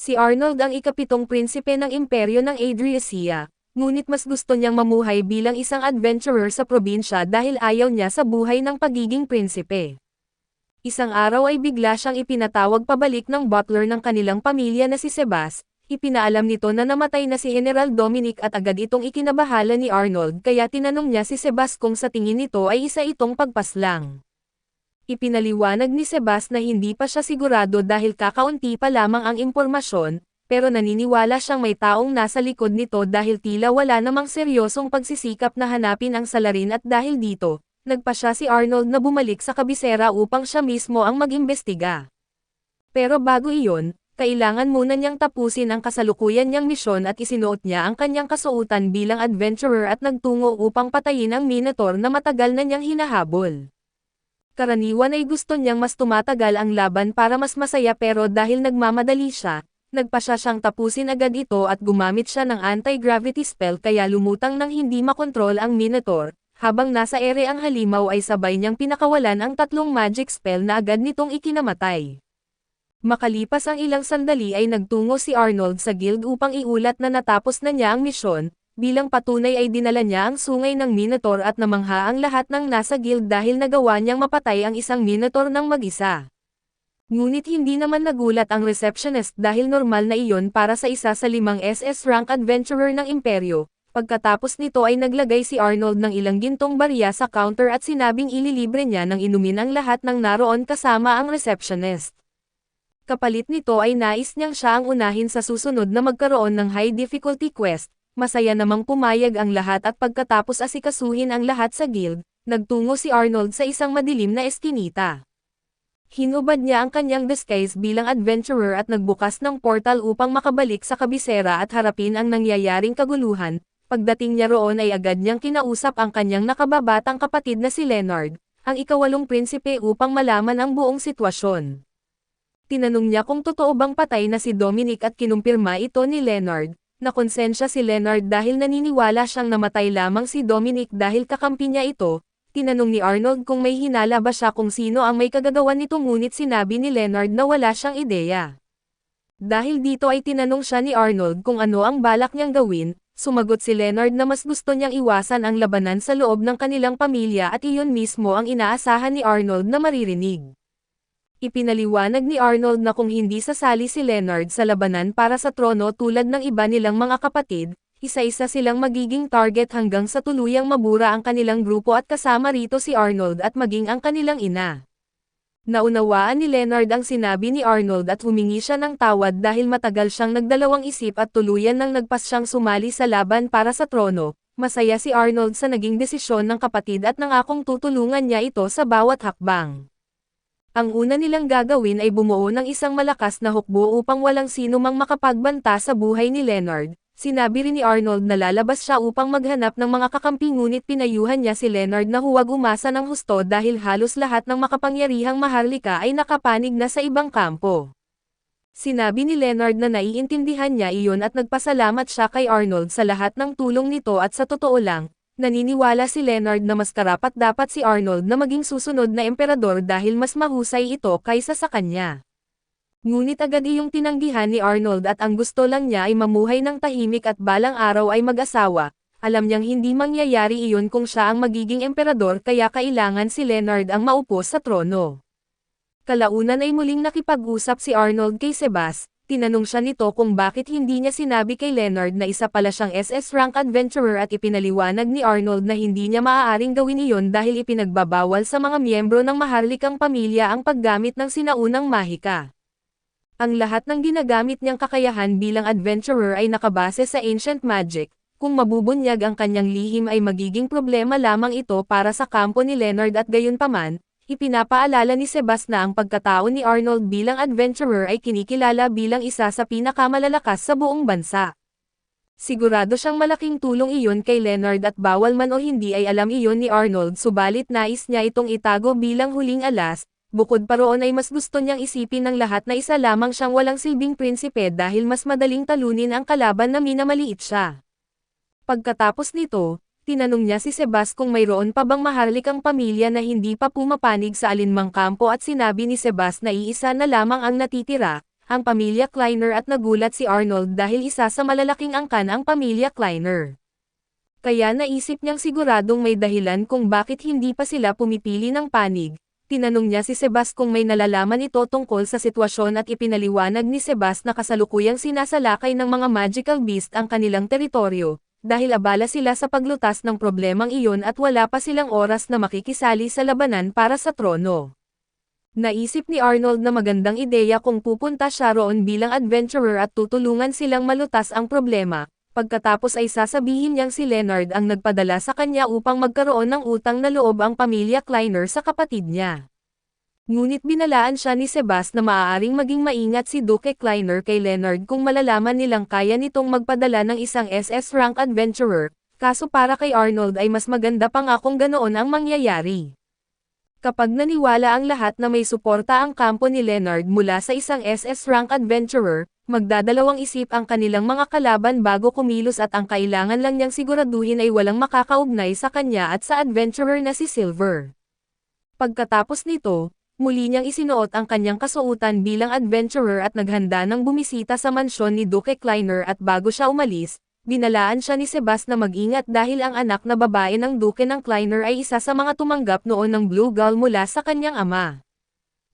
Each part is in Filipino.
Si Arnold ang ikapitong prinsipe ng imperyo ng Adriasia, ngunit mas gusto niyang mamuhay bilang isang adventurer sa probinsya dahil ayaw niya sa buhay ng pagiging prinsipe. Isang araw ay bigla siyang ipinatawag pabalik ng butler ng kanilang pamilya na si Sebas. Ipinaalam nito na namatay na si General Dominic at agad itong ikinabahala ni Arnold kaya tinanong niya si Sebas kung sa tingin nito ay isa itong pagpaslang. Ipinaliwanag ni Sebas na hindi pa siya sigurado dahil kakaunti pa lamang ang impormasyon, pero naniniwala siyang may taong nasa likod nito dahil tila wala namang seryosong pagsisikap na hanapin ang salarin at dahil dito, nagpasya si Arnold na bumalik sa kabisera upang siya mismo ang mag-imbestiga. Pero bago iyon, kailangan muna niyang tapusin ang kasalukuyan niyang misyon at isinuot niya ang kanyang kasuotan bilang adventurer at nagtungo upang patayin ang Minotaur na matagal na niyang hinahabol. Karaniwan ay gusto niyang mas tumatagal ang laban para mas masaya pero dahil nagmamadali siya, nagpasya siyang tapusin agad ito at gumamit siya ng anti-gravity spell kaya lumutang nang hindi makontrol ang Minotaur. Habang nasa ere ang halimaw ay sabay niyang pinakawalan ang tatlong magic spell na agad nitong ikinamatay. Makalipas ang ilang sandali ay nagtungo si Arnold sa guild upang iulat na natapos na niya ang misyon, bilang patunay ay dinala niya ang sungay ng Minotaur at namangha ang lahat ng nasa guild dahil nagawa niyang mapatay ang isang Minotaur ng mag-isa. Ngunit hindi naman nagulat ang receptionist dahil normal na iyon para sa isa sa 5 SS rank adventurer ng imperyo. Pagkatapos nito ay naglagay si Arnold ng ilang gintong barya sa counter at sinabing ililibre niya ng inumin ang lahat ng naroon kasama ang receptionist. Kapalit nito ay nais niyang siya ang unahin sa susunod na magkaroon ng high difficulty quest. Masaya namang pumayag ang lahat at pagkatapos asikasuhin ang lahat sa guild, nagtungo si Arnold sa isang madilim na eskinita. Hinubad niya ang kanyang disguise bilang adventurer at nagbukas ng portal upang makabalik sa kabisera at harapin ang nangyayaring kaguluhan. Pagdating niya roon ay agad niyang kinausap ang kanyang nakababatang kapatid na si Leonard, ang ikawalong prinsipe upang malaman ang buong sitwasyon. Tinanong niya kung totoo bang patay na si Dominic at kinumpirma ito ni Leonard. Nakonsensya si Leonard dahil naniniwala siyang namatay lamang si Dominic dahil kakampi niya ito. Tinanong ni Arnold kung may hinala ba siya kung sino ang may kagagawan nito ngunit sinabi ni Leonard na wala siyang ideya. Dahil dito ay tinanong siya ni Arnold kung ano ang balak niyang gawin, sumagot si Leonard na mas gusto niyang iwasan ang labanan sa loob ng kanilang pamilya at iyon mismo ang inaasahan ni Arnold na maririnig. Ipinaliwanag ni Arnold na kung hindi sasali si Leonard sa labanan para sa trono tulad ng iba nilang mga kapatid, isa-isa silang magiging target hanggang sa tuluyang mabura ang kanilang grupo at kasama rito si Arnold at maging ang kanilang ina. Naunawaan ni Leonard ang sinabi ni Arnold at humingi siya ng tawad dahil matagal siyang nagdalawang isip at tuluyan nang nagpas siyang sumali sa laban para sa trono. Masaya si Arnold sa naging desisyon ng kapatid at nangakong tutulungan niya ito sa bawat hakbang. Ang una nilang gagawin ay bumuo ng isang malakas na hukbo upang walang sino mang makapagbanta sa buhay ni Leonard. Sinabi rin ni Arnold na lalabas siya upang maghanap ng mga kakampi ngunit pinayuhan niya si Leonard na huwag umasa ng husto dahil halos lahat ng makapangyarihang maharlika ay nakapanig na sa ibang kampo. Sinabi ni Leonard na naiintindihan niya iyon at nagpasalamat siya kay Arnold sa lahat ng tulong nito at sa totoo lang, naniniwala si Leonard na mas karapat-dapat si Arnold na maging susunod na emperador dahil mas mahusay ito kaysa sa kanya. Ngunit agad iyong tinanggihan ni Arnold at ang gusto lang niya ay mamuhay ng tahimik at balang araw ay mag-asawa. Alam niyang hindi mangyayari iyon kung siya ang magiging emperador kaya kailangan si Leonard ang maupo sa trono. Kalaunan ay muling nakipag-usap si Arnold kay Sebas. Tinanong siya nito kung bakit hindi niya sinabi kay Leonard na isa pala siyang SS rank adventurer at ipinaliwanag ni Arnold na hindi niya maaaring gawin iyon dahil ipinagbabawal sa mga miyembro ng maharlikang pamilya ang paggamit ng sinaunang mahika. Ang lahat ng ginagamit niyang kakayahan bilang adventurer ay nakabase sa ancient magic. Kung mabubunyag ang kanyang lihim ay magiging problema lamang ito para sa kampo ni Leonard at gayunpaman. Ipinapaalala ni Sebas na ang pagkatao ni Arnold bilang adventurer ay kinikilala bilang isa sa pinakamalalakas sa buong bansa. Sigurado siyang malaking tulong iyon kay Leonard at bawal man o hindi ay alam iyon ni Arnold subalit nais niya itong itago bilang huling alas. Bukod pa roon ay mas gusto niyang isipin ng lahat na isa lamang siyang walang silbing prinsipe dahil mas madaling talunin ang kalaban na minamaliit siya. Pagkatapos nito, tinanong niya si Sebas kung mayroon pa bang maharlikang pamilya na hindi pa pumapanig sa alinmang kampo at sinabi ni Sebas na iisa na lamang ang natitira, ang pamilya Kleiner at nagulat si Arnold dahil isa sa malalaking angkan ang pamilya Kleiner. Kaya naisip niyang siguradong may dahilan kung bakit hindi pa sila pumipili ng panig. Tinanong niya si Sebas kung may nalalaman ito tungkol sa sitwasyon at ipinaliwanag ni Sebas na kasalukuyang sinasalakay ng mga magical beast ang kanilang teritoryo, dahil abala sila sa paglutas ng problemang iyon at wala pa silang oras na makikisali sa labanan para sa trono. Naisip ni Arnold na magandang ideya kung pupunta siya roon bilang adventurer at tutulungan silang malutas ang problema. Pagkatapos ay sasabihin niyang si Leonard ang nagpadala sa kanya upang magkaroon ng utang na loob ang pamilya Kleiner sa kapatid niya. Ngunit binalaan siya ni Sebas na maaaring maging maingat si Duke Kleiner kay Leonard kung malalaman nilang kaya nitong magpadala ng isang SS rank adventurer, kaso para kay Arnold ay mas maganda pa nga kung ganoon ang mangyayari. Kapag naniwala ang lahat na may suporta ang kampo ni Leonard mula sa isang SS rank adventurer, magdadalawang isip ang kanilang mga kalaban bago kumilos at ang kailangan lang niyang siguraduhin ay walang makakaugnay sa kanya at sa adventurer na si Silver. Pagkatapos nito, muli niyang isinuot ang kanyang kasuotan bilang adventurer at naghanda ng bumisita sa mansyon ni Duke Kleiner at bago siya umalis, binalaan siya ni Sebas na mag-ingat dahil ang anak na babae ng Duke ng Kleiner ay isa sa mga tumanggap noon ng Blue Gull mula sa kanyang ama.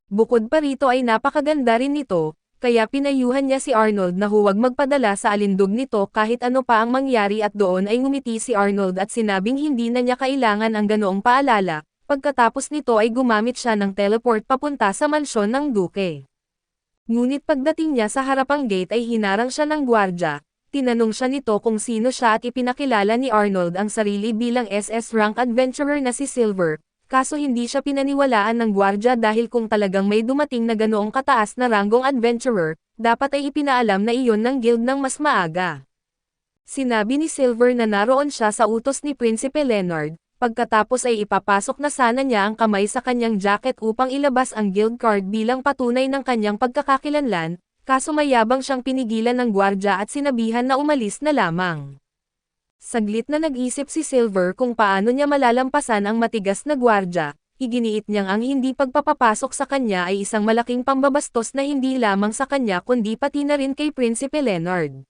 Bukod pa rito ay napakaganda rin nito, kaya pinayuhan niya si Arnold na huwag magpadala sa alindog nito kahit ano pa ang mangyari at doon ay ngumiti si Arnold at sinabing hindi na niya kailangan ang ganoong paalala, pagkatapos nito ay gumamit siya ng teleport papunta sa mansyon ng Duke. Ngunit pagdating niya sa harapang gate ay hinarang siya ng gwardya, tinanong siya nito kung sino siya at ipinakilala ni Arnold ang sarili bilang SS rank adventurer na si Silver. Kaso hindi siya pinaniwalaan ng gwardya dahil kung talagang may dumating na ganoong kataas na ranggong adventurer, dapat ay ipinaalam na iyon ng guild ng mas maaga. Sinabi ni Silver na naroon siya sa utos ni Prinsipe Leonard, pagkatapos ay ipapasok na sana niya ang kamay sa kanyang jacket upang ilabas ang guild card bilang patunay ng kanyang pagkakakilanlan, kaso mayabang siyang pinigilan ng gwardya at sinabihan na umalis na lamang. Saglit na nag-isip si Silver kung paano niya malalampasan ang matigas na gwardya, iginiit niyang ang hindi pagpapapasok sa kanya ay isang malaking pambabastos na hindi lamang sa kanya kundi pati na rin kay Prinsipe Leonard.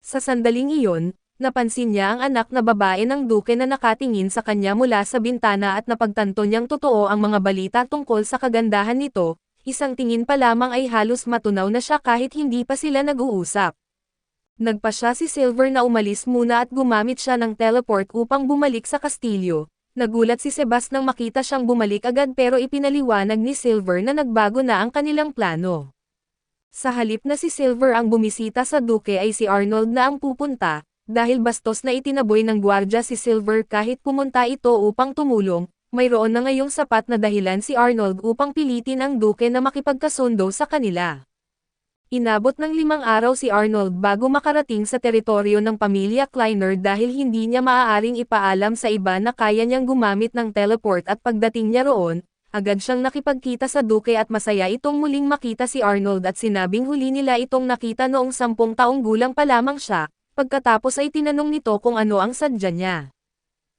Sa sandaling iyon, napansin niya ang anak na babae ng Duke na nakatingin sa kanya mula sa bintana at napagtanto niyang totoo ang mga balita tungkol sa kagandahan nito, isang tingin pa lamang ay halos matunaw na siya kahit hindi pa sila nag-uusap. Nagpa siya si Silver na umalis muna at gumamit siya ng teleport upang bumalik sa kastilyo. Nagulat si Sebas nang makita siyang bumalik agad pero ipinaliwanag ni Silver na nagbago na ang kanilang plano. Sa halip na si Silver ang bumisita sa Duke ay si Arnold na ang pupunta, dahil bastos na itinaboy ng gwardya si Silver kahit pumunta ito upang tumulong, mayroon na ngayong sapat na dahilan si Arnold upang pilitin ang Duke na makipagkasundo sa kanila. Inabot ng 5 araw si Arnold bago makarating sa teritoryo ng pamilya Kleiner dahil hindi niya maaaring ipaalam sa iba na kaya niyang gumamit ng teleport at pagdating niya roon, agad siyang nakipagkita sa Duke at masaya itong muling makita si Arnold at sinabing huli nila itong nakita noong 10 taong gulang pa lamang siya, pagkatapos ay tinanong nito kung ano ang sadya niya.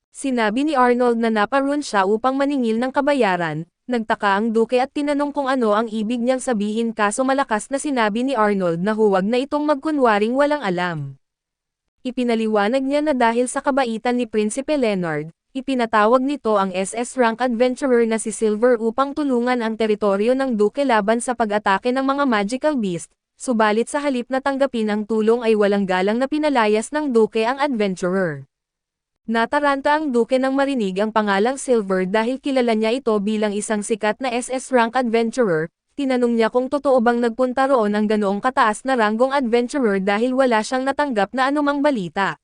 Sinabi ni Arnold na naparoon siya upang maningil ng kabayaran. Nagtaka ang Duke at tinanong kung ano ang ibig niyang sabihin kaso malakas na sinabi ni Arnold na huwag na itong magkunwaring walang alam. Ipinaliwanag niya na dahil sa kabaitan ni Prinsipe Leonard, ipinatawag nito ang SS rank adventurer na si Silver upang tulungan ang teritoryo ng Duke laban sa pag-atake ng mga magical beast, subalit sa halip na tanggapin ang tulong ay walang galang na pinalayas ng Duke ang adventurer. Nataranta ang Duke nang marinig ang pangalang Silver dahil kilala niya ito bilang isang sikat na SS rank adventurer, tinanong niya kung totoo bang nagpunta roon ang ganoong kataas na ranggong adventurer dahil wala siyang natanggap na anumang balita.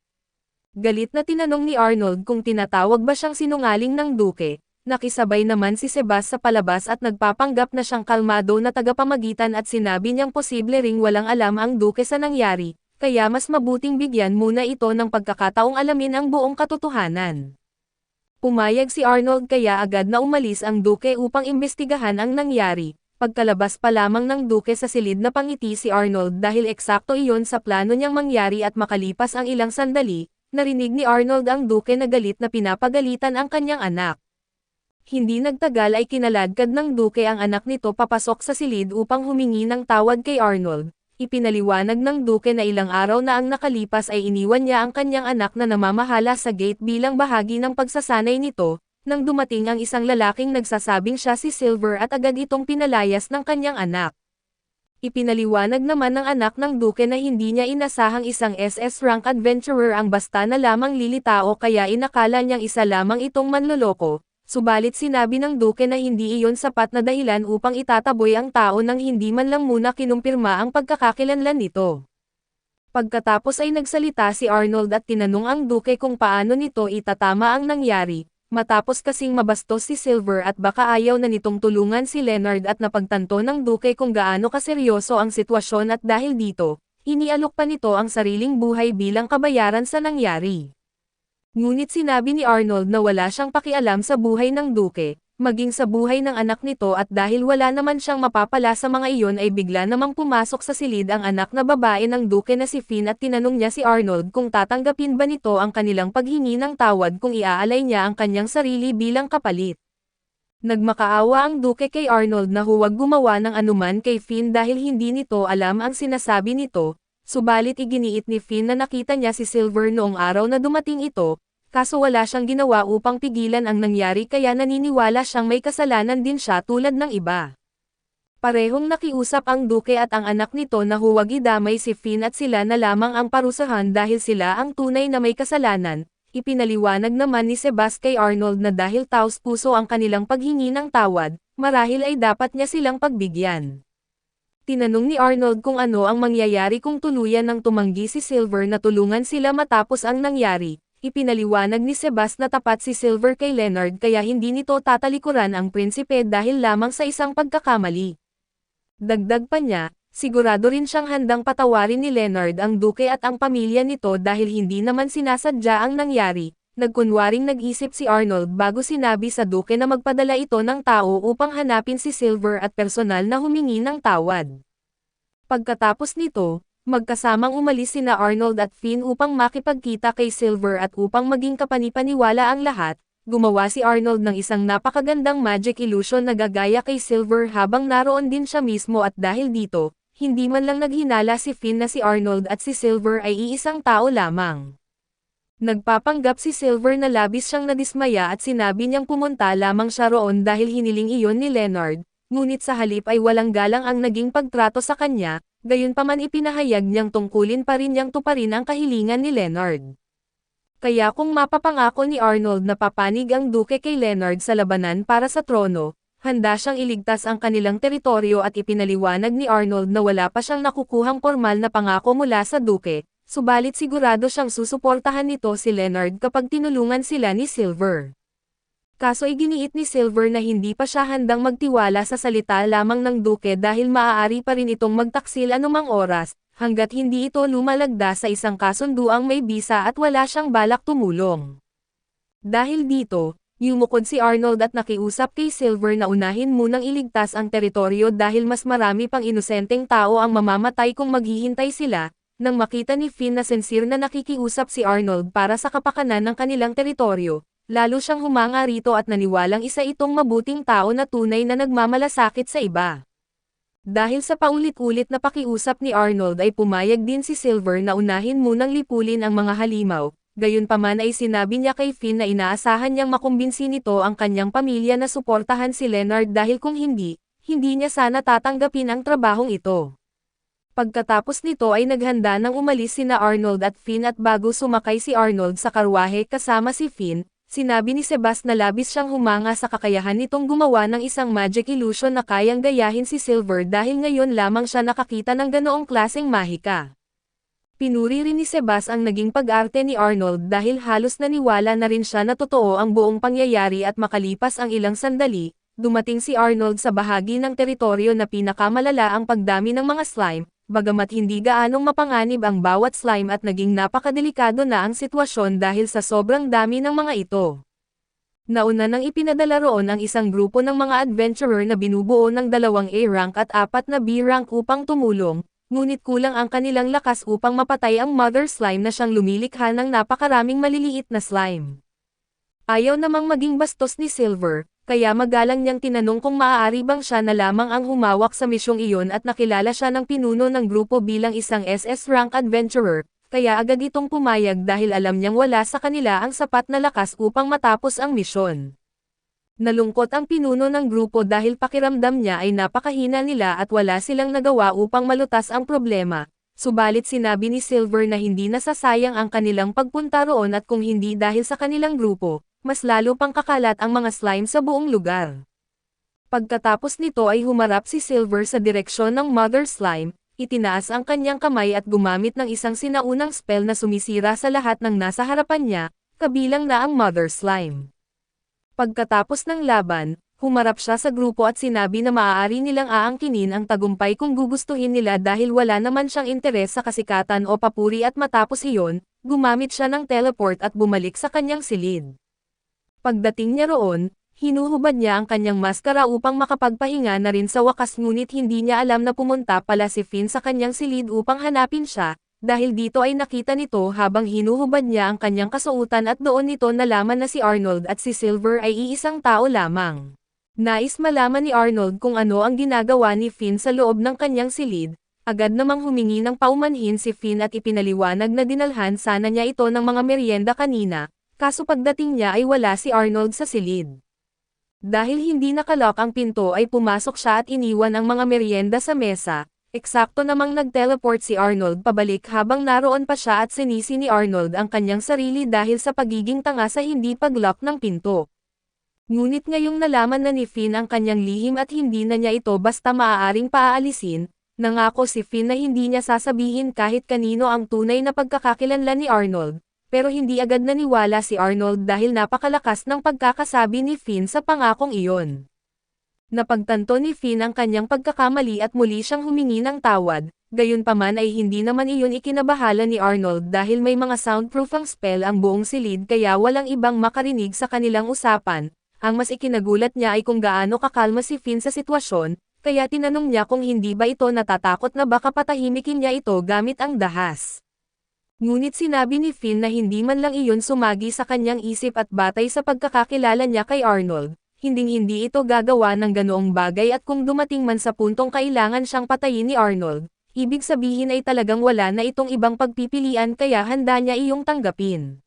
Galit na tinanong ni Arnold kung tinatawag ba siyang sinungaling ng Duke, nakisabay naman si Sebas sa palabas at nagpapanggap na siyang kalmado na tagapamagitan at sinabi niyang posible ring walang alam ang Duke sa nangyari. Kaya mas mabuting bigyan muna ito ng pagkakataong alamin ang buong katotohanan. Pumayag si Arnold kaya agad na umalis ang Duke upang imbestigahan ang nangyari. Pagkalabas pa lamang ng Duke sa silid na pangiti si Arnold dahil eksakto iyon sa plano niyang mangyari at makalipas ang ilang sandali, narinig ni Arnold ang Duke na galit na pinapagalitan ang kanyang anak. hindi nagtagal ay kinaladkad ng Duke ang anak nito papasok sa silid upang humingi ng tawad kay Arnold. Ipinaliwanag ng Duke na ilang araw na ang nakalipas ay iniwan niya ang kanyang anak na namamahala sa gate bilang bahagi ng pagsasanay nito, nang dumating ang isang lalaking nagsasabing siya si Silver at agad itong pinalayas ng kanyang anak. Ipinaliwanag naman ng anak ng Duke na hindi niya inasahang isang SS rank adventurer ang basta na lamang lilitao kaya inakala niyang isa lamang itong manloloko. Subalit sinabi ng Duke na hindi iyon sapat na dahilan upang itataboy ang tao nang hindi man lang muna kinumpirma ang pagkakakilanlan nito. Pagkatapos ay nagsalita si Arnold at tinanong ang Duke kung paano nito itatama ang nangyari, matapos kasing mabastos si Silver at baka ayaw na nitong tulungan si Leonard at napagtanto ng Duke kung gaano kaseryoso ang sitwasyon at dahil dito, inialok pa nito ang sariling buhay bilang kabayaran sa nangyari. Ngunit sinabi ni Arnold na wala siyang pakialam sa buhay ng Duke, maging sa buhay ng anak nito at dahil wala naman siyang mapapala sa mga iyon ay bigla namang pumasok sa silid ang anak na babae ng Duke na si Finn at tinanong niya si Arnold kung tatanggapin ba nito ang kanilang paghingi ng tawad kung iaalay niya ang kanyang sarili bilang kapalit. Nagmakaawa ang Duke kay Arnold na huwag gumawa ng anuman kay Finn dahil hindi nito alam ang sinasabi nito, subalit iginiit ni Finn na nakita niya si Silver noong araw na dumating ito, kaso wala siyang ginawa upang pigilan ang nangyari kaya naniniwala siyang may kasalanan din siya tulad ng iba. Parehong nakiusap ang Duke at ang anak nito na huwag idamay si Finn at sila na lamang ang parusahan dahil sila ang tunay na may kasalanan. Ipinaliwanag naman ni Sebas kay Arnold na dahil taos-puso ang kanilang paghingi ng tawad, marahil ay dapat niya silang pagbigyan. Tinanong ni Arnold kung ano ang mangyayari kung tuluyan ng tumanggi si Silver na tulungan sila matapos ang nangyari. Ipinaliwanag ni Sebas na tapat si Silver kay Leonard kaya hindi nito tatalikuran ang prinsipe dahil lamang sa isang pagkakamali. Dagdag pa niya, sigurado rin siyang handang patawarin ni Leonard ang Duke at ang pamilya nito dahil hindi naman sinasadya ang nangyari. Nagkunwaring nag-isip si Arnold bago sinabi sa Duke na magpadala ito ng tao upang hanapin si Silver at personal na humingi ng tawad. Pagkatapos nito, magkasamang umalis sina Arnold at Finn upang makipagkita kay Silver at upang maging kapanipaniwala ang lahat, gumawa si Arnold ng isang napakagandang magic illusion na gagaya kay Silver habang naroon din siya mismo at dahil dito, hindi man lang naghinala si Finn na si Arnold at si Silver ay iisang tao lamang. Nagpapanggap si Silver na labis siyang nadismaya at sinabi niyang pumunta lamang siya roon dahil hiniling iyon ni Leonard, ngunit sa halip ay walang galang ang naging pagtrato sa kanya. Gayunpaman ipinahayag niyang tungkulin pa rin niyang tuparin ang kahilingan ni Leonard. Kaya kung mapapangako ni Arnold na papanig ang Duke kay Leonard sa labanan para sa trono, handa siyang iligtas ang kanilang teritoryo at ipinaliwanag ni Arnold na wala pa siyang nakukuhang formal na pangako mula sa Duke, subalit sigurado siyang susuportahan nito si Leonard kapag tinulungan sila ni Silver. Kaso iginiit ni Silver na hindi pa siya handang magtiwala sa salita lamang ng Duke dahil maaari pa rin itong magtaksil anumang oras, hanggat hindi ito lumalagda sa isang kasunduang may bisa at wala siyang balak tumulong. Dahil dito, yumukod si Arnold at nakiusap kay Silver na unahin munang iligtas ang teritoryo dahil mas marami pang inosenteng tao ang mamamatay kung maghihintay sila. Nang makita ni Finn na sincere na nakikiusap si Arnold para sa kapakanan ng kanilang teritoryo, lalo siyang humanga rito at naniwalang isa itong mabuting tao na tunay na nagmamalasakit sa iba. Dahil sa paulit-ulit na pakiusap ni Arnold ay pumayag din si Silver na unahin munang lipulin ang mga halimaw, gayunpaman ay sinabi niya kay Finn na inaasahan niyang makumbinsi nito ang kanyang pamilya na suportahan si Leonard dahil kung hindi niya sana tatanggapin ang trabahong ito. Pagkatapos nito ay naghanda nang umalis sina Arnold at Finn at bago sumakay si Arnold sa karwahe kasama si Finn, sinabi ni Sebas na labis siyang humanga sa kakayahan nitong gumawa ng isang magic illusion na kayang gayahin si Silver dahil ngayon lamang siya nakakita ng ganoong klaseng mahika. Pinuri rin ni Sebas ang naging pag-arte ni Arnold dahil halos naniwala na rin siya na totoo ang buong pangyayari at makalipas ang ilang sandali, dumating si Arnold sa bahagi ng teritoryo na pinakamalala ang pagdami ng mga slime, bagamat hindi gaanong mapanganib ang bawat slime at naging napakadelikado na ang sitwasyon dahil sa sobrang dami ng mga ito. Nauna nang ipinadala roon ang isang grupo ng mga adventurer na binubuo ng 2 A-rank at 4 na B-rank upang tumulong, ngunit kulang ang kanilang lakas upang mapatay ang mother slime na siyang lumilikha ng napakaraming maliliit na slime. Ayaw namang maging bastos ni Silver, kaya magalang niyang tinanong kung maaari bang siya na lamang ang humawak sa misyong iyon at nakilala siya ng pinuno ng grupo bilang isang SS rank adventurer, kaya agad itong pumayag dahil alam niyang wala sa kanila ang sapat na lakas upang matapos ang misyon. Nalungkot ang pinuno ng grupo dahil pakiramdam niya ay napakahina nila at wala silang nagawa upang malutas ang problema, subalit sinabi ni Silver na hindi nasasayang ang kanilang pagpunta roon at kung hindi dahil sa kanilang grupo, mas lalo pang kakalat ang mga slime sa buong lugar. Pagkatapos nito ay humarap si Silver sa direksyon ng Mother Slime, itinaas ang kanyang kamay at gumamit ng isang sinaunang spell na sumisira sa lahat ng nasa harapan niya, kabilang na ang Mother Slime. Pagkatapos ng laban, humarap siya sa grupo at sinabi na maaari nilang aangkinin ang tagumpay kung gugustuhin nila dahil wala naman siyang interes sa kasikatan o papuri at matapos iyon, gumamit siya ng teleport at bumalik sa kanyang silid. Pagdating niya roon, hinuhubad niya ang kanyang maskara upang makapagpahinga na rin sa wakas ngunit hindi niya alam na pumunta pala si Finn sa kanyang silid upang hanapin siya, dahil dito ay nakita nito habang hinuhubad niya ang kanyang kasuotan at doon nito nalaman na si Arnold at si Silver ay iisang tao lamang. Nais malaman ni Arnold kung ano ang ginagawa ni Finn sa loob ng kanyang silid, agad namang humingi ng paumanhin si Finn at ipinaliwanag na dinalhan sana niya ito ng mga merienda kanina, kaso pagdating niya ay wala si Arnold sa silid. Dahil hindi nakalock ang pinto ay pumasok siya at iniwan ang mga merienda sa mesa. Eksakto namang nag-teleport si Arnold pabalik habang naroon pa siya at sinisi ni Arnold ang kanyang sarili dahil sa pagiging tanga sa hindi pag-lock ng pinto. Ngunit ngayong nalaman na ni Finn ang kanyang lihim at hindi na niya ito basta maaaring paaalisin, nangako si Finn na hindi niya sasabihin kahit kanino ang tunay na pagkakakilanlan ni Arnold, pero hindi agad naniwala si Arnold dahil napakalakas ng pagkakasabi ni Finn sa pangakong iyon. Napagtanto ni Finn ang kanyang pagkakamali at muli siyang humingi ng tawad, gayunpaman ay hindi naman iyon ikinabahala ni Arnold dahil may mga soundproof ang spell ang buong silid kaya walang ibang makarinig sa kanilang usapan. Ang mas ikinagulat niya ay kung gaano kakalma si Finn sa sitwasyon, kaya tinanong niya kung hindi ba ito natatakot na baka patahimikin niya ito gamit ang dahas. Ngunit sinabi ni Finn na hindi man lang iyon sumagi sa kanyang isip at batay sa pagkakakilala niya kay Arnold. Hinding-hindi ito gagawa ng ganoong bagay at kung dumating man sa puntong kailangan siyang patayin ni Arnold, ibig sabihin ay talagang wala na itong ibang pagpipilian kaya handa niya iyong tanggapin.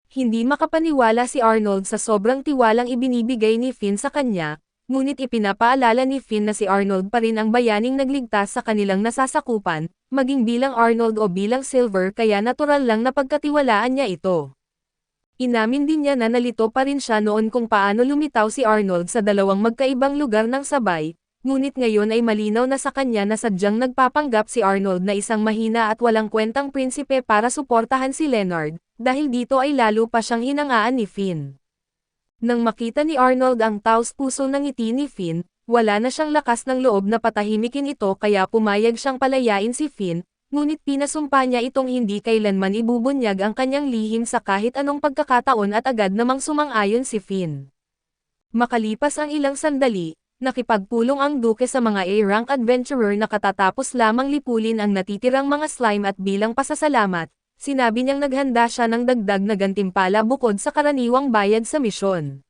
Hindi makapaniwala si Arnold sa sobrang tiwalang ibinibigay ni Finn sa kanya, ngunit ipinapaalala ni Finn na si Arnold pa rin ang bayaning nagligtas sa kanilang nasasakupan, maging bilang Arnold o bilang Silver kaya natural lang na pagkatiwalaan niya ito. Inamin din niya na nalito pa rin siya noon kung paano lumitaw si Arnold sa dalawang magkaibang lugar ng sabay, ngunit ngayon ay malinaw na sa kanya na sadyang nagpapanggap si Arnold na isang mahina at walang kwentang prinsipe para suportahan si Leonard, dahil dito ay lalo pa siyang hinangaan ni Finn. Nang makita ni Arnold ang taos-puso ng ngiti ni Finn, wala na siyang lakas ng loob na patahimikin ito kaya pumayag siyang palayain si Finn, ngunit pinasumpa niya itong hindi kailanman ibubunyag ang kanyang lihim sa kahit anong pagkakataon at agad namang sumang-ayon si Finn. Makalipas ang ilang sandali, nakipagpulong ang duke sa mga A-rank adventurer na katatapos lamang lipulin ang natitirang mga slime at bilang pasasalamat, sinabi niyang naghanda siya ng dagdag na gantimpala bukod sa karaniwang bayad sa misyon.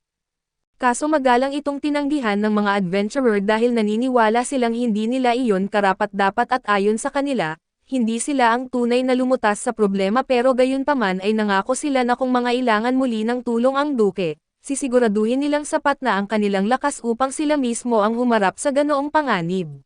Kaso magalang itong tinanggihan ng mga adventurer dahil naniniwala silang hindi nila iyon karapat-dapat at ayon sa kanila, hindi sila ang tunay na lumutas sa problema pero gayunpaman ay nangako sila na kung mangailangan muli ng tulong ang duke, sisiguraduhin nilang sapat na ang kanilang lakas upang sila mismo ang humarap sa ganoong panganib.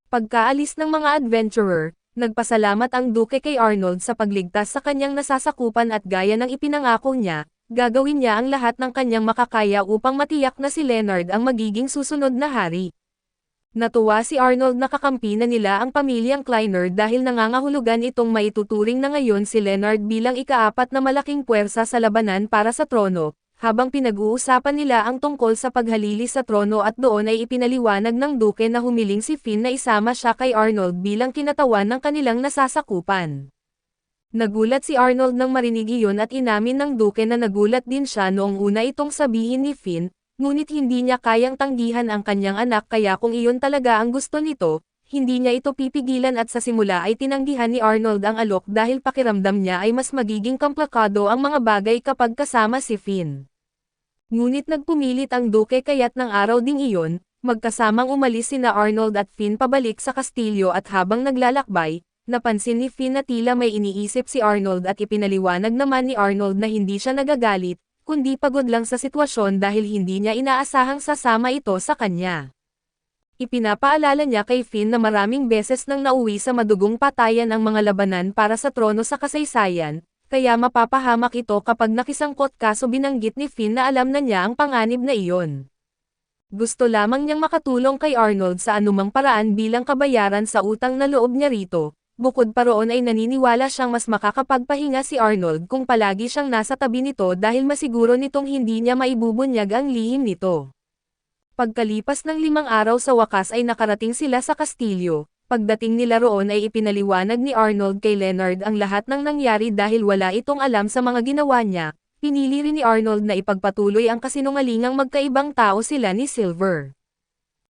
Pagkaalis ng mga adventurer, nagpasalamat ang duke kay Arnold sa pagligtas sa kanyang nasasakupan at gaya ng ipinangako niya, gagawin niya ang lahat ng kanyang makakaya upang matiyak na si Leonard ang magiging susunod na hari. Natuwa si Arnold na kakampi na nila ang pamilyang Kleiner dahil nangangahulugan itong maituturing na ngayon si Leonard bilang ikaapat na malaking puwersa sa labanan para sa trono, habang pinag-uusapan nila ang tungkol sa paghalili sa trono at doon ay ipinaliwanag ng duke na humiling si Finn na isama siya kay Arnold bilang kinatawan ng kanilang nasasakupan. Nagulat si Arnold nang marinig iyon at inamin ng duke na nagulat din siya noong una itong sabihin ni Finn, ngunit hindi niya kayang tanggihan ang kanyang anak kaya kung iyon talaga ang gusto nito, hindi niya ito pipigilan at sa simula ay tinanggihan ni Arnold ang alok dahil pakiramdam niya ay mas magiging komplikado ang mga bagay kapag kasama si Finn. Ngunit nagpumilit ang duke kaya't ng araw ding iyon, magkasamang umalis sina Arnold at Finn pabalik sa kastilyo at habang naglalakbay, napansin ni Finn na tila may iniisip si Arnold at ipinaliwanag naman ni Arnold na hindi siya nagagalit, kundi pagod lang sa sitwasyon dahil hindi niya inaasahang sasama ito sa kanya. Ipinapaalala niya kay Finn na maraming beses nang nauwi sa madugong patayan ang mga labanan para sa trono sa kasaysayan, kaya mapapahamak ito kapag nakisangkot kaso binanggit ni Finn na alam na niya ang panganib na iyon. Gusto lamang niyang makatulong kay Arnold sa anumang paraan bilang kabayaran sa utang na loob niya rito, bukod pa roon ay naniniwala siyang mas makakapagpahinga si Arnold kung palagi siyang nasa tabi nito dahil masiguro nitong hindi niya maibubunyag ang lihim nito. Pagkalipas ng 5 araw sa wakas ay nakarating sila sa kastilyo. Pagdating nila roon ay ipinaliwanag ni Arnold kay Leonard ang lahat ng nangyari dahil wala itong alam sa mga ginawa niya. Pinili rin ni Arnold na ipagpatuloy ang kasinungalingang magkaibang tao sila ni Silver.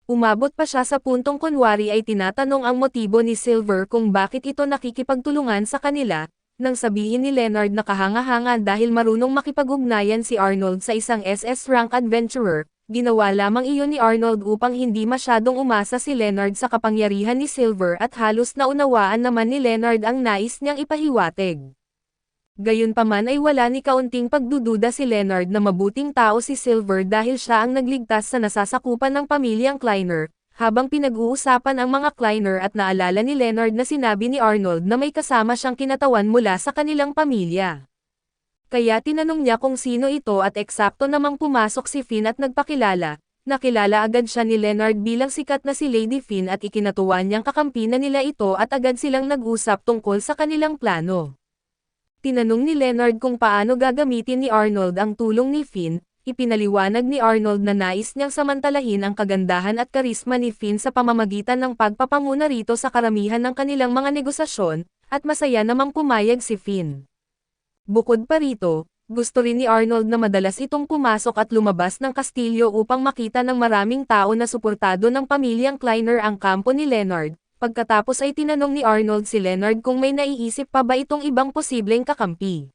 Umabot pa siya sa puntong kunwari ay tinatanong ang motibo ni Silver kung bakit ito nakikipagtulungan sa kanila, nang sabihin ni Leonard na kahanga-hanga dahil marunong makipag-ugnayan si Arnold sa isang SS rank adventurer. Ginawa lamang iyon ni Arnold upang hindi masyadong umasa si Leonard sa kapangyarihan ni Silver at halos naunawaan naman ni Leonard ang nais niyang ipahiwatig. Gayunpaman ay wala ni kaunting pagdududa si Leonard na mabuting tao si Silver dahil siya ang nagligtas sa nasasakupan ng pamilyang Kleiner, habang pinag-uusapan ang mga Kleiner at naalala ni Leonard na sinabi ni Arnold na may kasama siyang kinatawan mula sa kanilang pamilya. Kaya tinanong niya kung sino ito at eksakto namang pumasok si Finn at nagpakilala. Nakilala agad siya ni Leonard bilang sikat na si Lady Finn at ikinatuwa niyang kakampi na nila ito at agad silang nag-usap tungkol sa kanilang plano. Tinanong ni Leonard kung paano gagamitin ni Arnold ang tulong ni Finn. Ipinaliwanag ni Arnold na nais niyang samantalahin ang kagandahan at karisma ni Finn sa pamamagitan ng pagpapanguna rito sa karamihan ng kanilang mga negosasyon, at masaya namang pumayag si Finn. Bukod pa rito, gusto rin ni Arnold na madalas itong pumasok at lumabas ng kastilyo upang makita ng maraming tao na suportado ng pamilyang Kleiner ang kampo ni Leonard. Pagkatapos ay tinanong ni Arnold si Leonard kung may naiisip pa ba itong ibang posibleng kakampi.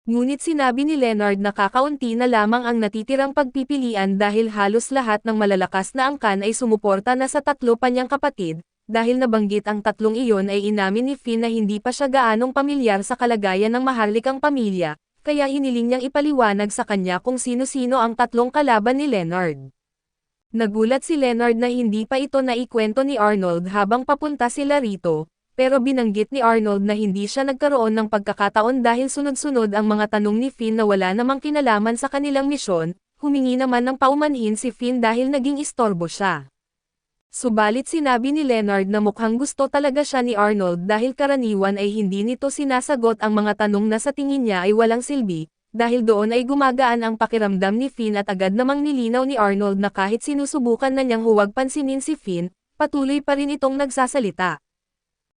Ngunit sinabi ni Leonard na kakaunti na lamang ang natitirang pagpipilian dahil halos lahat ng malalakas na angkan ay sumuporta na sa 3 pa niyang kapatid. Dahil nabanggit ang 3 iyon ay inamin ni Finn na hindi pa siya gaanong pamilyar sa kalagayan ng maharlikang pamilya, kaya hiniling niyang ipaliwanag sa kanya kung sino-sino ang 3 kalaban ni Leonard. Nagulat si Leonard na hindi pa ito naikwento ni Arnold habang papunta sila rito, pero binanggit ni Arnold na hindi siya nagkaroon ng pagkakataon dahil sunod-sunod ang mga tanong ni Finn na wala namang kinalaman sa kanilang misyon. Humingi naman ng paumanhin si Finn dahil naging istorbo siya. Subalit sinabi ni Leonard na mukhang gusto talaga siya ni Arnold dahil karaniwan ay hindi nito sinasagot ang mga tanong na sa tingin niya ay walang silbi, dahil doon ay gumagaan ang pakiramdam ni Finn at agad namang nilinaw ni Arnold na kahit sinusubukan na niyang huwag pansinin si Finn, patuloy pa rin itong nagsasalita.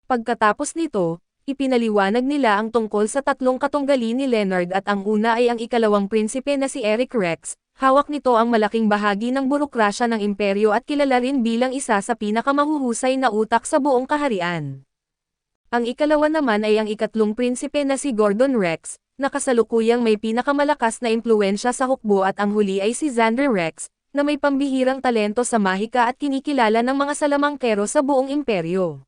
Pagkatapos nito, ipinaliwanag nila ang tungkol sa 3 katunggali ni Leonard at ang una ay ang ikalawang prinsipe na si Eric Rex. Hawak nito ang malaking bahagi ng burokrasya ng imperyo at kilala rin bilang isa sa pinakamahuhusay na utak sa buong kaharian. Ang ikalawa naman ay ang ikatlong prinsipe na si Gordon Rex, na kasalukuyang may pinakamalakas na impluwensya sa hukbo at ang huli ay si Xander Rex, na may pambihirang talento sa mahika at kinikilala ng mga salamangkero sa buong imperyo.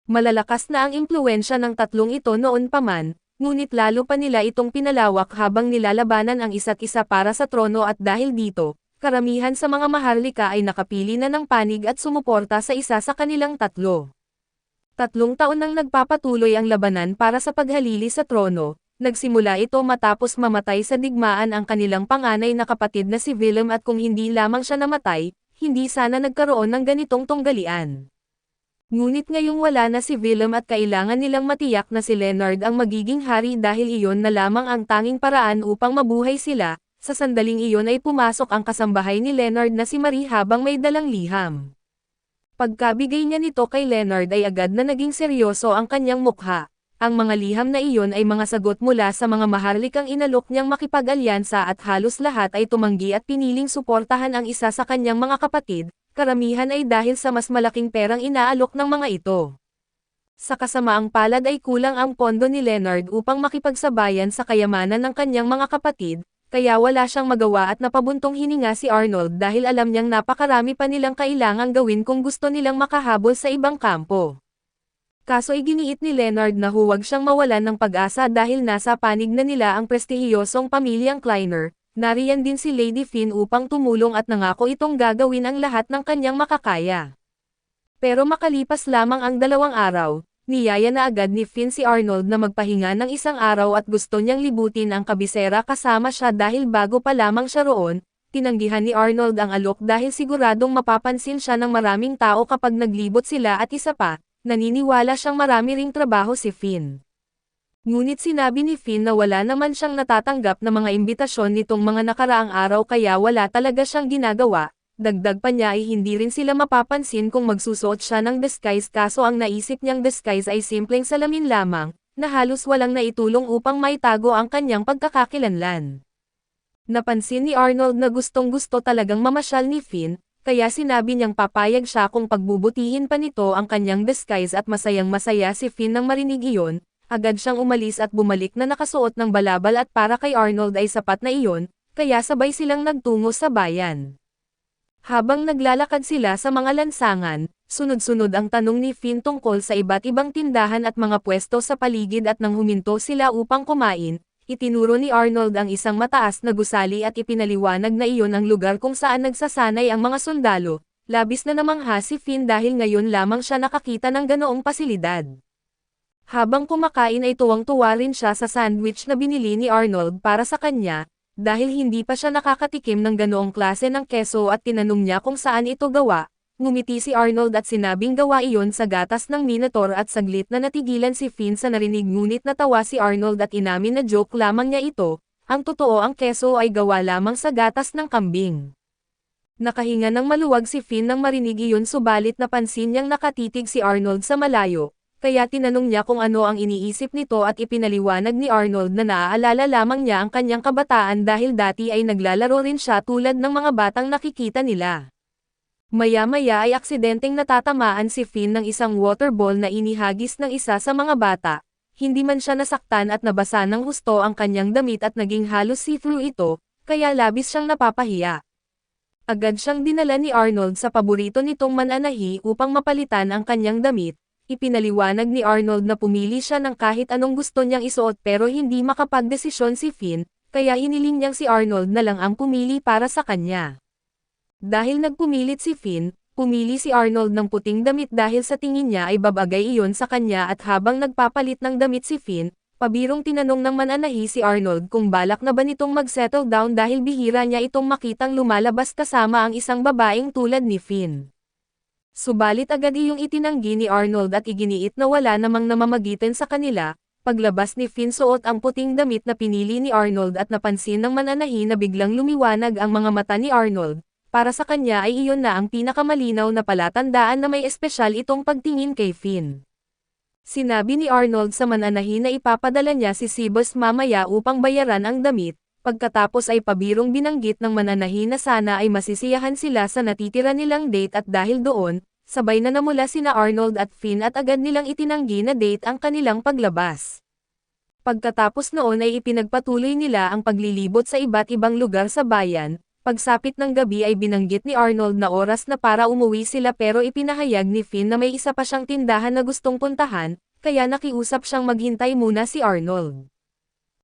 Malalakas na ang impluwensya ng 3 ito noon pa man, ngunit lalo pa nila itong pinalawak habang nilalabanan ang isa't isa para sa trono at dahil dito, karamihan sa mga maharlika ay nakapili na ng panig at sumuporta sa isa sa kanilang 3. 3 taon nang nagpapatuloy ang labanan para sa paghalili sa trono, nagsimula ito matapos mamatay sa digmaan ang kanilang panganay na kapatid na si Willem at kung hindi lamang siya namatay, hindi sana nagkaroon ng ganitong tunggalian. Ngunit ngayong wala na si Willem at kailangan nilang matiyak na si Leonard ang magiging hari dahil iyon na lamang ang tanging paraan upang mabuhay sila, sa sandaling iyon ay pumasok ang kasambahay ni Leonard na si Marie habang may dalang liham. Pagkabigay niya nito kay Leonard ay agad na naging seryoso ang kanyang mukha. Ang mga liham na iyon ay mga sagot mula sa mga maharlikang inalok niyang makipag-alyansa at halos lahat ay tumanggi at piniling suportahan ang isa sa kanyang mga kapatid. Karamihan ay dahil sa mas malaking perang inaalok ng mga ito. Sa kasamaang palad ay kulang ang pondo ni Leonard upang makipagsabayan sa kayamanan ng kanyang mga kapatid, kaya wala siyang magawa at napabuntong hininga si Arnold dahil alam niyang napakarami pa nilang kailangang gawin kung gusto nilang makahabol sa ibang kampo. Kaso iginiit ni Leonard na huwag siyang mawalan ng pag-asa dahil nasa panig na nila ang prestihiyosong pamilyang Kleiner. Nariyan din si Lady Finn upang tumulong at nangako itong gagawin ang lahat ng kanyang makakaya. Pero makalipas lamang ang 2 araw, niyaya na agad ni Finn si Arnold na magpahinga ng 1 araw at gusto niyang libutin ang kabisera kasama siya dahil bago pa lamang siya roon, tinanggihan ni Arnold ang alok dahil siguradong mapapansin siya ng maraming tao kapag naglibot sila at isa pa, naniniwala siyang marami ring trabaho si Finn. Ngunit sinabi ni Finn na wala naman siyang natatanggap na mga imbitasyon nitong mga nakaraang araw kaya wala talaga siyang ginagawa, dagdag pa niya ay hindi rin sila mapapansin kung magsusuot siya ng disguise kaso ang naisip niyang disguise ay simpleng salamin lamang, na halos walang naitulong upang maitago ang kanyang pagkakakilanlan. Napansin ni Arnold na gustong-gusto talagang mamasyal ni Finn, kaya sinabi niyang papayag siya kung pagbubutihin pa nito ang kanyang disguise at masayang-masaya si Finn nang marinig iyon. Agad siyang umalis at bumalik na nakasuot ng balabal at para kay Arnold ay sapat na iyon, kaya sabay silang nagtungo sa bayan. Habang naglalakad sila sa mga lansangan, sunod-sunod ang tanong ni Finn tungkol sa iba't ibang tindahan at mga pwesto sa paligid at nang huminto sila upang kumain, itinuro ni Arnold ang isang mataas na gusali at ipinaliwanag na iyon ang lugar kung saan nagsasanay ang mga sundalo. Labis na namangha si Finn dahil ngayon lamang siya nakakita ng ganoong pasilidad. Habang kumakain ay tuwang-tuwa rin siya sa sandwich na binili ni Arnold para sa kanya, dahil hindi pa siya nakakatikim ng ganoong klase ng keso at tinanong niya kung saan ito gawa. Ngumiti si Arnold at sinabing gawa iyon sa gatas ng Minotaur at saglit na natigilan si Finn sa narinig ngunit natawa si Arnold at inamin na joke lamang niya ito, ang totoo ang keso ay gawa lamang sa gatas ng kambing. Nakahinga ng maluwag si Finn nang marinig iyon subalit napansin niyang nakatitig si Arnold sa malayo. Kaya tinanong niya kung ano ang iniisip nito at ipinaliwanag ni Arnold na naaalala lamang niya ang kanyang kabataan dahil dati ay naglalaro rin siya tulad ng mga batang nakikita nila. Maya-maya ay aksidenteng natatamaan si Finn ng isang water ball na inihagis ng isa sa mga bata. Hindi man siya nasaktan at nabasa ng husto ang kanyang damit at naging halos see-through ito, kaya labis siyang napapahiya. Agad siyang dinala ni Arnold sa paborito nitong mananahi upang mapalitan ang kanyang damit. Ipinaliwanag ni Arnold na pumili siya ng kahit anong gusto niyang isuot pero hindi makapagdesisyon si Finn, kaya hiniling niyang si Arnold na lang ang pumili para sa kanya. Dahil nagpumilit si Finn, pumili si Arnold ng puting damit dahil sa tingin niya ay babagay iyon sa kanya at habang nagpapalit ng damit si Finn, pabirong tinanong ng mananahi si Arnold kung balak na ba nitong mag-settle down dahil bihira niya itong makitang lumalabas kasama ang isang babaeng tulad ni Finn. Subalit agad iyong itinanggi ni Arnold at iginiit na wala namang namamagitan sa kanila. Paglabas ni Finn suot ang puting damit na pinili ni Arnold at napansin ng mananahi na biglang lumiwanag ang mga mata ni Arnold. Para sa kanya ay iyon na ang pinakamalinaw na palatandaan na may espesyal itong pagtingin kay Finn. Sinabi ni Arnold sa mananahi na ipapadala niya si Sibos mamaya upang bayaran ang damit. Pagkatapos ay pabirong binanggit ng mananahi na sana ay masisiyahan sila sa natitira nilang date at dahil doon, sabay na namula sina Arnold at Finn at agad nilang itinanggi na date ang kanilang paglabas. Pagkatapos noon ay ipinagpatuloy nila ang paglilibot sa iba't ibang lugar sa bayan. Pagsapit ng gabi ay binanggit ni Arnold na oras na para umuwi sila pero ipinahayag ni Finn na may isa pa siyang tindahan na gustong puntahan, kaya nakiusap siyang maghintay muna si Arnold.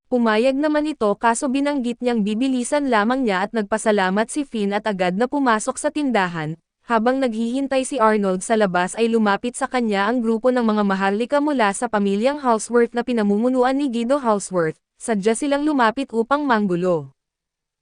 Pumayag naman ito kaso binanggit niyang bibilisan lamang niya at nagpasalamat si Finn at agad na pumasok sa tindahan. Habang naghihintay si Arnold sa labas ay lumapit sa kanya ang grupo ng mga maharlika mula sa pamilyang Halsworth na pinamumunuan ni Guido Halsworth. Sadya silang lumapit upang manggulo.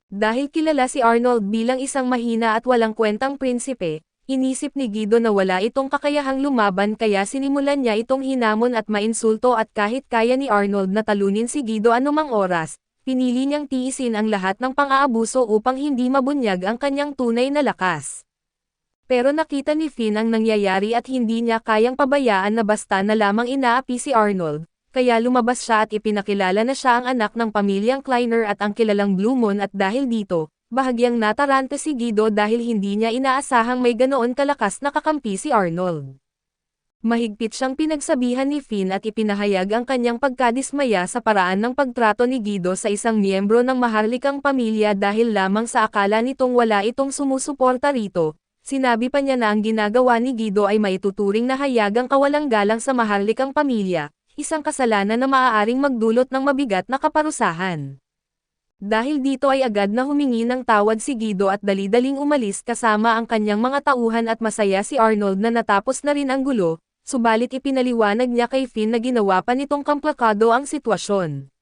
Dahil kilala si Arnold bilang isang mahina at walang kwentang prinsipe, inisip ni Guido na wala itong kakayahang lumaban kaya sinimulan niya itong hinamon at mainsulto at kahit kaya ni Arnold na talunin si Guido anumang oras, pinili niyang tiisin ang lahat ng pang-aabuso upang hindi mabunyag ang kanyang tunay na lakas. Pero nakita ni Finn ang nangyayari at hindi niya kayang pabayaan na basta na lamang inaapi si Arnold, kaya lumabas siya at ipinakilala na siya ang anak ng pamilyang Kleiner at ang kilalang Blue Moon at dahil dito, bahagyang natarante si Guido dahil hindi niya inaasahang may ganoon kalakas na kakampi si Arnold. Mahigpit siyang pinagsabihan ni Finn at ipinahayag ang kanyang pagkadismaya sa paraan ng pagtrato ni Guido sa isang miyembro ng maharlikang pamilya dahil lamang sa akala nitong wala itong sumusuporta rito. Sinabi pa niya na ang ginagawa ni Guido ay maituturing na hayagang kawalang-galang sa maharlikang pamilya, isang kasalanan na maaaring magdulot ng mabigat na kaparusahan. Dahil dito ay agad na humingi ng tawad si Guido at dali-daling umalis kasama ang kanyang mga tauhan at masaya si Arnold na natapos na rin ang gulo, subalit ipinaliwanag niya kay Finn na ginawa pa nitong komplikado ang sitwasyon.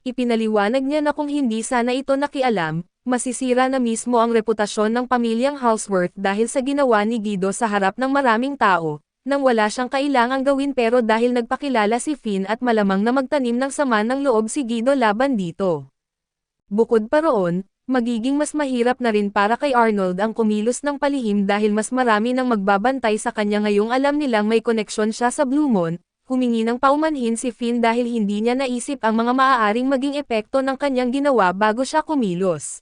Ipinaliwanag niya na kung hindi sana ito nakialam, masisira na mismo ang reputasyon ng pamilyang Houseworth dahil sa ginawa ni Guido sa harap ng maraming tao, nang wala siyang kailangang gawin pero dahil nagpakilala si Finn at malamang na magtanim ng sama ng loob si Guido laban dito. Bukod pa roon, magiging mas mahirap na rin para kay Arnold ang kumilos ng palihim dahil mas marami nang magbabantay sa kanya ngayong alam nilang may koneksyon siya sa Blue Moon. Humingi ng paumanhin si Finn dahil hindi niya naisip ang mga maaaring maging epekto ng kanyang ginawa bago siya kumilos.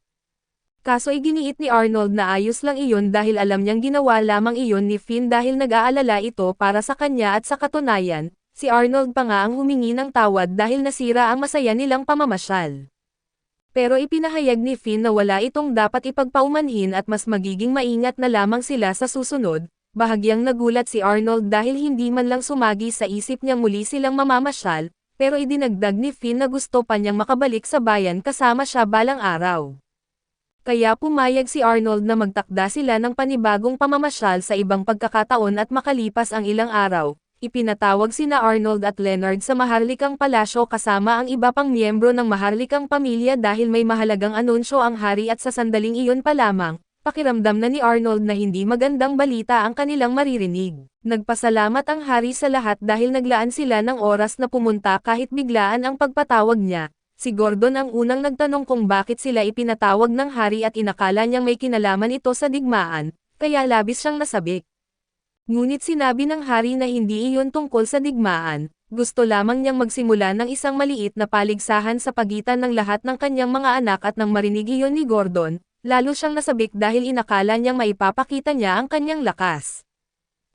Kaso iginiit ni Arnold na ayos lang iyon dahil alam niyang ginawa lamang iyon ni Finn dahil nag-aalala ito para sa kanya at sa katunayan, si Arnold pa nga ang humingi ng tawad dahil nasira ang masaya nilang pamamasyal. Pero ipinahayag ni Finn na wala itong dapat ipagpaumanhin at mas magiging maingat na lamang sila sa susunod. Bahagyang nagulat si Arnold dahil hindi man lang sumagi sa isip niyang muli silang mamamasyal, pero idinagdag ni Finn na gusto pa niyang makabalik sa bayan kasama siya balang araw. Kaya pumayag si Arnold na magtakda sila ng panibagong pamamasyal sa ibang pagkakataon at makalipas ang ilang araw. Ipinatawag sina Arnold at Leonard sa maharlikang palasyo kasama ang iba pang miyembro ng maharlikang pamilya dahil may mahalagang anunsyo ang hari at sa sandaling iyon pa lamang, pakiramdam na ni Arnold na hindi magandang balita ang kanilang maririnig. Nagpasalamat ang hari sa lahat dahil naglaan sila ng oras na pumunta kahit biglaan ang pagpatawag niya. Si Gordon ang unang nagtanong kung bakit sila ipinatawag ng hari at inakala niyang may kinalaman ito sa digmaan, kaya labis siyang nasabik. Ngunit sinabi ng hari na hindi iyon tungkol sa digmaan, gusto lamang niyang magsimula ng isang maliit na paligsahan sa pagitan ng lahat ng kanyang mga anak at nang marinig iyon ni Gordon, lalo siyang nasabik dahil inakala niyang maipapakita niya ang kanyang lakas.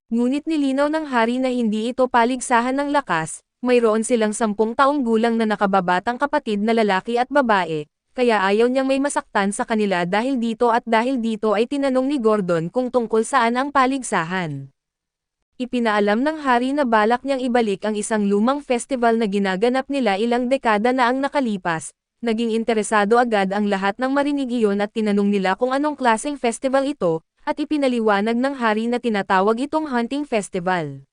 Ngunit nilinaw ng hari na hindi ito paligsahan ng lakas, mayroon silang 10 taong gulang na nakababatang kapatid na lalaki at babae, kaya ayaw niyang may masaktan sa kanila dahil dito ay tinanong ni Gordon kung tungkol saan ang paligsahan. Ipinaalam ng hari na balak niyang ibalik ang isang lumang festival na ginaganap nila ilang dekada na ang nakalipas. Naging interesado agad ang lahat ng marinig iyon at tinanong nila kung anong klaseng festival ito, at ipinaliwanag ng hari na tinatawag itong hunting festival.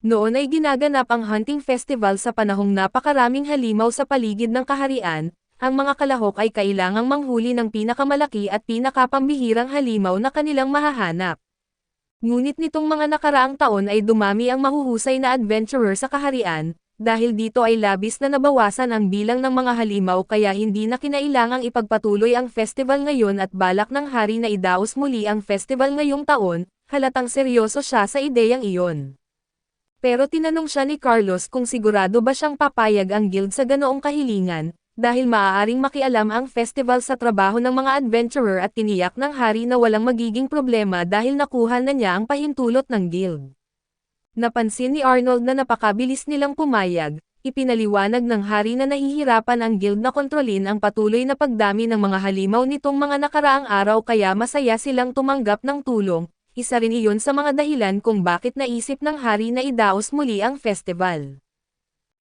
Noon ay ginaganap ang hunting festival sa panahong napakaraming halimaw sa paligid ng kaharian. Ang mga kalahok ay kailangang manghuli ng pinakamalaki at pinakapambihirang halimaw na kanilang mahahanap. Ngunit nitong mga nakaraang taon ay dumami ang mahuhusay na adventurer sa kaharian, dahil dito ay labis na nabawasan ang bilang ng mga halimaw kaya hindi na kinailangang ipagpatuloy ang festival ngayon at balak ng hari na idaos muli ang festival ngayong taon, halatang seryoso siya sa ideyang iyon. Pero tinanong siya ni Carlos kung sigurado ba siyang papayag ang guild sa ganoong kahilingan, dahil maaaring makialam ang festival sa trabaho ng mga adventurer at tiniyak ng hari na walang magiging problema dahil nakuha na niya ang pahintulot ng guild. Napansin ni Arnold na napakabilis nilang pumayag, ipinaliwanag ng hari na nahihirapan ang guild na kontrolin ang patuloy na pagdami ng mga halimaw nitong mga nakaraang araw kaya masaya silang tumanggap ng tulong, isa rin iyon sa mga dahilan kung bakit naisip ng hari na idaos muli ang festival.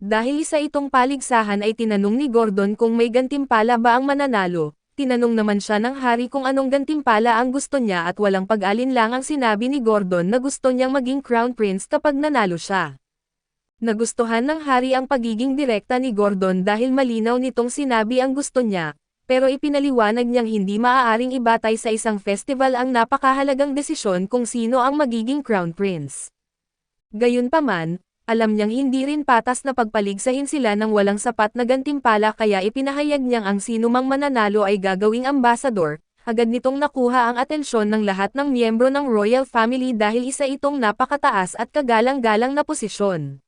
Dahil isa itong paligsahan ay tinanong ni Gordon kung may gantimpala ba ang mananalo, tinanong naman siya ng hari kung anong gantimpala ang gusto niya at walang pag-alinlangang sinabi ni Gordon na gusto niyang maging crown prince kapag nanalo siya. Nagustuhan ng hari ang pagiging direkta ni Gordon dahil malinaw nitong sinabi ang gusto niya, pero ipinaliwanag niyang hindi maaaring ibatay sa isang festival ang napakahalagang desisyon kung sino ang magiging crown prince. Gayunpaman, alam niyang hindi rin patas na pagpaligsahin sila ng walang sapat na gantimpala kaya ipinahayag niyang ang sinumang mananalo ay gagawing ambasador. Agad nitong nakuha ang atensyon ng lahat ng miyembro ng royal family dahil isa itong napakataas at kagalang-galang na posisyon.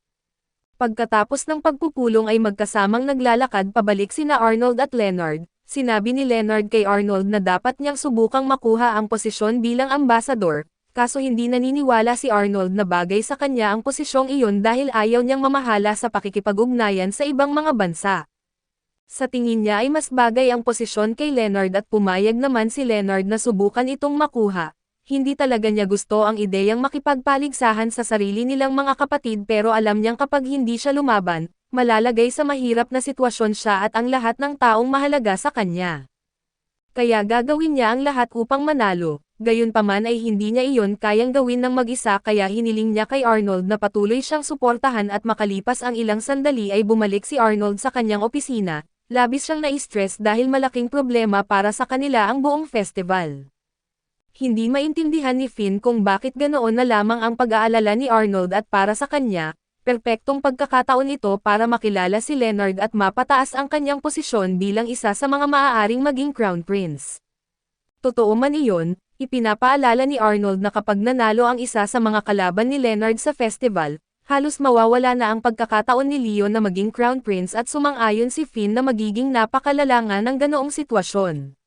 Pagkatapos ng pagpupulong ay magkasamang naglalakad pabalik sina Arnold at Leonard. Sinabi ni Leonard kay Arnold na dapat niyang subukang makuha ang posisyon bilang ambasador. kaso hindi naniniwala si Arnold na bagay sa kanya ang posisyong iyon dahil ayaw niyang mamahala sa pakikipag-ugnayan sa ibang mga bansa. Sa tingin niya ay mas bagay ang posisyon kay Leonard at pumayag naman si Leonard na subukan itong makuha. Hindi talaga niya gusto ang ideyang makipagpaligsahan sa sarili nilang mga kapatid pero alam niyang kapag hindi siya lumaban, malalagay sa mahirap na sitwasyon siya at ang lahat ng taong mahalaga sa kanya. Kaya gagawin niya ang lahat upang manalo, gayunpaman ay hindi niya iyon kayang gawin ng mag-isa kaya hiniling niya kay Arnold na patuloy siyang suportahan at makalipas ang ilang sandali ay bumalik si Arnold sa kanyang opisina, labis siyang na-stress dahil malaking problema para sa kanila ang buong festival. Hindi maintindihan ni Finn kung bakit ganoon na lamang ang pag-aalala ni Arnold at para sa kanya, perpektong pagkakataon ito para makilala si Leonard at mapataas ang kanyang posisyon bilang isa sa mga maaaring maging Crown Prince. Totoo man iyon, ipinapaalala ni Arnold na kapag nanalo ang isa sa mga kalaban ni Leonard sa festival, halos mawawala na ang pagkakataon ni Leon na maging Crown Prince at sumang-ayon si Finn na magiging napakalala nga ng ganoong sitwasyon.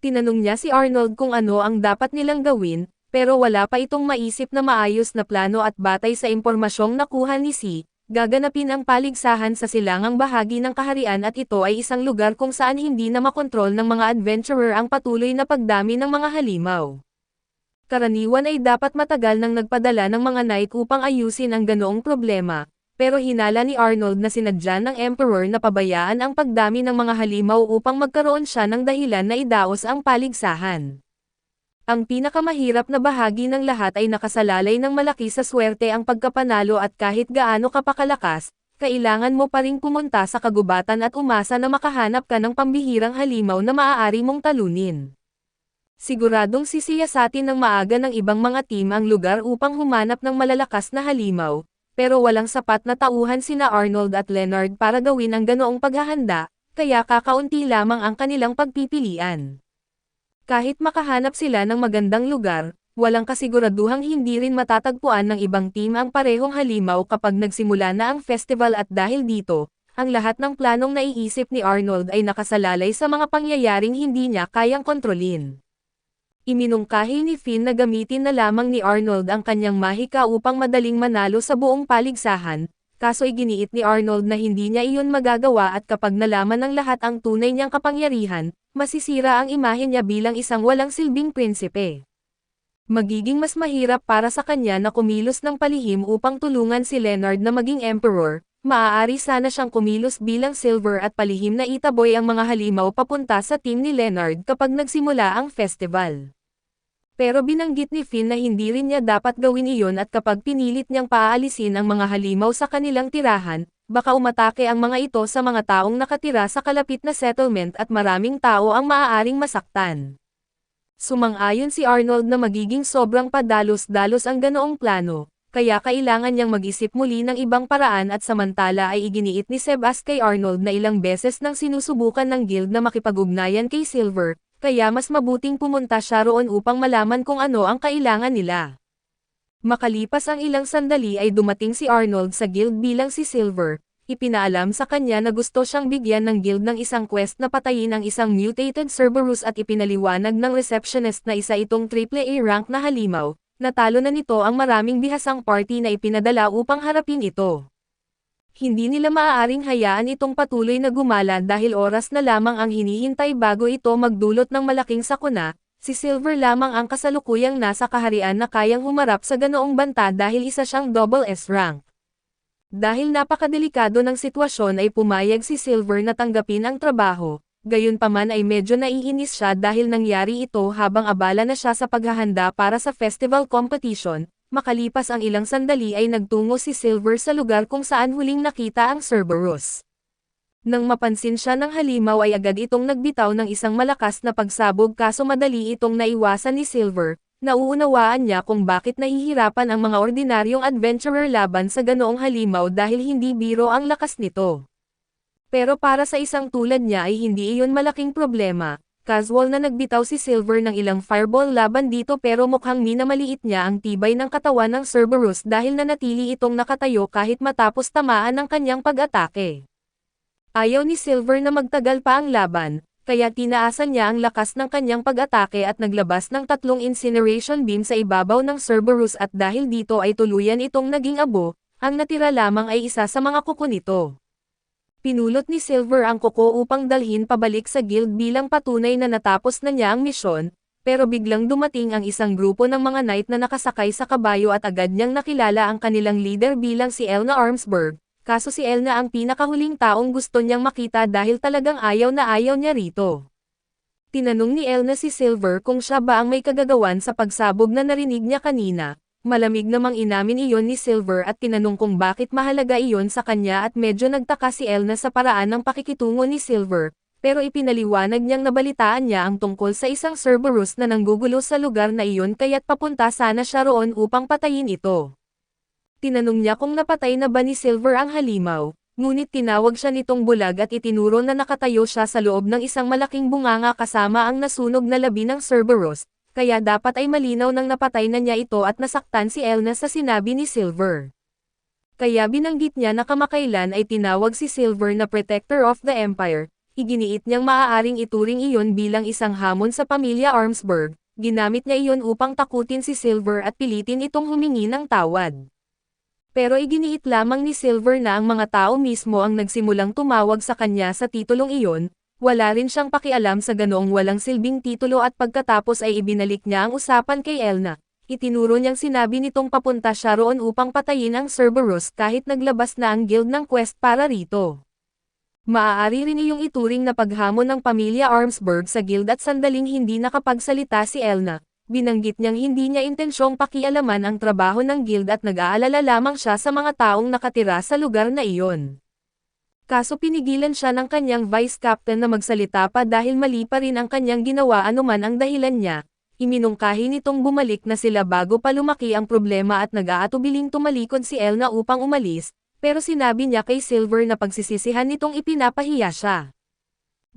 Tinanong niya si Arnold kung ano ang dapat nilang gawin, pero wala pa itong maisip na maayos na plano at batay sa impormasyong nakuha ni Si, gaganapin ang paligsahan sa silangang bahagi ng kaharian at ito ay isang lugar kung saan hindi na makontrol ng mga adventurer ang patuloy na pagdami ng mga halimaw. Karaniwan ay dapat matagal nang nagpadala ng mga knight upang ayusin ang ganoong problema, pero hinala ni Arnold na sinadya ng Emperor na pabayaan ang pagdami ng mga halimaw upang magkaroon siya ng dahilan na idaos ang paligsahan. Ang pinakamahirap na bahagi ng lahat ay nakasalalay ng malaki sa swerte ang pagkapanalo at kahit gaano ka pa kalakas, kailangan mo pa ring pumunta sa kagubatan at umasa na makahanap ka ng pambihirang halimaw na maaari mong talunin. Siguradong sisiyasatin ng maaga ng ibang mga team ang lugar upang humanap ng malalakas na halimaw, pero walang sapat na tauhan sina Arnold at Leonard para gawin ang ganoong paghahanda, kaya kakaunti lamang ang kanilang pagpipilian. Kahit makahanap sila ng magandang lugar, walang kasiguraduhang hindi rin matatagpuan ng ibang team ang parehong halimaw kapag nagsimula na ang festival at dahil dito, ang lahat ng planong naiisip ni Arnold ay nakasalalay sa mga pangyayaring hindi niya kayang kontrolin. Iminungkahi ni Finn na gamitin na lamang ni Arnold ang kanyang mahika upang madaling manalo sa buong paligsahan, kaso iginiit ni Arnold na hindi niya iyon magagawa at kapag nalaman ng lahat ang tunay niyang kapangyarihan, masisira ang imahe niya bilang isang walang silbing prinsipe. Magiging mas mahirap para sa kanya na kumilos ng palihim upang tulungan si Leonard na maging emperor, maaari sana siyang kumilos bilang silver at palihim na itaboy ang mga halimaw papunta sa team ni Leonard kapag nagsimula ang festival. Pero binanggit ni Finn na hindi rin niya dapat gawin iyon at kapag pinilit niyang paalisin ang mga halimaw sa kanilang tirahan, baka umatake ang mga ito sa mga taong nakatira sa kalapit na settlement at maraming tao ang maaaring masaktan. Sumang-ayon si Arnold na magiging sobrang padalos-dalos ang ganoong plano, kaya kailangan niyang mag-isip muli ng ibang paraan at samantala ay iginiit ni Sebas kay Arnold na ilang beses nang sinusubukan ng guild na makipag-ugnayan kay Silver, kaya mas mabuting pumunta siya roon upang malaman kung ano ang kailangan nila. Makalipas ang ilang sandali ay dumating si Arnold sa guild bilang si Silver, ipinaalam sa kanya na gusto siyang bigyan ng guild ng isang quest na patayin ang isang mutated Cerberus at ipinaliwanag ng receptionist na isa itong AAA rank na halimaw, natalo na nito ang maraming bihasang party na ipinadala upang harapin ito. Hindi nila maaaring hayaan itong patuloy na gumala dahil oras na lamang ang hinihintay bago ito magdulot ng malaking sakuna. Si Silver lamang ang kasalukuyang nasa kaharian na kayang humarap sa ganoong banta dahil isa siyang double S rank. Dahil napakadelikado ng sitwasyon ay pumayag si Silver na tanggapin ang trabaho, gayunpaman ay medyo naiinis siya dahil nangyari ito habang abala na siya sa paghahanda para sa festival competition. Makalipas ang ilang sandali ay nagtungo si Silver sa lugar kung saan huling nakita ang Cerberus. Nang mapansin siya ng halimaw ay agad itong nagbitaw ng isang malakas na pagsabog kaso madali itong naiwasan ni Silver, nauunawaan niya kung bakit nahihirapan ang mga ordinaryong adventurer laban sa ganoong halimaw dahil hindi biro ang lakas nito. Pero para sa isang tulad niya ay hindi iyon malaking problema, casual na nagbitaw si Silver ng ilang fireball laban dito pero mukhang minamaliit niya ang tibay ng katawan ng Cerberus dahil nanatili itong nakatayo kahit matapos tamaan ng kanyang pag-atake. Ayaw ni Silver na magtagal pa ang laban, kaya tinaasan niya ang lakas ng kanyang pag-atake at naglabas ng 3 incineration beam sa ibabaw ng Cerberus at dahil dito ay tuluyan itong naging abo, ang natira lamang ay isa sa mga kuko nito. Pinulot ni Silver ang kuko upang dalhin pabalik sa guild bilang patunay na natapos na niya ang misyon, pero biglang dumating ang isang grupo ng mga knight na nakasakay sa kabayo at agad niyang nakilala ang kanilang leader bilang si Elna Armsburg, kaso si Elna ang pinakahuling taong gusto niyang makita dahil talagang ayaw na ayaw niya rito. Tinanong ni Elna si Silver kung siya ba ang may kagagawan sa pagsabog na narinig niya kanina. Malamig namang inamin iyon ni Silver at tinanong kung bakit mahalaga iyon sa kanya at medyo nagtaka si Elna sa paraan ng pakikitungo ni Silver, pero ipinaliwanag niyang nabalitaan niya ang tungkol sa isang Cerberus na nanggugulo sa lugar na iyon kaya't papunta sana siya roon upang patayin ito. Tinanong niya kung napatay na ba ni Silver ang halimaw, ngunit tinawag siya nitong bulag at itinuro na nakatayo siya sa loob ng isang malaking bunganga kasama ang nasunog na labi ng Cerberus, kaya dapat ay malinaw nang napatay na niya ito at nasaktan si Elna sa sinabi ni Silver. Kaya binanggit niya na kamakailan ay tinawag si Silver na Protector of the Empire. Iginiit niyang maaaring ituring iyon bilang isang hamon sa pamilya Armsburg, ginamit niya iyon upang takutin si Silver at pilitin itong humingi ng tawad. Pero iginiit lamang ni Silver na ang mga tao mismo ang nagsimulang tumawag sa kanya sa titulong iyon, wala rin siyang pakialam sa ganoong walang silbing titulo at pagkatapos ay ibinalik niya ang usapan kay Elna. Itinuro niyang sinabi nitong papunta siya roon upang patayin ang Cerberus kahit naglabas na ang guild ng quest para rito. Maaari rin iyong ituring na paghamon ng pamilya Armsburg sa guild at sandaling hindi nakapagsalita si Elna. Binanggit niyang hindi niya intensyong pakialaman ang trabaho ng guild at nag-aalala lamang siya sa mga taong nakatira sa lugar na iyon. Kaso pinigilan siya ng kanyang vice captain na magsalita pa dahil mali pa rin ang kanyang ginawa anuman ang dahilan niya. Iminungkahi nitong bumalik na sila bago pa lumaki ang problema at nag-aatubiling tumalikod si Elna upang umalis, pero sinabi niya kay Silver na pagsisisihan nitong ipinapahiya siya.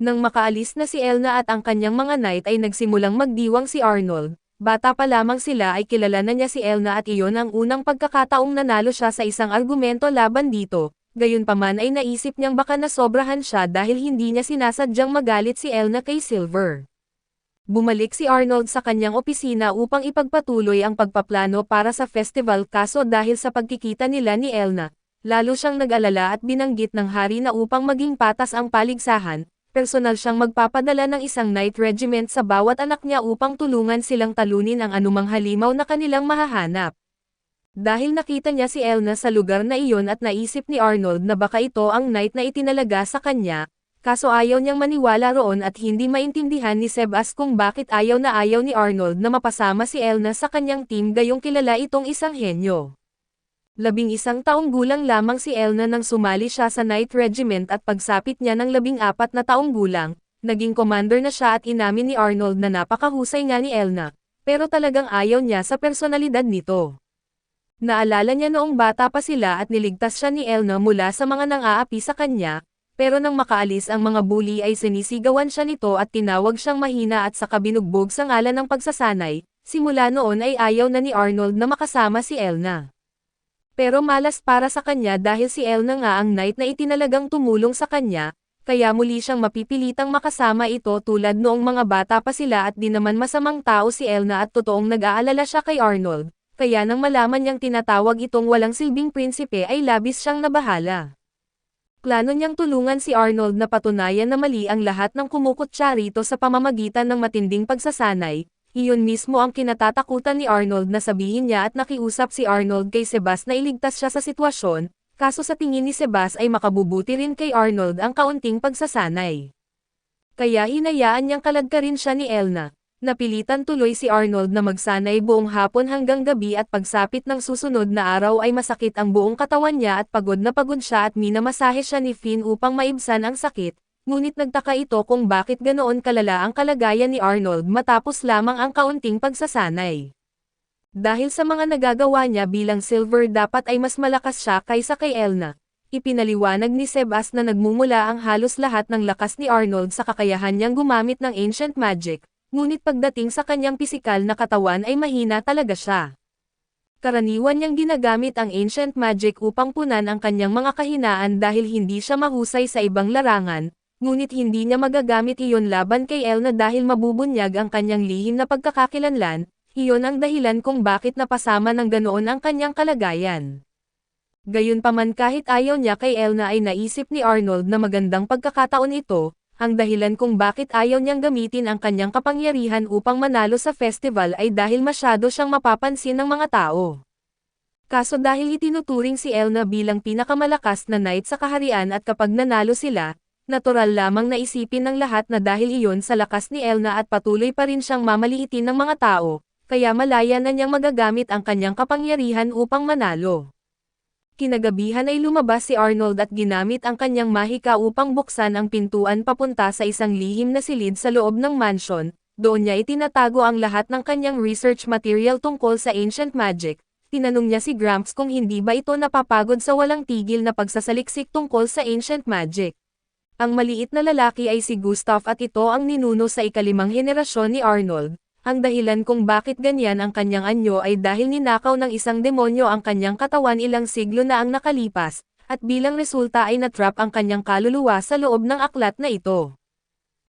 Nang makaalis na si Elna at ang kanyang mga knight ay nagsimulang magdiwang si Arnold, bata pa lamang sila ay kilala na niya si Elna at iyon ang unang pagkakataong nanalo siya sa isang argumento laban dito, gayunpaman ay naisip niyang baka nasobrahan siya dahil hindi niya sinasadyang magalit si Elna kay Silver. Bumalik si Arnold sa kanyang opisina upang ipagpatuloy ang pagpaplano para sa festival kaso dahil sa pagkikita nila ni Elna. Lalo siyang nag-alala at binanggit ng hari na upang maging patas ang paligsahan, personal siyang magpapadala ng isang knight regiment sa bawat anak niya upang tulungan silang talunin ang anumang halimaw na kanilang mahahanap. Dahil nakita niya si Elna sa lugar na iyon at naisip ni Arnold na baka ito ang knight na itinalaga sa kanya, kaso ayaw niyang maniwala roon at hindi maintindihan ni Sebas kung bakit ayaw ni Arnold na mapasama si Elna sa kanyang team gayong kilala itong isang henyo. 11 taong gulang lamang si Elna nang sumali siya sa Knight Regiment at pagsapit niya ng 14 na taong gulang, naging commander na siya at inamin ni Arnold na napakahusay nga ni Elna, pero talagang ayaw niya sa personalidad nito. Naalala niya noong bata pa sila at niligtas siya ni Elna mula sa mga nang-aapi sa kanya, pero nang makaalis ang mga bully ay sinisigawan siya nito at tinawag siyang mahina at saka binugbog sa ngalan ng pagsasanay, simula noon ay ayaw na ni Arnold na makasama si Elna. Pero malas para sa kanya dahil si Elna nga ang knight na itinalagang tumulong sa kanya, kaya muli siyang mapipilitang makasama ito tulad noong mga bata pa sila at di naman masamang tao si Elna at totoong nag-aalala siya kay Arnold, kaya nang malaman niyang tinatawag itong walang silbing prinsipe ay labis siyang nabahala. Plano niyang tulungan si Arnold na patunayan na mali ang lahat ng kumukutya rito sa pamamagitan ng matinding pagsasanay. Iyon mismo ang kinatatakutan ni Arnold na sabihin niya at nakiusap si Arnold kay Sebas na iligtas siya sa sitwasyon, kaso sa tingin ni Sebas ay makabubuti rin kay Arnold ang kaunting pagsasanay. Kaya hinayaan niyang kaladkarin siya ni Elna. Napilitan tuloy si Arnold na magsanay buong hapon hanggang gabi at pagsapit ng susunod na araw ay masakit ang buong katawan niya at pagod na pagod siya at minamasahe siya ni Finn upang maibsan ang sakit. Ngunit nagtaka ito kung bakit ganoon kalala ang kalagayan ni Arnold matapos lamang ang kaunting pagsasanay. Dahil sa mga nagagawa niya bilang Silver dapat ay mas malakas siya kaysa kay Elna. Ipinaliwanag ni Sebas na nagmumula ang halos lahat ng lakas ni Arnold sa kakayahan niyang gumamit ng ancient magic, ngunit pagdating sa kanyang pisikal na katawan ay mahina talaga siya. Karaniwan niyang ginagamit ang ancient magic upang punan ang kanyang mga kahinaan dahil hindi siya mahusay sa ibang larangan. Ngunit hindi niya magagamit iyon laban kay Elna dahil mabubunyag ang kanyang lihim na pagkakakilanlan, iyon ang dahilan kung bakit napasama ng ganoon ang kanyang kalagayan. Gayunpaman kahit ayaw niya kay Elna ay naisip ni Arnold na magandang pagkakataon ito, ang dahilan kung bakit ayaw niyang gamitin ang kanyang kapangyarihan upang manalo sa festival ay dahil masyado siyang mapapansin ng mga tao. Kaso dahil itinuturing si Elna bilang pinakamalakas na knight sa kaharian at kapag nanalo sila, natural lamang na isipin ng lahat na dahil iyon sa lakas ni Elna at patuloy pa rin siyang mamaliitin ng mga tao, kaya malaya na niyang magagamit ang kanyang kapangyarihan upang manalo. Kinagabihan ay lumabas si Arnold at ginamit ang kanyang mahika upang buksan ang pintuan papunta sa isang lihim na silid sa loob ng mansion, doon niya itinatago ang lahat ng kanyang research material tungkol sa ancient magic. Tinanong niya si Gramps kung hindi ba ito napapagod sa walang tigil na pagsasaliksik tungkol sa ancient magic. Ang maliit na lalaki ay si Gustav at ito ang ninuno sa ikalimang henerasyon ni Arnold. Ang dahilan kung bakit ganyan ang kanyang anyo ay dahil ninakaw ng isang demonyo ang kanyang katawan ilang siglo na ang nakalipas, at bilang resulta ay natrap ang kanyang kaluluwa sa loob ng aklat na ito.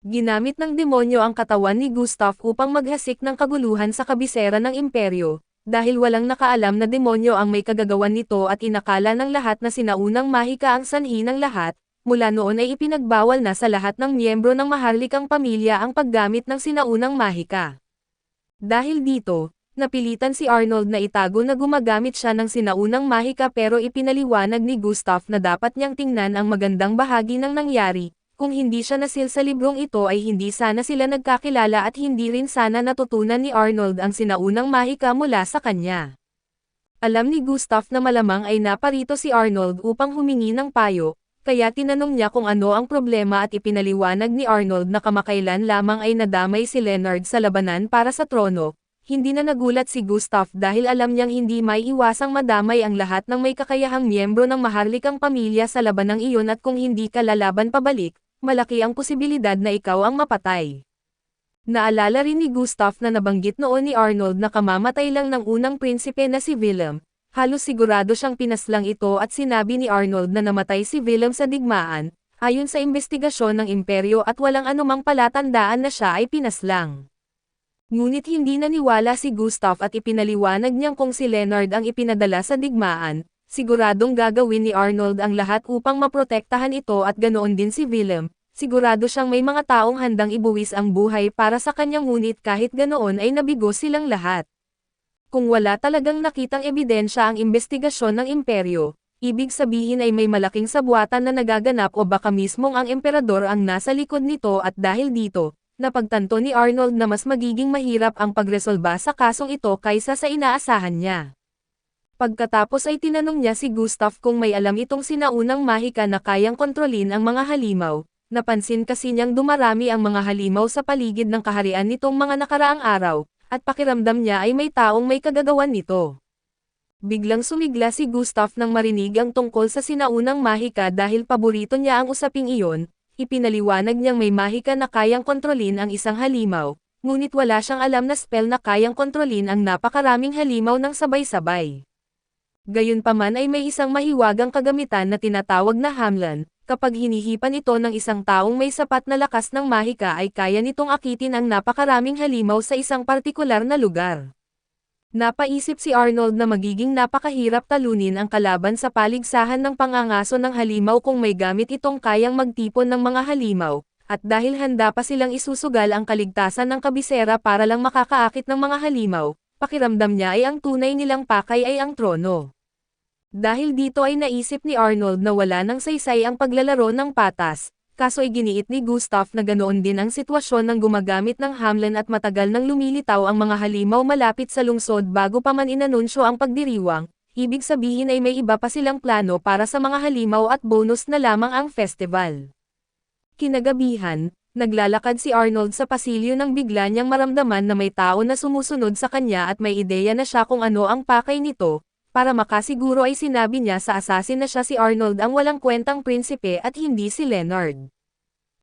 Ginamit ng demonyo ang katawan ni Gustav upang maghasik ng kaguluhan sa kabisera ng imperyo, dahil walang nakaalam na demonyo ang may kagagawan nito at inakala ng lahat na sinaunang mahika ang sanhi ng lahat. Mula noon ay ipinagbawal na sa lahat ng miyembro ng maharlikang pamilya ang paggamit ng sinaunang mahika. Dahil dito, napilitan si Arnold na itago na gumagamit siya ng sinaunang mahika pero ipinaliwanag ni Gustav na dapat niyang tingnan ang magandang bahagi ng nangyari. Kung hindi siya nasil sa librong ito ay hindi sana sila nagkakilala at hindi rin sana natutunan ni Arnold ang sinaunang mahika mula sa kanya. Alam ni Gustav na malamang ay naparito si Arnold upang humingi ng payo, kaya tinanong niya kung ano ang problema at ipinaliwanag ni Arnold na kamakailan lamang ay nadamay si Leonard sa labanan para sa trono. Hindi na nagulat si Gustav dahil alam niyang hindi may iwasang madamay ang lahat ng may kakayahang miyembro ng maharlikang pamilya sa labanang iyon at kung hindi ka lalaban pabalik, malaki ang posibilidad na ikaw ang mapatay. Naalala rin ni Gustav na nabanggit noon ni Arnold na kamamatay lang ng unang prinsipe na si Willem. Halos sigurado siyang pinaslang ito at sinabi ni Arnold na namatay si Willem sa digmaan, ayon sa investigasyon ng imperyo at walang anumang palatandaan na siya ay pinaslang. Ngunit hindi naniwala si Gustav at ipinaliwanag niyang kung si Leonard ang ipinadala sa digmaan, siguradong gagawin ni Arnold ang lahat upang maprotektahan ito at ganoon din si Willem, sigurado siyang may mga taong handang ibuwis ang buhay para sa kanya ngunit kahit ganoon ay nabigo silang lahat. Kung wala talagang nakitang ebidensya ang investigasyon ng imperyo, ibig sabihin ay may malaking sabwatan na nagaganap o baka mismong ang emperador ang nasa likod nito at dahil dito, napagtanto ni Arnold na mas magiging mahirap ang pagresolba sa kasong ito kaysa sa inaasahan niya. Pagkatapos ay tinanong niya si Gustav kung may alam itong sinaunang mahika na kayang kontrolin ang mga halimaw. Napansin kasi niyang dumarami ang mga halimaw sa paligid ng kaharian nitong mga nakaraang araw, at pakiramdam niya ay may taong may kagagawan nito. Biglang sumigla si Gustav nang marinig ang tungkol sa sinaunang mahika dahil paborito niya ang usaping iyon, ipinaliwanag niyang may mahika na kayang kontrolin ang isang halimaw, ngunit wala siyang alam na spell na kayang kontrolin ang napakaraming halimaw ng sabay-sabay. Gayunpaman ay may isang mahiwagang kagamitan na tinatawag na hamlan. Kapag hinihipan ito ng isang taong may sapat na lakas ng mahika ay kaya nitong akitin ang napakaraming halimaw sa isang partikular na lugar. Napaisip si Arnold na magiging napakahirap talunin ang kalaban sa paligsahan ng pangangaso ng halimaw kung may gamit itong kayang magtipon ng mga halimaw, at dahil handa pa silang isusugal ang kaligtasan ng kabisera para lang makakaakit ng mga halimaw, pakiramdam niya ay ang tunay nilang pakay ay ang trono. Dahil dito ay naisip ni Arnold na wala nang saysay ang paglalaro ng patas, kaso iginiit ni Gustav na ganoon din ang sitwasyon ng gumagamit ng hamlan at matagal nang lumilitaw ang mga halimaw malapit sa lungsod bago pa man inanunsyo ang pagdiriwang, ibig sabihin ay may iba pa silang plano para sa mga halimaw at bonus na lamang ang festival. Kinagabihan, naglalakad si Arnold sa pasilyo nang bigla niyang maramdaman na may tao na sumusunod sa kanya at may ideya na siya kung ano ang pakay nito. Para makasiguro ay sinabi niya sa assassin na siya si Arnold ang walang kwentang prinsipe at hindi si Leonard.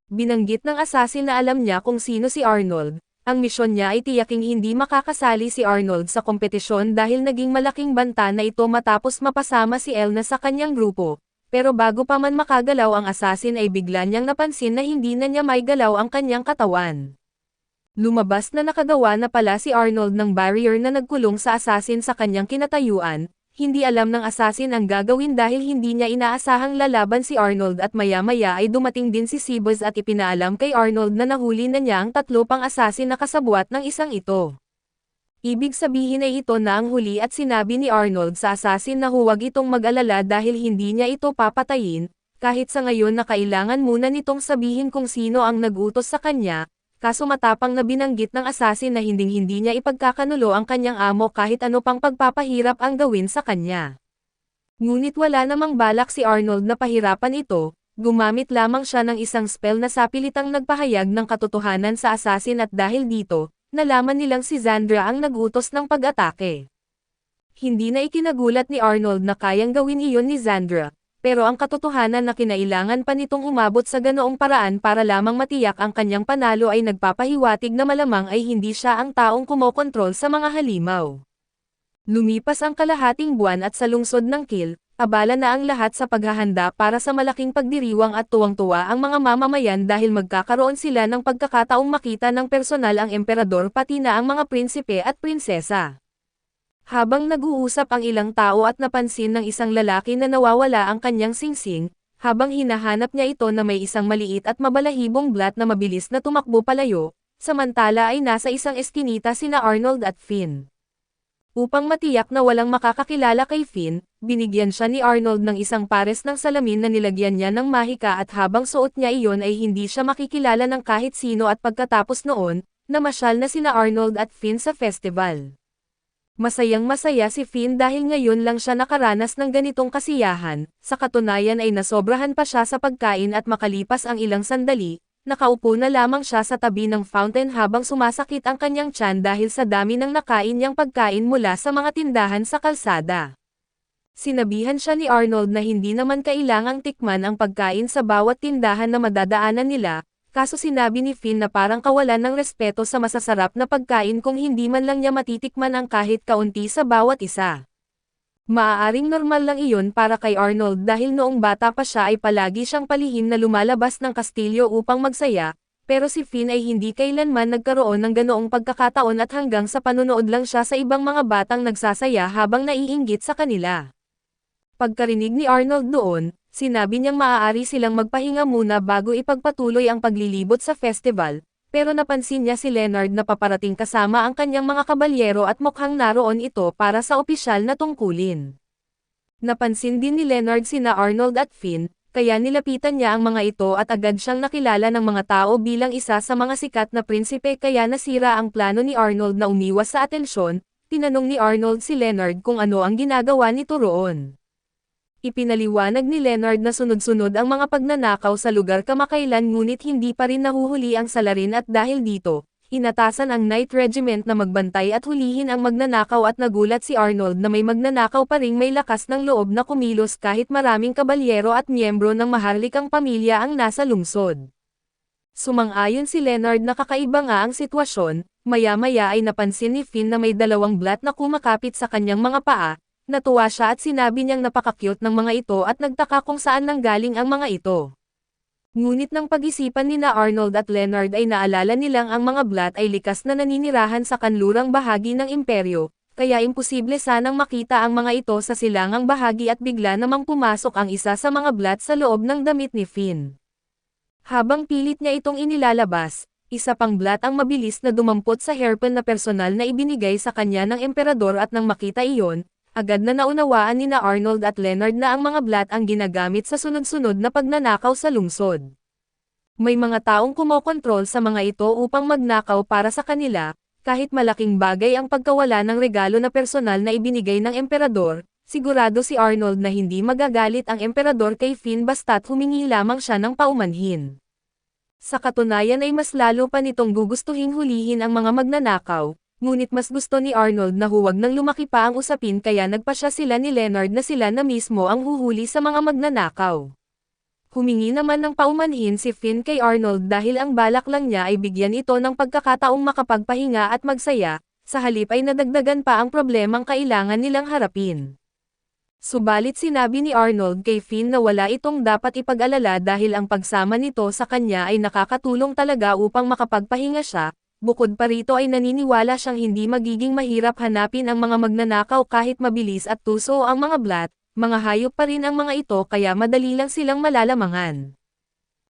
Binanggit ng assassin na alam niya kung sino si Arnold, ang misyon niya ay tiyaking hindi makakasali si Arnold sa kompetisyon dahil naging malaking banta na ito matapos mapasama si Elna sa kanyang grupo, pero bago pa man makagalaw ang assassin ay bigla niyang napansin na hindi na niya maigalaw ang kanyang katawan. Lumabas na nakagawa na pala si Arnold ng barrier na nagkulong sa assassin sa kanyang kinatayuan. Hindi alam ng assassin ang gagawin dahil hindi niya inaasahang lalaban si Arnold at maya-maya ay dumating din si Sibos at ipinaalam kay Arnold na nahuli na niya ang 3 pang assassin na kasabwat ng isang ito. Ibig sabihin ay ito na ang huli at sinabi ni Arnold sa assassin na huwag itong mag-alala dahil hindi niya ito papatayin, kahit sa ngayon na kailangan muna nitong sabihin kung sino ang nag-utos sa kanya. Kaso matapang na binanggit ng assassin na hinding-hindi niya ipagkakanulo ang kanyang amo kahit ano pang pagpapahirap ang gawin sa kanya. Ngunit wala namang balak si Arnold na pahirapan ito, gumamit lamang siya ng isang spell na sapilitang nagpahayag ng katotohanan sa assassin at dahil dito, nalaman nilang si Zandra ang nagutos ng pag-atake. Hindi na ikinagulat ni Arnold na kayang gawin iyon ni Zandra. Pero ang katotohanan na kinailangan pa nitong umabot sa ganoong paraan para lamang matiyak ang kanyang panalo ay nagpapahiwatig na malamang ay hindi siya ang taong kumokontrol sa mga halimaw. Lumipas ang kalahating buwan at sa lungsod ng Kill, abala na ang lahat sa paghahanda para sa malaking pagdiriwang at tuwang-tuwa ang mga mamamayan dahil magkakaroon sila ng pagkakataong makita ng personal ang emperador pati na ang mga prinsipe at prinsesa. Habang nag-uusap ang ilang tao at napansin ng isang lalaki na nawawala ang kanyang singsing, habang hinahanap niya ito na may isang maliit at mabalahibong blat na mabilis na tumakbo palayo, samantala ay nasa isang eskinita sina Arnold at Finn. Upang matiyak na walang makakakilala kay Finn, binigyan siya ni Arnold ng isang pares ng salamin na nilagyan niya ng mahika at habang suot niya iyon ay hindi siya makikilala ng kahit sino at pagkatapos noon, namasyal na sina Arnold at Finn sa festival. Masayang-masaya si Finn dahil ngayon lang siya nakaranas ng ganitong kasiyahan, sa katunayan ay nasobrahan pa siya sa pagkain at makalipas ang ilang sandali, nakaupo na lamang siya sa tabi ng fountain habang sumasakit ang kanyang tiyan dahil sa dami ng nakain niyang pagkain mula sa mga tindahan sa kalsada. Sinabihan siya ni Arnold na hindi naman kailangang tikman ang pagkain sa bawat tindahan na madadaanan nila, kaso sinabi ni Finn na parang kawalan ng respeto sa masasarap na pagkain kung hindi man lang niya matitikman ang kahit kaunti sa bawat isa. Maaaring normal lang iyon para kay Arnold dahil noong bata pa siya ay palagi siyang palihim na lumalabas ng kastilyo upang magsaya, pero si Finn ay hindi kailanman nagkaroon ng ganoong pagkakataon at hanggang sa panunood lang siya sa ibang mga batang nagsasaya habang naiinggit sa kanila. Pagkarinig ni Arnold noon, sinabi niyang maaari silang magpahinga muna bago ipagpatuloy ang paglilibot sa festival, pero napansin niya si Leonard na paparating kasama ang kanyang mga kabalyero at mukhang naroon ito para sa opisyal na tungkulin. Napansin din ni Leonard sina Arnold at Finn, kaya nilapitan niya ang mga ito at agad siyang nakilala ng mga tao bilang isa sa mga sikat na prinsipe kaya nasira ang plano ni Arnold na umiwas sa atensyon, tinanong ni Arnold si Leonard kung ano ang ginagawa nito roon. Ipinaliwanag ni Leonard na sunod-sunod ang mga pagnanakaw sa lugar kamakailan ngunit hindi pa rin nahuhuli ang salarin at dahil dito, inatasan ang Knight Regiment na magbantay at hulihin ang magnanakaw at nagulat si Arnold na may magnanakaw pa ring may lakas ng loob na kumilos kahit maraming kabalyero at miyembro ng maharlikang pamilya ang nasa lungsod. Sumang-ayon si Leonard na kakaiba nga ang sitwasyon, maya-maya ay napansin ni Finn na may 2 blat na kumakapit sa kanyang mga paa. Natuwa siya at sinabi niyang napaka-cute ng mga ito at nagtaka kung saan nanggaling ang mga ito. Ngunit ng pag-isipan ni na Arnold at Leonard ay naalala nilang ang mga blat ay likas na naninirahan sa kanlurang bahagi ng imperyo, kaya imposible sanang makita ang mga ito sa silangang bahagi at bigla namang pumasok ang isa sa mga blat sa loob ng damit ni Finn. Habang pilit niya itong inilalabas, isa pang blat ang mabilis na dumampot sa hairpin na personal na ibinigay sa kanya ng emperador at nang makita iyon, agad na naunawaan ni na Arnold at Leonard na ang mga blat ang ginagamit sa sunod-sunod na pagnanakaw sa lungsod. May mga taong kumokontrol sa mga ito upang magnakaw para sa kanila, kahit malaking bagay ang pagkawala ng regalo na personal na ibinigay ng emperador, sigurado si Arnold na hindi magagalit ang emperador kay Finn basta't humingi lamang siya ng paumanhin. Sa katunayan ay mas lalo pa nitong gugustuhing hulihin ang mga magnanakaw. Ngunit mas gusto ni Arnold na huwag nang lumaki pa ang usapin kaya nagpasya sila ni Leonard na sila na mismo ang huhuli sa mga magnanakaw. Humingi naman ng paumanhin si Finn kay Arnold dahil ang balak lang niya ay bigyan ito ng pagkakataong makapagpahinga at magsaya, sa halip ay nadagdagan pa ang problemang kailangan nilang harapin. Subalit sinabi ni Arnold kay Finn na wala itong dapat ipag-alala dahil ang pagsama nito sa kanya ay nakakatulong talaga upang makapagpahinga siya. Bukod pa rito ay naniniwala siyang hindi magiging mahirap hanapin ang mga magnanakaw kahit mabilis at tuso ang mga blat, mga hayop pa rin ang mga ito kaya madali lang silang malalamangan.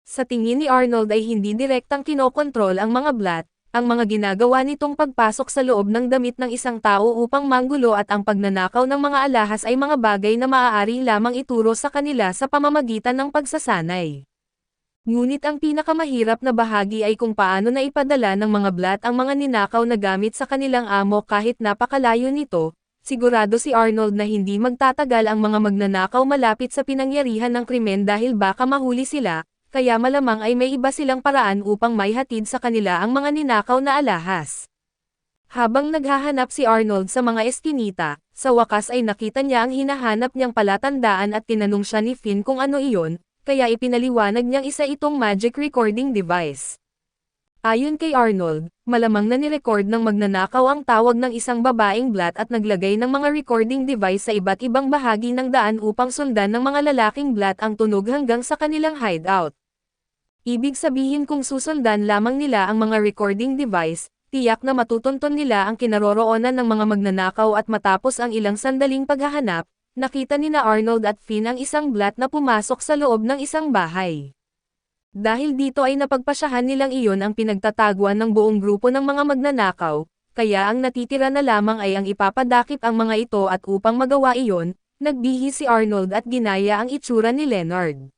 Sa tingin ni Arnold ay hindi direktang kinokontrol ang mga blat, ang mga ginagawa nitong pagpasok sa loob ng damit ng isang tao upang manggulo at ang pagnanakaw ng mga alahas ay mga bagay na maaari lamang ituro sa kanila sa pamamagitan ng pagsasanay. Ngunit ang pinakamahirap na bahagi ay kung paano na ipadala ng mga blat ang mga ninakaw na gamit sa kanilang amo kahit napakalayo nito. Sigurado si Arnold na hindi magtatagal ang mga magnanakaw malapit sa pinangyarihan ng krimen dahil baka mahuli sila, kaya malamang ay may iba silang paraan upang maihatid sa kanila ang mga ninakaw na alahas. Habang naghahanap si Arnold sa mga eskinita, sa wakas ay nakita niya ang hinahanap niyang palatandaan at tinanong siya ni Finn kung ano iyon, kaya ipinaliwanag niyang isa itong magic recording device. Ayon kay Arnold, malamang na nirecord ng magnanakaw ang tawag ng isang babaeng blat at naglagay ng mga recording device sa iba't ibang bahagi ng daan upang sundan ng mga lalaking blat ang tunog hanggang sa kanilang hideout. Ibig sabihin kung susundan lamang nila ang mga recording device, tiyak na matutunton nila ang kinaroroonan ng mga magnanakaw at matapos ang ilang sandaling paghahanap, nakita ni na Arnold at Finn ang isang blat na pumasok sa loob ng isang bahay. Dahil dito ay napagpasyahan nilang iyon ang pinagtataguan ng buong grupo ng mga magnanakaw, kaya ang natitira na lamang ay ang ipapadakip ang mga ito at upang magawa iyon, nagbihis si Arnold at ginaya ang itsura ni Leonard.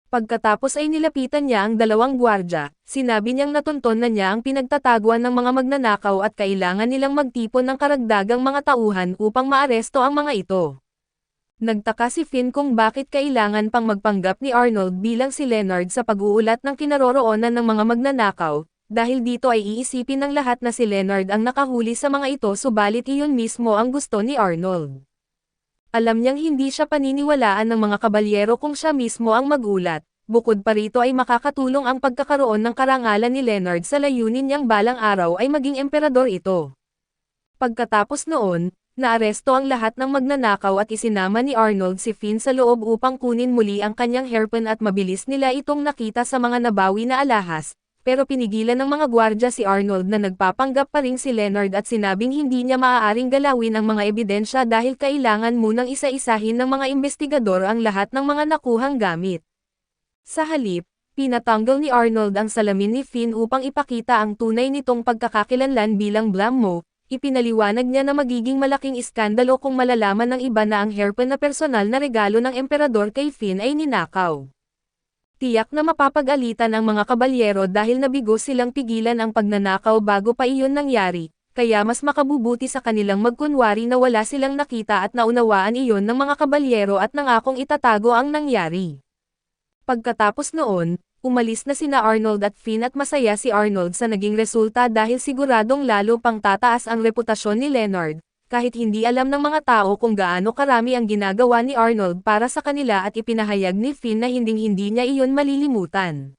Pagkatapos ay nilapitan niya ang dalawang gwardya, sinabi niyang natunton na niya ang pinagtataguan ng mga magnanakaw at kailangan nilang magtipon ng karagdagang mga tauhan upang maaresto ang mga ito. Nagtaka si Finn kung bakit kailangan pang magpanggap ni Arnold bilang si Leonard sa pag-uulat ng kinaroroonan ng mga magnanakaw, dahil dito ay iisipin ng lahat na si Leonard ang nakahuli sa mga ito subalit iyon mismo ang gusto ni Arnold. Alam niyang hindi siya paniniwalaan ng mga kabalyero kung siya mismo ang mag-ulat, bukod pa rito ay makakatulong ang pagkakaroon ng karangalan ni Leonard sa layunin niyang balang araw ay maging emperador ito. Pagkatapos noon, naaresto ang lahat ng magnanakaw at isinama ni Arnold si Finn sa loob upang kunin muli ang kanyang hairpin at mabilis nila itong nakita sa mga nabawi na alahas, pero pinigilan ng mga gwardya si Arnold na nagpapanggap pa rin si Leonard at sinabing hindi niya maaaring galawin ang mga ebidensya dahil kailangan munang isa-isahin ng mga investigador ang lahat ng mga nakuhang gamit. Sa halip, pinatanggal ni Arnold ang salamin ni Finn upang ipakita ang tunay nitong pagkakakilanlan bilang Blammo. Ipinaliwanag niya na magiging malaking iskandalo kung malalaman ng iba na ang hairpin na personal na regalo ng emperador kay Finn ay ninakaw. Tiyak na mapapag-alitan ang mga kabalyero dahil nabigo silang pigilan ang pagnanakaw bago pa iyon nangyari, kaya mas makabubuti sa kanilang magkunwari na wala silang nakita at naunawaan iyon ng mga kabalyero at nangakong itatago ang nangyari. Pagkatapos noon, umalis na sina Arnold at Finn at masaya si Arnold sa naging resulta dahil siguradong lalo pang tataas ang reputasyon ni Leonard, kahit hindi alam ng mga tao kung gaano karami ang ginagawa ni Arnold para sa kanila at ipinahayag ni Finn na hinding-hindi niya iyon malilimutan.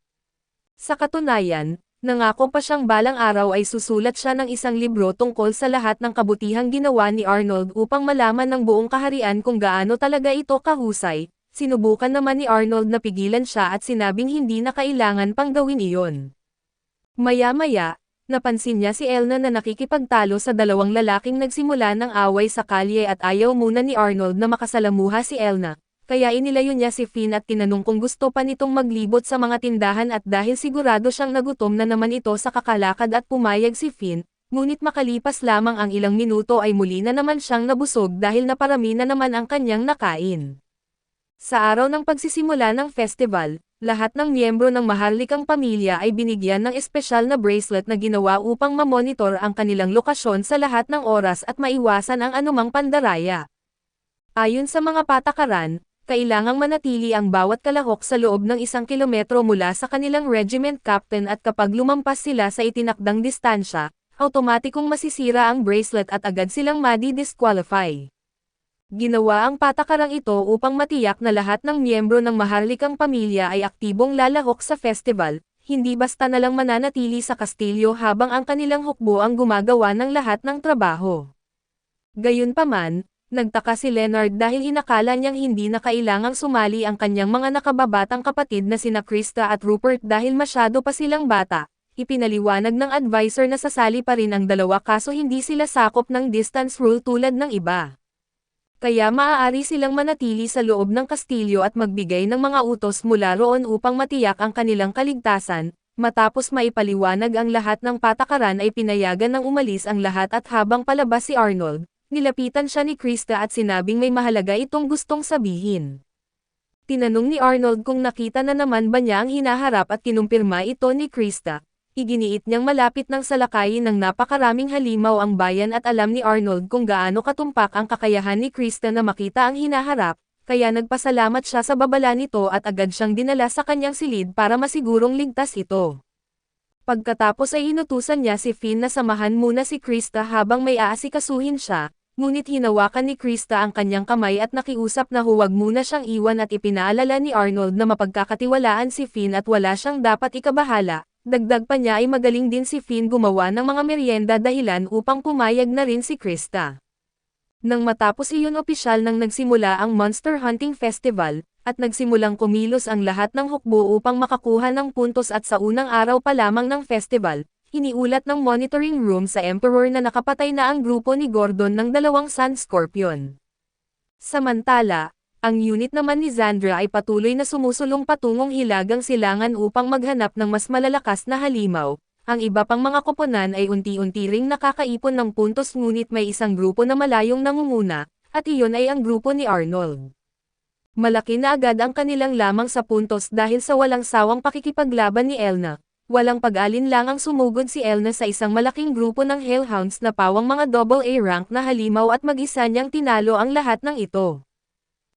Sa katunayan, nangako pa siyang balang araw ay susulat siya ng isang libro tungkol sa lahat ng kabutihang ginawa ni Arnold upang malaman ng buong kaharian kung gaano talaga ito kahusay. Sinubukan naman ni Arnold na pigilan siya at sinabing hindi na kailangan pang gawin iyon. Maya-maya, napansin niya si Elna na nakikipagtalo sa dalawang lalaking nagsimula ng away sa kalye at ayaw muna ni Arnold na makasalamuha si Elna, kaya inilayo niya si Finn at tinanong kung gusto pa nitong maglibot sa mga tindahan at dahil sigurado siyang nagutom na naman ito sa kakalakad at pumayag si Finn, ngunit makalipas lamang ang ilang minuto ay muli na naman siyang nabusog dahil naparami na naman ang kanyang nakain. Sa araw ng pagsisimula ng festival, lahat ng miyembro ng maharlikang pamilya ay binigyan ng espesyal na bracelet na ginawa upang mamonitor ang kanilang lokasyon sa lahat ng oras at maiwasan ang anumang pandaraya. Ayon sa mga patakaran, kailangang manatili ang bawat kalahok sa loob ng 1 kilometro mula sa kanilang regiment captain at kapag lumampas sila sa itinakdang distansya, automatikong masisira ang bracelet at agad silang madi-disqualify. Ginawa ang patakarang ito upang matiyak na lahat ng miyembro ng maharlikang pamilya ay aktibong lalahok sa festival, hindi basta na lang mananatili sa kastilyo habang ang kanilang hukbo ang gumagawa ng lahat ng trabaho. Gayunpaman, Nagtaka si Leonard dahil inakala niyang hindi na kailangang sumali ang kanyang mga nakababatang kapatid na sina Krista at Rupert dahil masyado pa silang bata. Ipinaliwanag ng advisor na sasali pa rin ang dalawa kaso hindi sila sakop ng distance rule tulad ng iba. Kaya maaari silang manatili sa loob ng kastilyo at magbigay ng mga utos mula roon upang matiyak ang kanilang kaligtasan. Matapos maipaliwanag ang lahat ng patakaran ay pinayagan ng umalis ang lahat at habang palabas si Arnold, nilapitan siya ni Krista at sinabing may mahalaga itong gustong sabihin. Tinanong ni Arnold kung nakita na naman ba niya ang hinaharap at kinumpirma ito ni Krista. Iginiit niyang malapit ng salakayin ng napakaraming halimaw ang bayan at alam ni Arnold kung gaano katumpak ang kakayahan ni Krista na makita ang hinaharap, kaya nagpasalamat siya sa babala nito at agad siyang dinala sa kanyang silid para masigurong ligtas ito. Pagkatapos ay inutusan niya si Finn na samahan muna si Krista habang may aasikasuhin siya, ngunit hinawakan ni Krista ang kanyang kamay at nakiusap na huwag muna siyang iwan at ipinaalala ni Arnold na mapagkakatiwalaan si Finn at wala siyang dapat ikabahala. Dagdag pa niya ay magaling din si Finn gumawa ng mga merienda dahilan upang pumayag na rin si Krista. Nang matapos iyon opisyal nang nagsimula ang Monster Hunting Festival, at nagsimulang kumilos ang lahat ng hukbo upang makakuha ng puntos at sa unang araw pa lamang ng festival, iniulat ng monitoring room sa Emperor na nakapatay na ang grupo ni Gordon ng 2 Sun Scorpion. Samantala, ang unit naman ni Zandra ay patuloy na sumusulong patungong Hilagang Silangan upang maghanap ng mas malalakas na halimaw. Ang iba pang mga koponan ay unti-unti ring nakakaipon ng puntos ngunit may isang grupo na malayong nangunguna, at iyon ay ang grupo ni Arnold. Malaki na agad ang kanilang lamang sa puntos dahil sa walang sawang pakikipaglaban ni Elna. Walang pag-alinlangang sumugod si Elna sa isang malaking grupo ng Hellhounds na pawang mga AA rank na halimaw at mag-isa niyang tinalo ang lahat ng ito.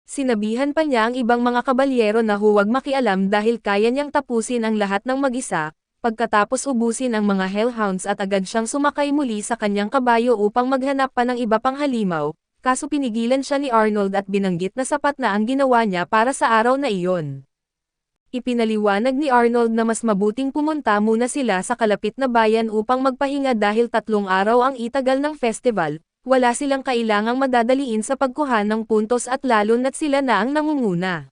Sinabihan pa niya ang ibang mga kabalyero na huwag makialam dahil kaya niyang tapusin ang lahat ng mag-isa, pagkatapos ubusin ang mga Hellhounds at agad siyang sumakay muli sa kanyang kabayo upang maghanap pa ng iba pang halimaw, kaso pinigilan siya ni Arnold at binanggit na sapat na ang ginawa niya para sa araw na iyon. Ipinaliwanag ni Arnold na mas mabuting pumunta muna sila sa kalapit na bayan upang magpahinga dahil 3 araw ang itagal ng festival. Wala silang kailangang madadaliin sa pagkuha ng puntos at lalo na't sila na ang nangunguna.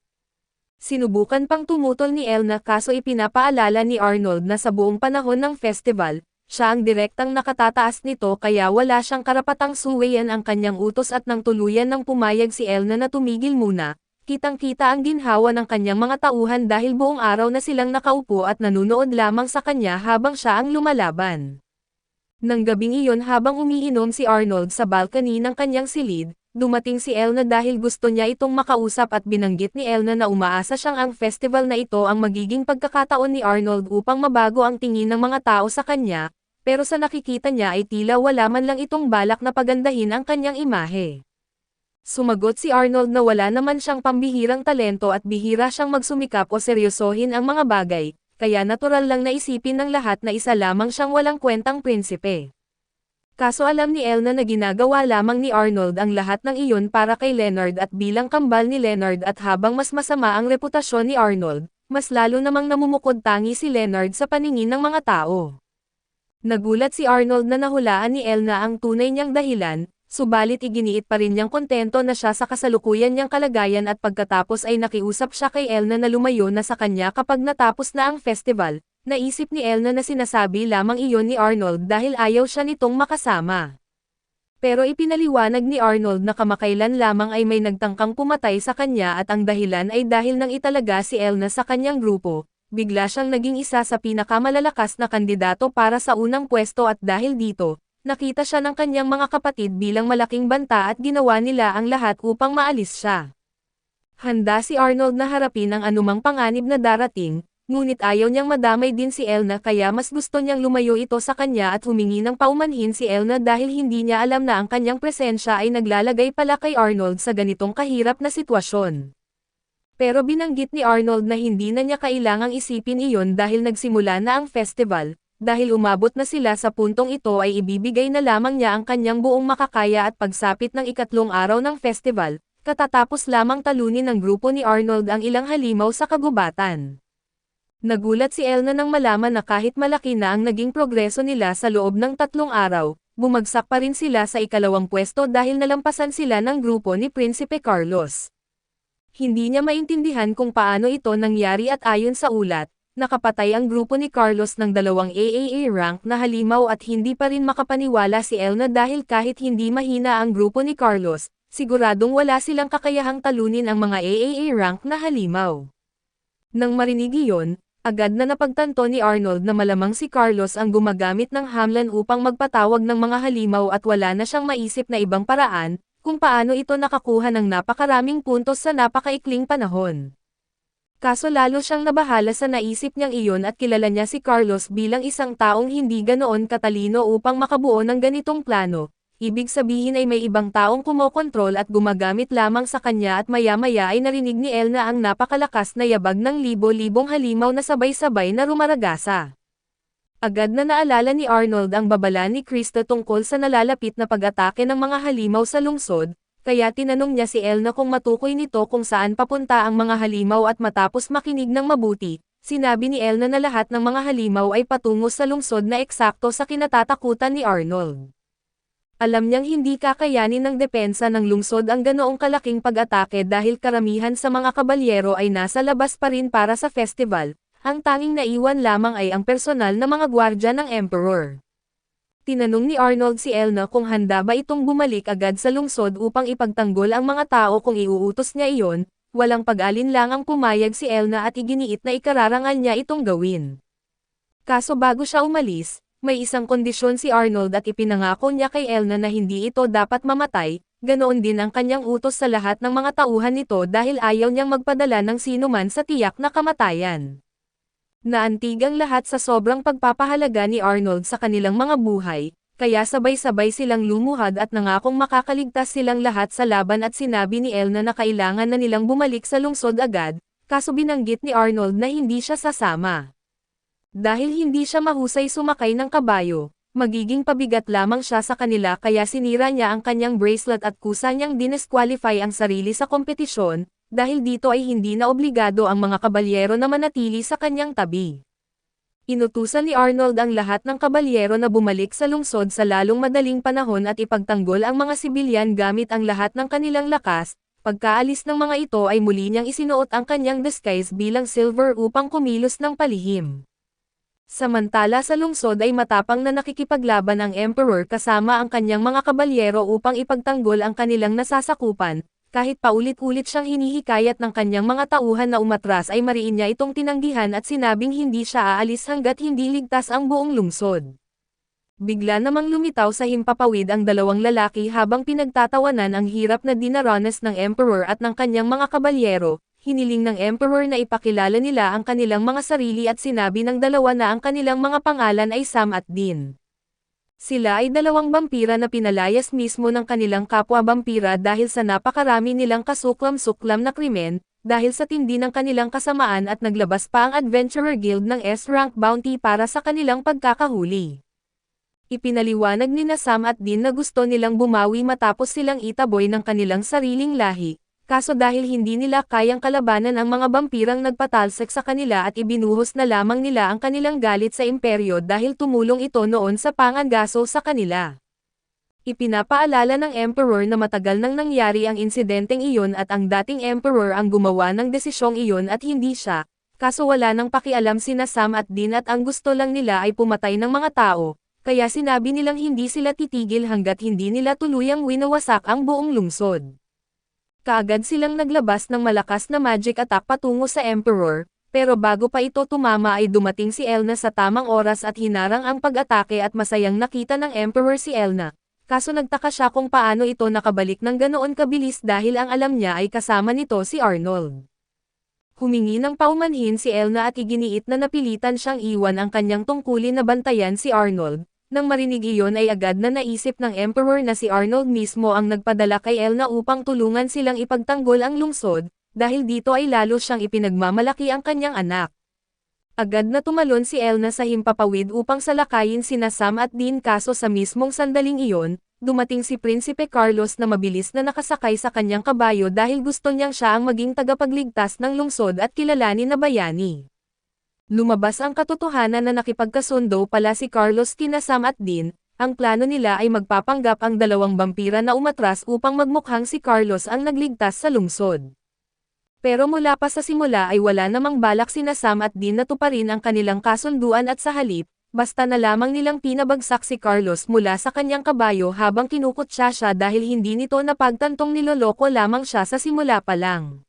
Sinubukan pang tumutol ni Elna kaso ipinapaalala ni Arnold na sa buong panahon ng festival, siya ang direktang nakatataas nito kaya wala siyang karapatang suwayan ang kanyang utos at nang tuluyan ng pumayag si Elna na tumigil muna, kitang-kita ang ginhawa ng kanyang mga tauhan dahil buong araw na silang nakaupo at nanunood lamang sa kanya habang siya ang lumalaban. Nang gabing iyon habang umiinom si Arnold sa balcony ng kanyang silid, dumating si Elna dahil gusto niya itong makausap at binanggit ni Elna na umaasa siyang ang festival na ito ang magiging pagkakataon ni Arnold upang mabago ang tingin ng mga tao sa kanya, pero sa nakikita niya ay tila wala man lang itong balak na pagandahin ang kanyang imahe. Sumagot si Arnold na wala naman siyang pambihirang talento at bihira siyang magsumikap o seryosohin ang mga bagay, kaya natural lang na isipin ng lahat na isa lamang siyang walang kwentang prinsipe. Kaso alam ni Elna na ginagawa lamang ni Arnold ang lahat ng iyon para kay Leonard at bilang kambal ni Leonard at habang mas masama ang reputasyon ni Arnold, mas lalo namang namumukod tangi si Leonard sa paningin ng mga tao. Nagulat si Arnold na nahulaan ni Elna ang tunay niyang dahilan, subalit iginiit pa rin niyang kontento na siya sa kasalukuyan niyang kalagayan at pagkatapos ay nakiusap siya kay Elna na lumayo na sa kanya kapag natapos na ang festival. Naisip ni Elna na sinasabi lamang iyon ni Arnold dahil ayaw siya nitong makasama. Pero ipinaliwanag ni Arnold na kamakailan lamang ay may nagtangkang pumatay sa kanya at ang dahilan ay dahil nang italaga si Elna sa kanyang grupo, bigla siyang naging isa sa pinakamalalakas na kandidato para sa unang pwesto at dahil dito, nakita siya ng kanyang mga kapatid bilang malaking banta at ginawa nila ang lahat upang maalis siya. Handa si Arnold na harapin ang anumang panganib na darating, ngunit ayaw niyang madamay din si Elna kaya mas gusto niyang lumayo ito sa kanya at humingi ng paumanhin si Elna dahil hindi niya alam na ang kanyang presensya ay naglalagay pala kay Arnold sa ganitong kahirap na sitwasyon. Pero binanggit ni Arnold na hindi na niya kailangang isipin iyon dahil nagsimula na ang festival, dahil umabot na sila sa puntong ito ay ibibigay na lamang niya ang kanyang buong makakaya at pagsapit ng 3 araw ng festival, katatapos lamang talunin ng grupo ni Arnold ang ilang halimaw sa kagubatan. Nagulat si Elna nang malaman na kahit malaki na ang naging progreso nila sa loob ng 3 araw, bumagsak pa rin sila sa ikalawang pwesto dahil nalampasan sila ng grupo ni Prinsipe Carlos. Hindi niya maintindihan kung paano ito nangyari at ayon sa ulat, nakapatay ang grupo ni Carlos ng 2 AAA rank na halimaw at hindi pa rin makapaniwala si Elna dahil kahit hindi mahina ang grupo ni Carlos, siguradong wala silang kakayahang talunin ang mga AAA rank na halimaw. Nang marinig iyon, agad na napagtanto ni Arnold na malamang si Carlos ang gumagamit ng hamlan upang magpatawag ng mga halimaw at wala na siyang maisip na ibang paraan, kung paano ito nakakuha ng napakaraming puntos sa napakaikling panahon. Kaso lalo siyang nabahala sa naisip niyang iyon at kilala niya si Carlos bilang isang taong hindi ganoon katalino upang makabuo ng ganitong plano, ibig sabihin ay may ibang taong kumokontrol at gumagamit lamang sa kanya at maya-maya ay narinig ni Elna ang napakalakas na yabag ng libo-libong halimaw na sabay-sabay na rumaragasa. Agad na naalala ni Arnold ang babala ni Krista tungkol sa nalalapit na pag-atake ng mga halimaw sa lungsod, kaya tinanong niya si Elna kung matukoy nito kung saan papunta ang mga halimaw at matapos makinig ng mabuti, sinabi ni Elna na lahat ng mga halimaw ay patungo sa lungsod na eksakto sa kinatatakutan ni Arnold. Alam niyang hindi kakayanin ng depensa ng lungsod ang ganoong kalaking pag-atake dahil karamihan sa mga kabalyero ay nasa labas pa rin para sa festival. Ang tanging naiwan lamang ay ang personal na mga gwardya ng Emperor. Tinanong ni Arnold si Elna kung handa ba itong bumalik agad sa lungsod upang ipagtanggol ang mga tao kung iuutos niya iyon, walang pag-alinlangang pumayag si Elna at iginiit na ikararangal niya itong gawin. Kaso bago siya umalis, may isang kondisyon si Arnold at ipinangako niya kay Elna na hindi ito dapat mamatay, ganoon din ang kanyang utos sa lahat ng mga tauhan nito dahil ayaw niyang magpadala ng sinuman sa tiyak na kamatayan. Naantig ang lahat sa sobrang pagpapahalaga ni Arnold sa kanilang mga buhay, kaya sabay-sabay silang lumuhad at nangakong makakaligtas silang lahat sa laban at sinabi ni Elna na kailangan na nilang bumalik sa lungsod agad, kaso binanggit ni Arnold na hindi siya sasama. Dahil hindi siya mahusay sumakay ng kabayo, magiging pabigat lamang siya sa kanila kaya sinira niya ang kanyang bracelet at kusa niyang dinesqualify ang sarili sa kompetisyon, dahil dito ay hindi na obligado ang mga kabalyero na manatili sa kanyang tabi. Inutusan ni Arnold ang lahat ng kabalyero na bumalik sa lungsod sa lalong madaling panahon at ipagtanggol ang mga sibilyan gamit ang lahat ng kanilang lakas. Pagkaalis ng mga ito ay muli niyang isinuot ang kanyang disguise bilang silver upang kumilos ng palihim. Samantala sa lungsod ay matapang na nakikipaglaban ang Emperor kasama ang kanyang mga kabalyero upang ipagtanggol ang kanilang nasasakupan. Kahit paulit-ulit siyang hinihikayat ng kanyang mga tauhan na umatras ay mariin niya itong tinanggihan at sinabing hindi siya aalis hanggat hindi ligtas ang buong lungsod. Bigla namang lumitaw sa himpapawid ang dalawang lalaki habang pinagtatawanan ang hirap na dinaranas ng Emperor at ng kanyang mga kabalyero. Hiniling ng Emperor na ipakilala nila ang kanilang mga sarili at sinabi ng dalawa na ang kanilang mga pangalan ay Sam at Dean. Sila ay dalawang vampira na pinalayas mismo ng kanilang kapwa-vampira dahil sa napakarami nilang kasuklam-suklam na krimen, dahil sa tindi ng kanilang kasamaan at naglabas pa ang Adventurer Guild ng S-rank bounty para sa kanilang pagkakahuli. Ipinaliwanag ni Sam at Dean na gusto nilang bumawi matapos silang itaboy ng kanilang sariling lahi, kaso dahil hindi nila kayang kalabanan ang mga vampirang nagpatalsik sa kanila at ibinuhos na lamang nila ang kanilang galit sa imperyo dahil tumulong ito noon sa pangangaso sa kanila. Ipinapaalala ng Emperor na matagal nang nangyari ang insidenteng iyon at ang dating Emperor ang gumawa ng desisyong iyon at hindi siya, kaso wala nang pakialam sina Sam at Dean at ang gusto lang nila ay pumatay ng mga tao, kaya sinabi nilang hindi sila titigil hanggat hindi nila tuluyang winawasak ang buong lungsod. Kaagad silang naglabas ng malakas na magic attack patungo sa Emperor, pero bago pa ito tumama ay dumating si Elna sa tamang oras at hinarang ang pag-atake at masayang nakita ng Emperor si Elna. Kaso nagtaka siya kung paano ito nakabalik ng ganoon kabilis dahil ang alam niya ay kasama nito si Arnold. Humingi ng paumanhin si Elna at iginiit na napilitan siyang iwan ang kanyang tungkulin na bantayan si Arnold. Nang marinig iyon ay agad na naisip ng Emperor na si Arnold mismo ang nagpadala kay Elna upang tulungan silang ipagtanggol ang lungsod, dahil dito ay lalo siyang ipinagmamalaki ang kanyang anak. Agad na tumalon si Elna sa himpapawid upang salakayin sina Sam at Dean kaso sa mismong sandaling iyon, dumating si Prinsipe Carlos na mabilis na nakasakay sa kanyang kabayo dahil gusto niyang siya ang maging tagapagligtas ng lungsod at kilalanin na bayani. Lumabas ang katotohanan na nakipagkasundo pala si Carlos kina Sam at Dean, ang plano nila ay magpapanggap ang dalawang vampira na umatras upang magmukhang si Carlos ang nagligtas sa lungsod. Pero mula pa sa simula ay wala namang balak sina Sam at Dean na tuparin ang kanilang kasunduan at sa halip, basta na lamang nilang pinabagsak si Carlos mula sa kanyang kabayo habang kinukutsa siya dahil hindi nito napagtantong niloloko lamang siya sa simula pa lang.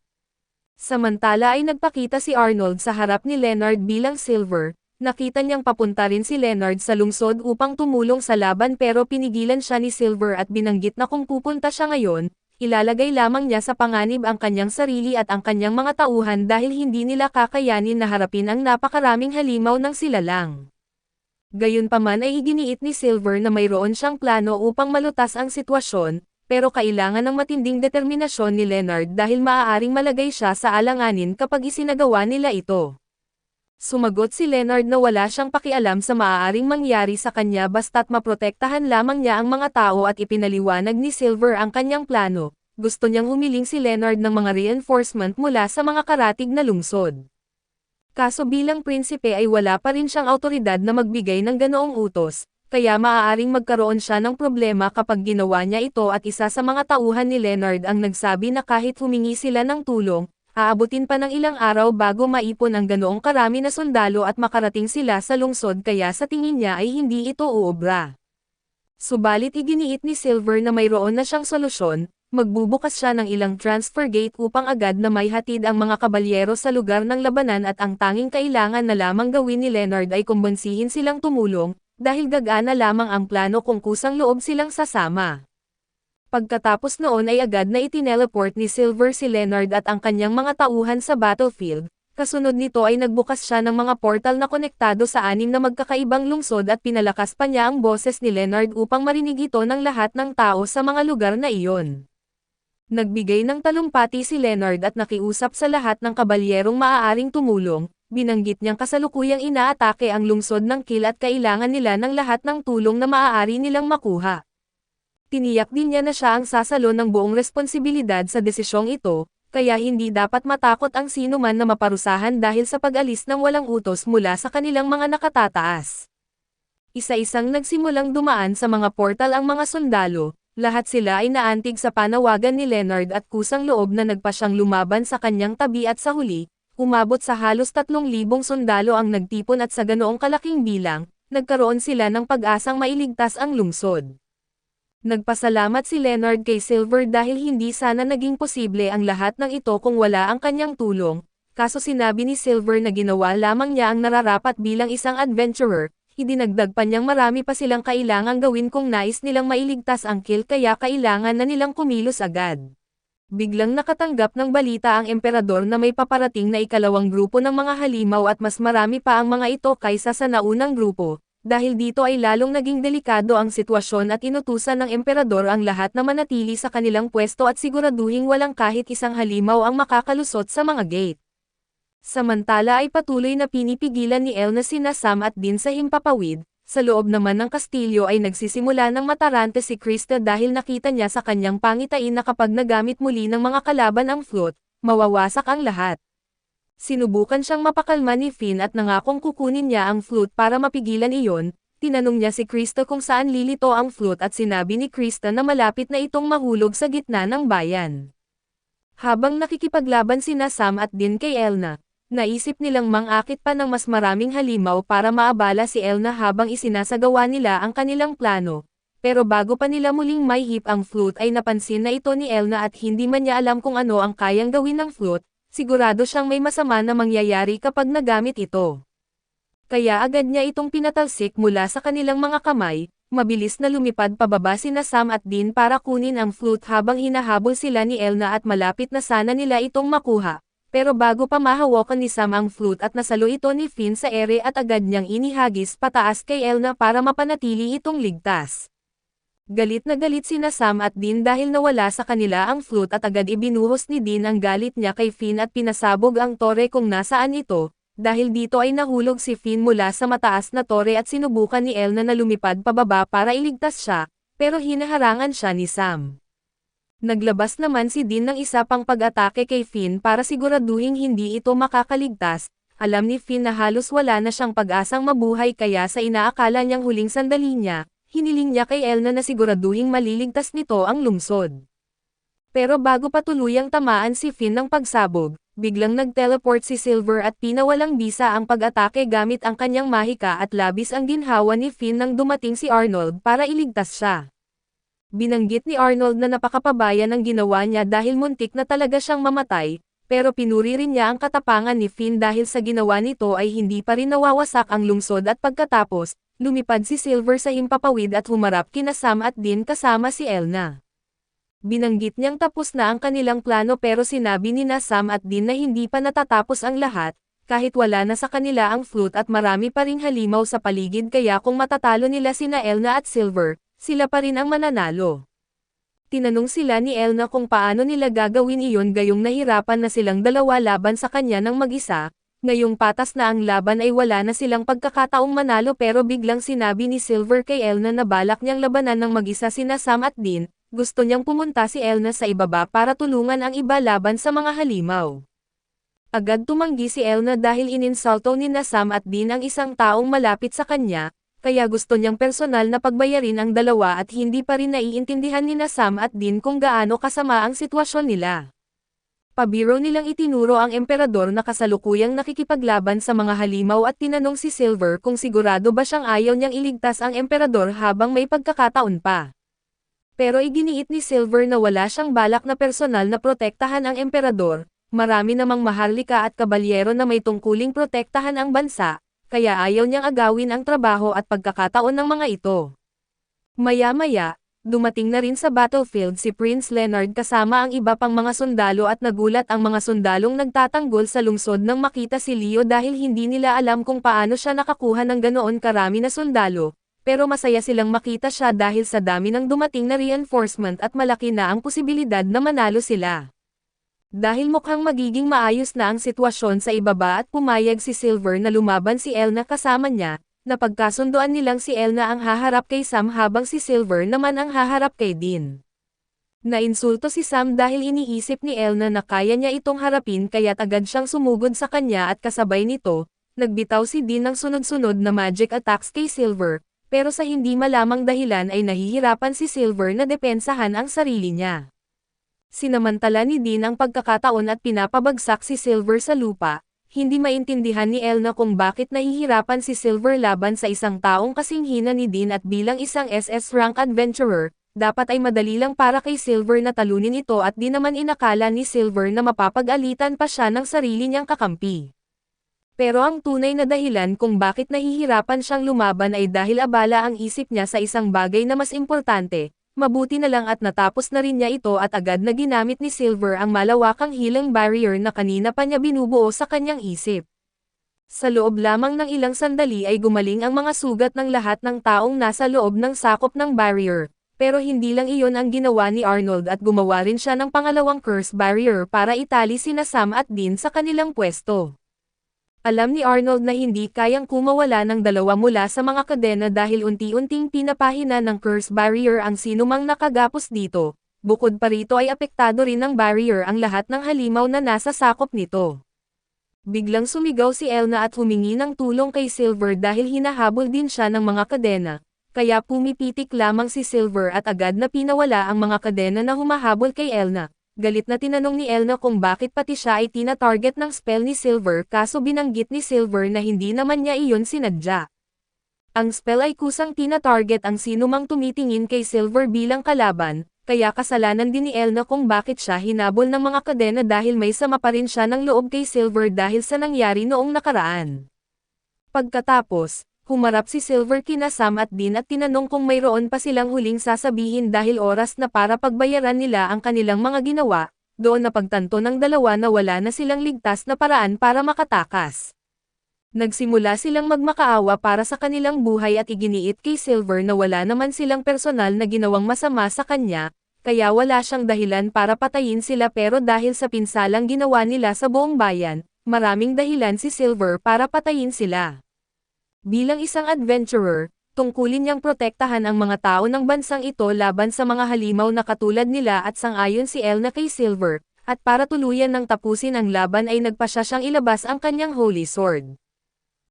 Samantala ay nagpakita si Arnold sa harap ni Leonard bilang Silver, nakita niyang papunta rin si Leonard sa lungsod upang tumulong sa laban pero pinigilan siya ni Silver at binanggit na kung pupunta siya ngayon, ilalagay lamang niya sa panganib ang kanyang sarili at ang kanyang mga tauhan dahil hindi nila kakayanin na harapin ang napakaraming halimaw ng sila lang. Gayunpaman ay iginiit ni Silver na mayroon siyang plano upang malutas ang sitwasyon, pero kailangan ng matinding determinasyon ni Leonard dahil maaaring malagay siya sa alanganin kapag isinagawa nila ito. Sumagot si Leonard na wala siyang pakialam sa maaaring mangyari sa kanya basta't maprotektahan lamang niya ang mga tao at ipinaliwanag ni Silver ang kanyang plano. Gusto niyang humiling si Leonard ng mga reinforcement mula sa mga karatig na lungsod. Kaso bilang prinsipe ay wala pa rin siyang awtoridad na magbigay ng ganoong utos, kaya maaaring magkaroon siya ng problema kapag ginawa niya ito at isa sa mga tauhan ni Leonard ang nagsabi na kahit humingi sila ng tulong, aabutin pa ng ilang araw bago maipon ang ganoong karami na sundalo at makarating sila sa lungsod kaya sa tingin niya ay hindi ito uobra. Subalit iginiit ni Silver na mayroon na siyang solusyon, magbubukas siya ng ilang transfer gate upang agad na may hatid ang mga kabalyero sa lugar ng labanan at ang tanging kailangan na lamang gawin ni Leonard ay kumbinsihin silang tumulong, dahil gagana lamang ang plano kung kusang loob silang sasama. Pagkatapos noon ay agad na itineleport ni Silver si Leonard at ang kanyang mga tauhan sa battlefield, kasunod nito ay nagbukas siya ng mga portal na konektado sa 6 na magkakaibang lungsod at pinalakas pa niya ang boses ni Leonard upang marinig ito ng lahat ng tao sa mga lugar na iyon. Nagbigay ng talumpati si Leonard at nakiusap sa lahat ng kabalyerong maaaring tumulong, binanggit niyang kasalukuyang inaatake ang lungsod ng Kill at kailangan nila ng lahat ng tulong na maaari nilang makuha. Tiniyak din niya na siya ang sasalo ng buong responsibilidad sa desisyong ito, kaya hindi dapat matakot ang sino man na maparusahan dahil sa pag-alis ng walang utos mula sa kanilang mga nakatataas. Isa-isang nagsimulang dumaan sa mga portal ang mga sundalo, lahat sila ay naantig sa panawagan ni Leonard at kusang loob na nagpa siyang lumaban sa kanyang tabi at sa huli, umabot sa halos 3,000 sundalo ang nagtipon at sa ganoong kalaking bilang, nagkaroon sila ng pag-asang mailigtas ang lungsod. Nagpasalamat si Leonard kay Silver dahil hindi sana naging posible ang lahat ng ito kung wala ang kanyang tulong, kaso sinabi ni Silver na ginawa lamang niya ang nararapat bilang isang adventurer, idinagdag pa niyang marami pa silang kailangang gawin kung nais nilang mailigtas ang Kill kaya kailangan na nilang kumilos agad. Biglang nakatanggap ng balita ang emperador na may paparating na ikalawang grupo ng mga halimaw at mas marami pa ang mga ito kaysa sa naunang grupo. Dahil dito ay lalong naging delikado ang sitwasyon at inutusan ng emperador ang lahat na manatili sa kanilang pwesto at siguraduhing walang kahit isang halimaw ang makakalusot sa mga gate. Samantala ay patuloy na pinipigilan ni Elna sina Sam at Dean sa himpapawid, sa loob naman ng kastilyo ay nagsisimula ng matarante si Krista dahil nakita niya sa kanyang pangitain na kapag nagamit muli ng mga kalaban ang flute, mawawasak ang lahat. Sinubukan siyang mapakalma ni Finn at nangakong kukunin niya ang flute para mapigilan iyon, tinanong niya si Krista kung saan lilito ang flute at sinabi ni Krista na malapit na itong mahulog sa gitna ng bayan. Habang nakikipaglaban sina Sam at Dean kay Elna, naisip nilang mangakit pa ng mas maraming halimaw para maabala si Elna habang isinasagawa nila ang kanilang plano. Pero bago pa nila muling maihip ang flute ay napansin na ito ni Elna at hindi man niya alam kung ano ang kayang gawin ng flute. Sigurado siyang may masama na mangyayari kapag nagamit ito. Kaya agad niya itong pinatalsik mula sa kanilang mga kamay, mabilis na lumipad pababa sina Sam at Dean para kunin ang flute habang hinahabol sila ni Elna at malapit na sana nila itong makuha. Pero bago pa mahawakan ni Sam ang flute at nasalo ito ni Finn sa ere at agad niyang inihagis pataas kay Elna para mapanatili itong ligtas. Galit na galit sina Sam at Dean dahil nawala sa kanila ang flute at agad ibinuhos ni Dean ang galit niya kay Finn at pinasabog ang tore kung nasaan ito, dahil dito ay nahulog si Finn mula sa mataas na tore at sinubukan ni Elna na lumipad pababa para iligtas siya, pero hinaharangan siya ni Sam. Naglabas naman si Dean ng isa pang pag-atake kay Finn para siguraduhin hindi ito makakaligtas. Alam ni Finn na halos wala na siyang pag-asang mabuhay kaya sa inaakala niyang huling sandali niya, hiniling niya kay Elna na siguraduhing maliligtas nito ang lungsod. Pero bago pa tuluyang tamaan si Finn ng pagsabog, biglang nag-teleport si Silver at pinawalang bisa ang pag-atake gamit ang kanyang mahika at labis ang ginhawa ni Finn nang dumating si Arnold para iligtas siya. Binanggit ni Arnold na napakapabaya ng ginawa niya dahil muntik na talaga siyang mamatay, pero pinuri rin niya ang katapangan ni Finn dahil sa ginawa nito ay hindi pa rin nawawasak ang lungsod at pagkatapos, lumipad si Silver sa himpapawid at humarap kina Sam at Dean kasama si Elna. Binanggit niyang tapos na ang kanilang plano pero sinabi ni Sam at Dean na hindi pa natatapos ang lahat, kahit wala na sa kanila ang flute at marami pa ring halimaw sa paligid kaya kung matatalo nila sina Elna at Silver, sila pa rin ang mananalo. Tinanong sila ni Elna kung paano nila gagawin iyon gayong nahirapan na silang dalawa laban sa kanya ng mag-isa, ngayong patas na ang laban ay wala na silang pagkakataong manalo pero biglang sinabi ni Silver kay Elna na balak niyang labanan ng mag-isa sina Sam at Dean. Gusto niyang pumunta si Elna sa ibaba para tulungan ang iba laban sa mga halimaw. Agad tumanggi si Elna dahil ininsulto ni Sam at Dean ang isang taong malapit sa kanya, kaya gusto niyang personal na pagbayarin ang dalawa at hindi pa rin naiintindihan ni Sam at Dean kung gaano kasama ang sitwasyon nila. Pabiro nilang itinuro ang emperador na kasalukuyang nakikipaglaban sa mga halimaw at tinanong si Silver kung sigurado ba siyang ayaw niyang iligtas ang emperador habang may pagkakataon pa. Pero iginiit ni Silver na wala siyang balak na personal na protektahan ang emperador, marami namang maharlika at kabalyero na may tungkuling protektahan ang bansa, kaya ayaw niyang agawin ang trabaho at pagkakataon ng mga ito. Maya-maya, dumating na rin sa battlefield si Prince Leonard kasama ang iba pang mga sundalo at nagulat ang mga sundalong nagtatanggol sa lungsod nang makita si Leo dahil hindi nila alam kung paano siya nakakuha ng ganoon karami na sundalo. Pero masaya silang makita siya dahil sa dami ng dumating na reinforcement at malaki na ang posibilidad na manalo sila. Dahil mukhang magiging maayos na ang sitwasyon sa ibaba at pumayag si Silver na lumaban si Elna kasama niya, napagkasunduan nilang si Elna ang haharap kay Sam habang si Silver naman ang haharap kay Dean. Nainsulto si Sam dahil iniisip ni Elna na kaya niya itong harapin kaya't agad siyang sumugod sa kanya at kasabay nito, nagbitaw si Dean ng sunod-sunod na magic attacks kay Silver. Pero sa hindi malamang dahilan ay nahihirapan si Silver na depensahan ang sarili niya. Sinamantala ni Dean ang pagkakataon at pinapabagsak si Silver sa lupa, hindi maintindihan ni Elna kung bakit nahihirapan si Silver laban sa isang taong kasing hina ni Dean at bilang isang SS rank adventurer, dapat ay madali lang para kay Silver na talunin ito at di naman inakala ni Silver na mapapag-alitan pa siya ng sarili niyang kakampi. Pero ang tunay na dahilan kung bakit nahihirapan siyang lumaban ay dahil abala ang isip niya sa isang bagay na mas importante, mabuti na lang at natapos na rin niya ito at agad na ginamit ni Silver ang malawakang healing barrier na kanina pa niya binubuo sa kanyang isip. Sa loob lamang ng ilang sandali ay gumaling ang mga sugat ng lahat ng taong nasa loob ng sakop ng barrier, pero hindi lang iyon ang ginawa ni Arnold at gumawa rin siya ng pangalawang curse barrier para itali sina Sam at Dean sa kanilang pwesto. Alam ni Arnold na hindi kayang kumawala ng dalawa mula sa mga kadena dahil unti-unting pinapahina ng curse barrier ang sinumang nakagapos dito, bukod pa rito ay apektado rin ng barrier ang lahat ng halimaw na nasa sakop nito. Biglang sumigaw si Elna at humingi ng tulong kay Silver dahil hinahabol din siya ng mga kadena, kaya pumipitik lamang si Silver at agad na pinawala ang mga kadena na humahabol kay Elna. Galit na tinanong ni Elna kung bakit pati siya ay tina-target ng spell ni Silver kaso binanggit ni Silver na hindi naman niya iyon sinadya. Ang spell ay kusang tina-target ang sinumang tumitingin kay Silver bilang kalaban, kaya kasalanan din ni Elna kung bakit siya hinabol ng mga kadena dahil may sama pa rin siya ng loob kay Silver dahil sa nangyari noong nakaraan. Pagkatapos, humarap si Silver kina Sam at Dean at tinanong kung mayroon pa silang huling sasabihin dahil oras na para pagbayaran nila ang kanilang mga ginawa, doon napagtanto ng dalawa na wala na silang ligtas na paraan para makatakas. Nagsimula silang magmakaawa para sa kanilang buhay at iginiit kay Silver na wala naman silang personal na ginawang masama sa kanya, kaya wala siyang dahilan para patayin sila pero dahil sa pinsalang ginawa nila sa buong bayan, maraming dahilan si Silver para patayin sila. Bilang isang adventurer, tungkulin niyang protektahan ang mga tao ng bansang ito laban sa mga halimaw na katulad nila at sang-ayon si Elna kay Silver, at para tuluyan ng tapusin ang laban ay nagpasya siyang ilabas ang kanyang Holy Sword.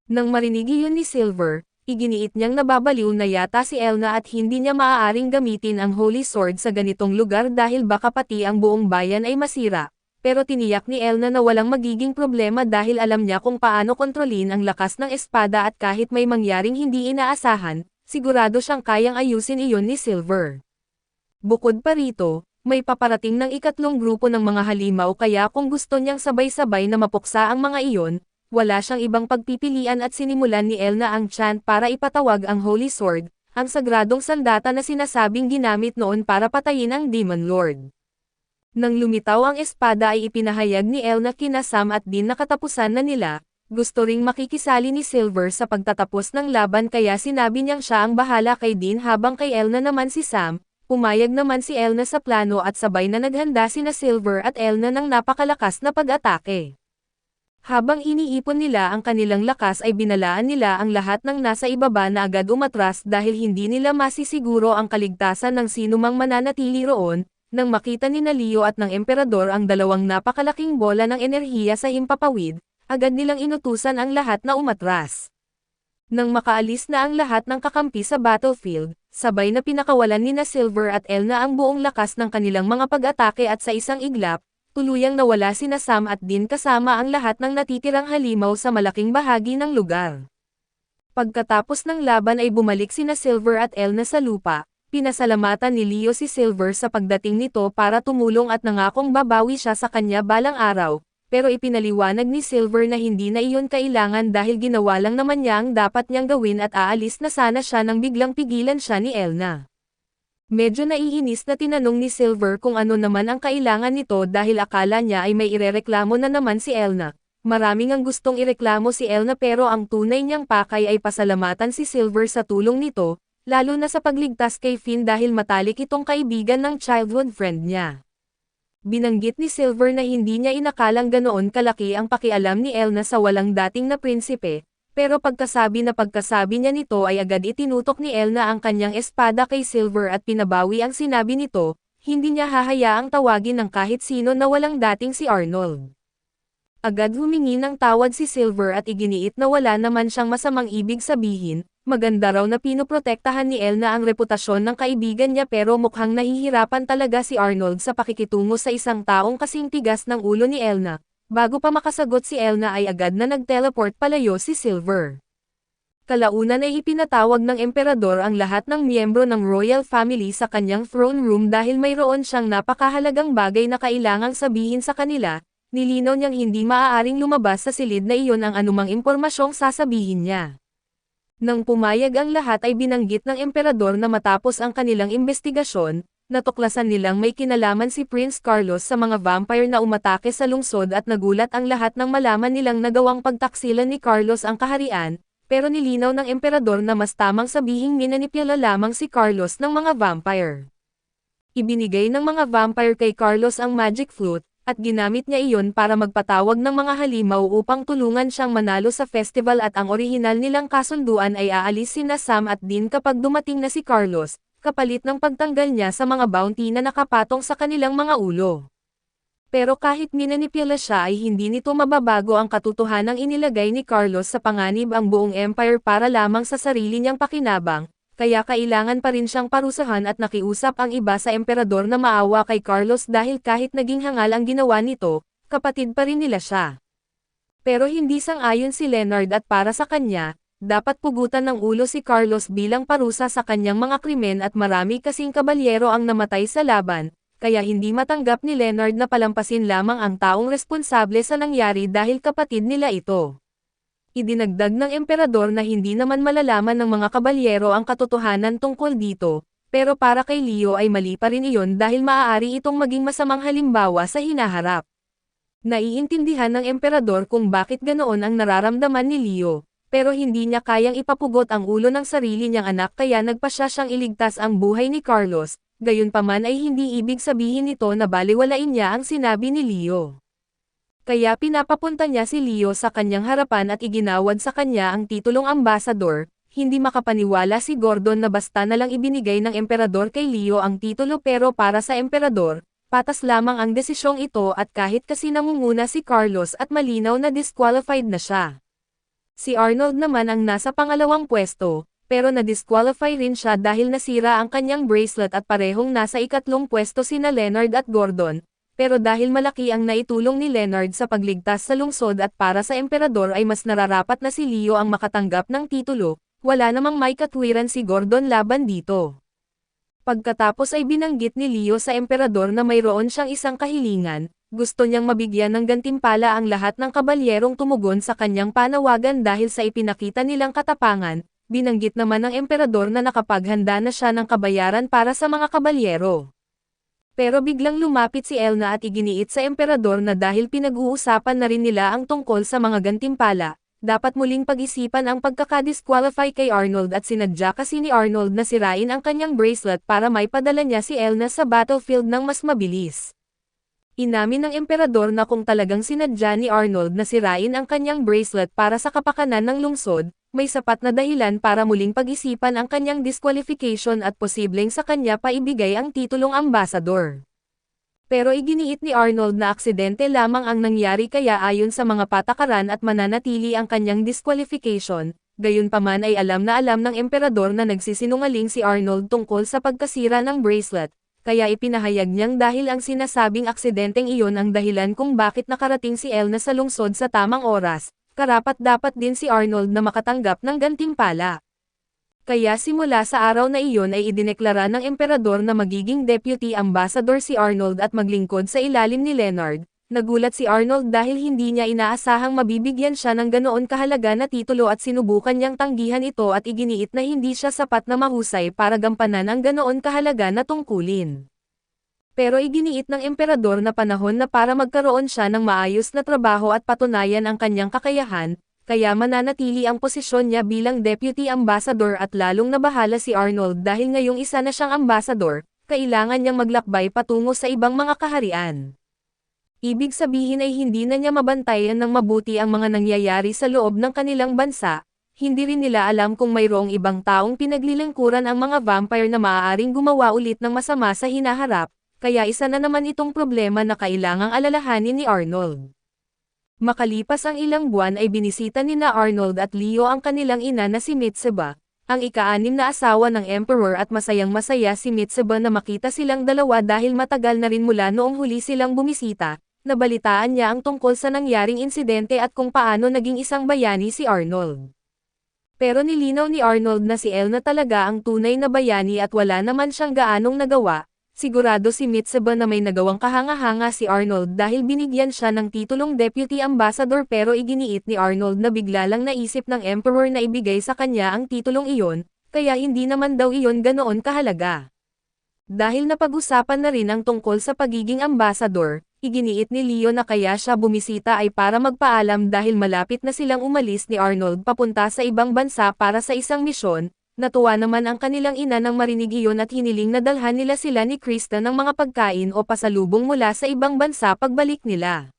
Nang marinig iyon ni Silver, Iginiit niyang nababaliw na yata si Elna at hindi niya maaaring gamitin ang Holy Sword sa ganitong lugar dahil baka pati ang buong bayan ay masira. Pero tiniyak ni Elna na walang magiging problema dahil alam niya kung paano kontrolin ang lakas ng espada at kahit may mangyaring hindi inaasahan, sigurado siyang kayang ayusin iyon ni Silver. Bukod pa rito, may paparating ng ikatlong grupo ng mga halimaw kaya kung gusto niyang sabay-sabay na mapuksa ang mga iyon, wala siyang ibang pagpipilian at sinimulan ni Elna ang chant para ipatawag ang Holy Sword, ang sagradong sandata na sinasabing ginamit noon para patayin ang Demon Lord. Nang lumitaw ang espada ay ipinahayag ni Elna kina Sam at Dean na katapusan na nila, gusto ring makikisali ni Silver sa pagtatapos ng laban kaya sinabi niyang siya ang bahala kay Dean habang kay Elna naman si Sam. Pumayag naman si Elna sa plano at sabay na naghanda sina Silver at Elna ng napakalakas na pag-atake. Habang iniipon nila ang kanilang lakas ay binalaan nila ang lahat ng nasa ibaba na agad umatras dahil hindi nila masisiguro ang kaligtasan ng sinumang mananatili roon. Nang makita ni Leo at ng Emperador ang dalawang napakalaking bola ng enerhiya sa himpapawid, agad nilang inutusan ang lahat na umatras. Nang makaalis na ang lahat ng kakampi sa battlefield, sabay na pinakawalan ni Silver at Elna ang buong lakas ng kanilang mga pag-atake at sa isang iglap, tuluyang nawala sina Sam at Dean kasama ang lahat ng natitirang halimaw sa malaking bahagi ng lugar. Pagkatapos ng laban ay bumalik sina Silver at Elna sa lupa, pinasalamatan ni Leo si Silver sa pagdating nito para tumulong at nangakong babawi siya sa kanya balang araw. Pero ipinaliwanag ni Silver na hindi na iyon kailangan dahil ginawa lang naman niya ang dapat niyang gawin at aalis na sana siya nang biglang pigilan siya ni Elna. Medyo naiinis na tinanong ni Silver kung ano naman ang kailangan nito dahil akala niya ay may irereklamo na naman si Elna. Maraming ang gustong ireklamo si Elna pero ang tunay niyang pakay ay pasalamatan si Silver sa tulong nito, lalo na sa pagligtas kay Finn dahil matalik itong kaibigan ng childhood friend niya. Binanggit ni Silver na hindi niya inakalang ganoon kalaki ang pakialam ni Elna sa walang dating na prinsipe, pero pagkasabi niya nito ay agad itinutok ni Elna ang kanyang espada kay Silver at pinabawi ang sinabi nito, hindi niya hahayaang tawagin ng kahit sino na walang dating si Arnold. Agad humingi ng tawad si Silver at iginiit na wala naman siyang masamang ibig sabihin. Maganda raw na pinoprotektahan ni Elna ang reputasyon ng kaibigan niya pero mukhang nahihirapan talaga si Arnold sa pakikitungo sa isang taong kasing tigas ng ulo ni Elna. Bago pa makasagot si Elna ay agad na nag-teleport palayo si Silver. Kalaunan ay ipinatawag ng Emperador ang lahat ng miyembro ng royal family sa kanyang throne room dahil mayroon siyang napakahalagang bagay na kailangang sabihin sa kanila. Nilinaw niyang hindi maaaring lumabas sa silid na iyon ang anumang impormasyong sasabihin niya. Nang pumayag ang lahat ay binanggit ng Emperador na matapos ang kanilang investigasyon, natuklasan nilang may kinalaman si Prince Carlos sa mga vampire na umatake sa lungsod at nagulat ang lahat nang malaman nilang nagawang pagtaksilan ni Carlos ang kaharian, pero nilinaw ng Emperador na mas tamang sabihing minanipula lamang si Carlos ng mga vampire. Ibinigay ng mga vampire kay Carlos ang magic flute, at ginamit niya iyon para magpatawag ng mga halimaw upang tulungan siyang manalo sa festival at ang orihinal nilang kasunduan ay aalis sina Sam at Dean kapag dumating na si Carlos, kapalit ng pagtanggal niya sa mga bounty na nakapatong sa kanilang mga ulo. Pero kahit minanipula siya ay hindi nito mababago ang katotohanang inilagay ni Carlos sa panganib ang buong empire para lamang sa sarili niyang pakinabang. Kaya kailangan pa rin siyang parusahan at nakiusap ang iba sa Emperador na maawa kay Carlos dahil kahit naging hangal ang ginawa nito, kapatid pa rin nila siya. Pero hindi sang-ayon si Leonard at para sa kanya, dapat pugutan ng ulo si Carlos bilang parusa sa kanyang mga krimen at marami kasing kabalyero ang namatay sa laban, kaya hindi matanggap ni Leonard na palampasin lamang ang taong responsable sa nangyari dahil kapatid nila ito. Idinagdag ng Emperador na hindi naman malalaman ng mga kabalyero ang katotohanan tungkol dito, pero para kay Leo ay mali pa rin iyon dahil maaari itong maging masamang halimbawa sa hinaharap. Naiintindihan ng Emperador kung bakit ganoon ang nararamdaman ni Leo, pero hindi niya kayang ipapugot ang ulo ng sarili niyang anak kaya nagpasya siyang iligtas ang buhay ni Carlos, gayunpaman ay hindi ibig sabihin nito na baliwalain niya ang sinabi ni Leo. Kaya pinapapunta niya si Leo sa kanyang harapan at iginawad sa kanya ang titulong ambasador. Hindi makapaniwala si Gordon na basta na lang ibinigay ng Emperador kay Leo ang titulo pero para sa Emperador, patas lamang ang desisyong ito at kahit kasi nangunguna si Carlos at malinaw na disqualified na siya. Si Arnold naman ang nasa pangalawang pwesto, pero na-disqualify rin siya dahil nasira ang kanyang bracelet at parehong nasa ikatlong pwesto sina Leonard at Gordon, pero dahil malaki ang naitulong ni Leonard sa pagligtas sa lungsod at para sa emperador ay mas nararapat na si Leo ang makatanggap ng titulo, wala namang may katwiran si Gordon laban dito. Pagkatapos ay binanggit ni Leo sa emperador na mayroon siyang isang kahilingan, gusto niyang mabigyan ng gantimpala ang lahat ng kabalyerong tumugon sa kanyang panawagan dahil sa ipinakita nilang katapangan. Binanggit naman ng emperador na nakapaghanda na siya ng kabayaran para sa mga kabalyero. Pero biglang lumapit si Elna at iginiit sa emperador na dahil pinag-uusapan na rin nila ang tungkol sa mga gantimpala, dapat muling pag-isipan ang pagkakadisqualify kay Arnold at sinadya kasi ni Arnold na sirain ang kanyang bracelet para may padala niya si Elna sa battlefield ng mas mabilis. Inamin ng emperador na kung talagang sinadya ni Arnold na sirain ang kanyang bracelet para sa kapakanan ng lungsod, may sapat na dahilan para muling pag-isipan ang kanyang disqualification at posibleng sa kanya pa ibigay ang titulong ambasador. Pero iginiit ni Arnold na aksidente lamang ang nangyari kaya ayon sa mga patakaran at mananatili ang kanyang disqualification, gayunpaman ay alam na alam ng emperador na nagsisinungaling si Arnold tungkol sa pagkasira ng bracelet. Kaya ipinahayag niyang dahil ang sinasabing aksidenteng iyon ang dahilan kung bakit nakarating si Elna sa lungsod sa tamang oras, karapat-dapat din si Arnold na makatanggap ng gantimpala. Kaya simula sa araw na iyon ay idineklara ng emperador na magiging deputy ambassador si Arnold at maglingkod sa ilalim ni Leonard. Nagulat si Arnold dahil hindi niya inaasahang mabibigyan siya ng ganoon kahalaga na titulo at sinubukan niyang tanggihan ito at iginiit na hindi siya sapat na mahusay para gampanan ang ganoon kahalaga na tungkulin. Pero iginiit ng emperador na panahon na para magkaroon siya ng maayos na trabaho at patunayan ang kanyang kakayahan, kaya mananatili ang posisyon niya bilang deputy ambassador at lalong nabahala si Arnold dahil ngayong isa na siyang ambassador, kailangan niyang maglakbay patungo sa ibang mga kaharian. Ibig sabihin ay hindi na niya mabantayan ng mabuti ang mga nangyayari sa loob ng kanilang bansa, hindi rin nila alam kung mayroong ibang taong pinaglilingkuran ang mga vampire na maaaring gumawa ulit ng masama sa hinaharap, kaya isa na naman itong problema na kailangang alalahanin ni Arnold. Makalipas ang ilang buwan ay binisita ni na Arnold at Leo ang kanilang ina na si Mitseba, ang ika-6 na asawa ng Emperor at masayang-masaya si Mitseba na makita silang dalawa dahil matagal na rin mula noong huli silang bumisita. Nabalitaan niya ang tungkol sa nangyaring insidente at kung paano naging isang bayani si Arnold. Pero nilinaw ni Arnold na si Elna talaga ang tunay na bayani at wala naman siyang gaanong nagawa. Sigurado si Mitseba na may nagawang kahanga-hanga si Arnold dahil binigyan siya ng titulong deputy ambassador pero iginiit ni Arnold na bigla lang naisip ng Emperor na ibigay sa kanya ang titulong iyon, kaya hindi naman daw iyon ganoon kahalaga. Dahil napag-usapan na rin ang tungkol sa pagiging ambassador, iginiit ni Leo na kaya siya bumisita ay para magpaalam dahil malapit na silang umalis ni Arnold papunta sa ibang bansa para sa isang misyon. Natuwa naman ang kanilang ina nang marinig iyon at hiniling na dalhan nila sila ni Krista ng mga pagkain o pasalubong mula sa ibang bansa pagbalik nila.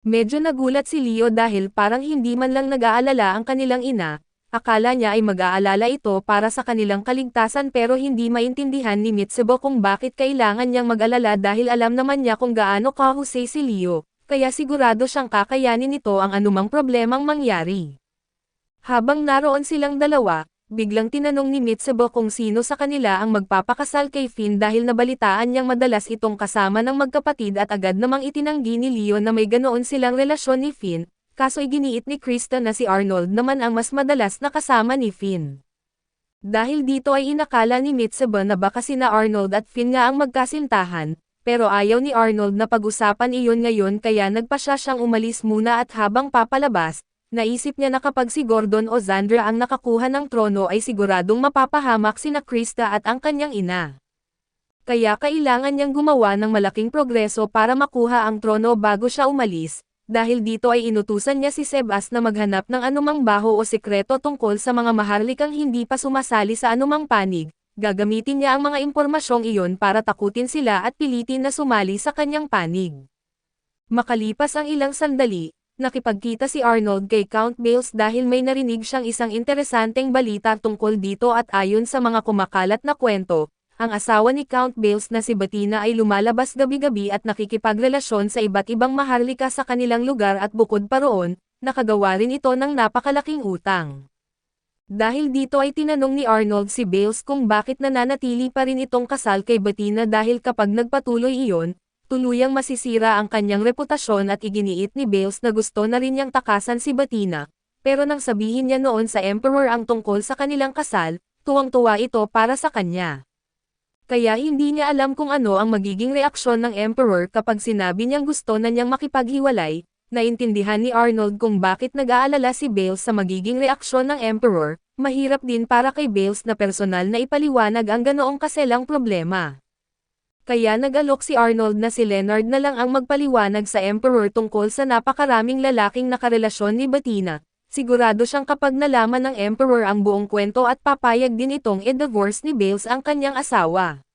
Medyo nagulat si Leo dahil parang hindi man lang nag-aalala ang kanilang ina. Akala niya ay mag-aalala ito para sa kanilang kaligtasan pero hindi maintindihan ni Mitseba kung bakit kailangan niyang mag-alala dahil alam naman niya kung gaano kahusay si Leo, kaya sigurado siyang kakayanin nito ang anumang problemang mangyari. Habang naroon silang dalawa, biglang tinanong ni Mitseba kung sino sa kanila ang magpapakasal kay Finn dahil nabalitaan niyang madalas itong kasama ng magkapatid at agad namang itinanggi ni Leo na may ganoon silang relasyon ni Finn. Kaso iginiit ni Krista na si Arnold naman ang mas madalas na kasama ni Finn. Dahil dito ay inakala ni Mitseba na baka sina Arnold at Finn nga ang magkasintahan, pero ayaw ni Arnold na pag-usapan iyon ngayon kaya nagpasya siyang umalis muna at habang papalabas, naisip niya na kapag si Gordon o Xandra ang nakakuha ng trono ay siguradong mapapahamak sina Krista at ang kanyang ina. Kaya kailangan niyang gumawa ng malaking progreso para makuha ang trono bago siya umalis. Dahil dito ay inutusan niya si Sebas na maghanap ng anumang baho o sekreto tungkol sa mga maharlikang hindi pa sumasali sa anumang panig, gagamitin niya ang mga impormasyong iyon para takutin sila at pilitin na sumali sa kanyang panig. Makalipas ang ilang sandali, nakipagkita si Arnold kay Count Bales dahil may narinig siyang isang interesanteng balita tungkol dito at ayon sa mga kumakalat na kwento, ang asawa ni Count Bales na si Bettina ay lumalabas gabi-gabi at nakikipagrelasyon sa iba't ibang maharlika sa kanilang lugar at bukod pa roon, nakagawa rin ito ng napakalaking utang. Dahil dito ay tinanong ni Arnold si Bales kung bakit nananatili pa rin itong kasal kay Bettina dahil kapag nagpatuloy iyon, tuluyang masisira ang kanyang reputasyon at iginiit ni Bales na gusto na rin niyang takasan si Bettina, pero nang sabihin niya noon sa Emperor ang tungkol sa kanilang kasal, tuwang-tuwa ito para sa kanya. Kaya hindi niya alam kung ano ang magiging reaksyon ng Emperor kapag sinabi niyang gusto na niyang makipaghiwalay. Naintindihan ni Arnold kung bakit nag-aalala si Bales sa magiging reaksyon ng Emperor, mahirap din para kay Bales na personal na ipaliwanag ang ganoong kaselang problema. Kaya nag-alok si Arnold na si Leonard na lang ang magpaliwanag sa Emperor tungkol sa napakaraming lalaking nakarelasyon ni Bettina. Sigurado siyang kapag nalaman ng Emperor ang buong kwento at papayag din itong i-divorce ni Bales ang kanyang asawa.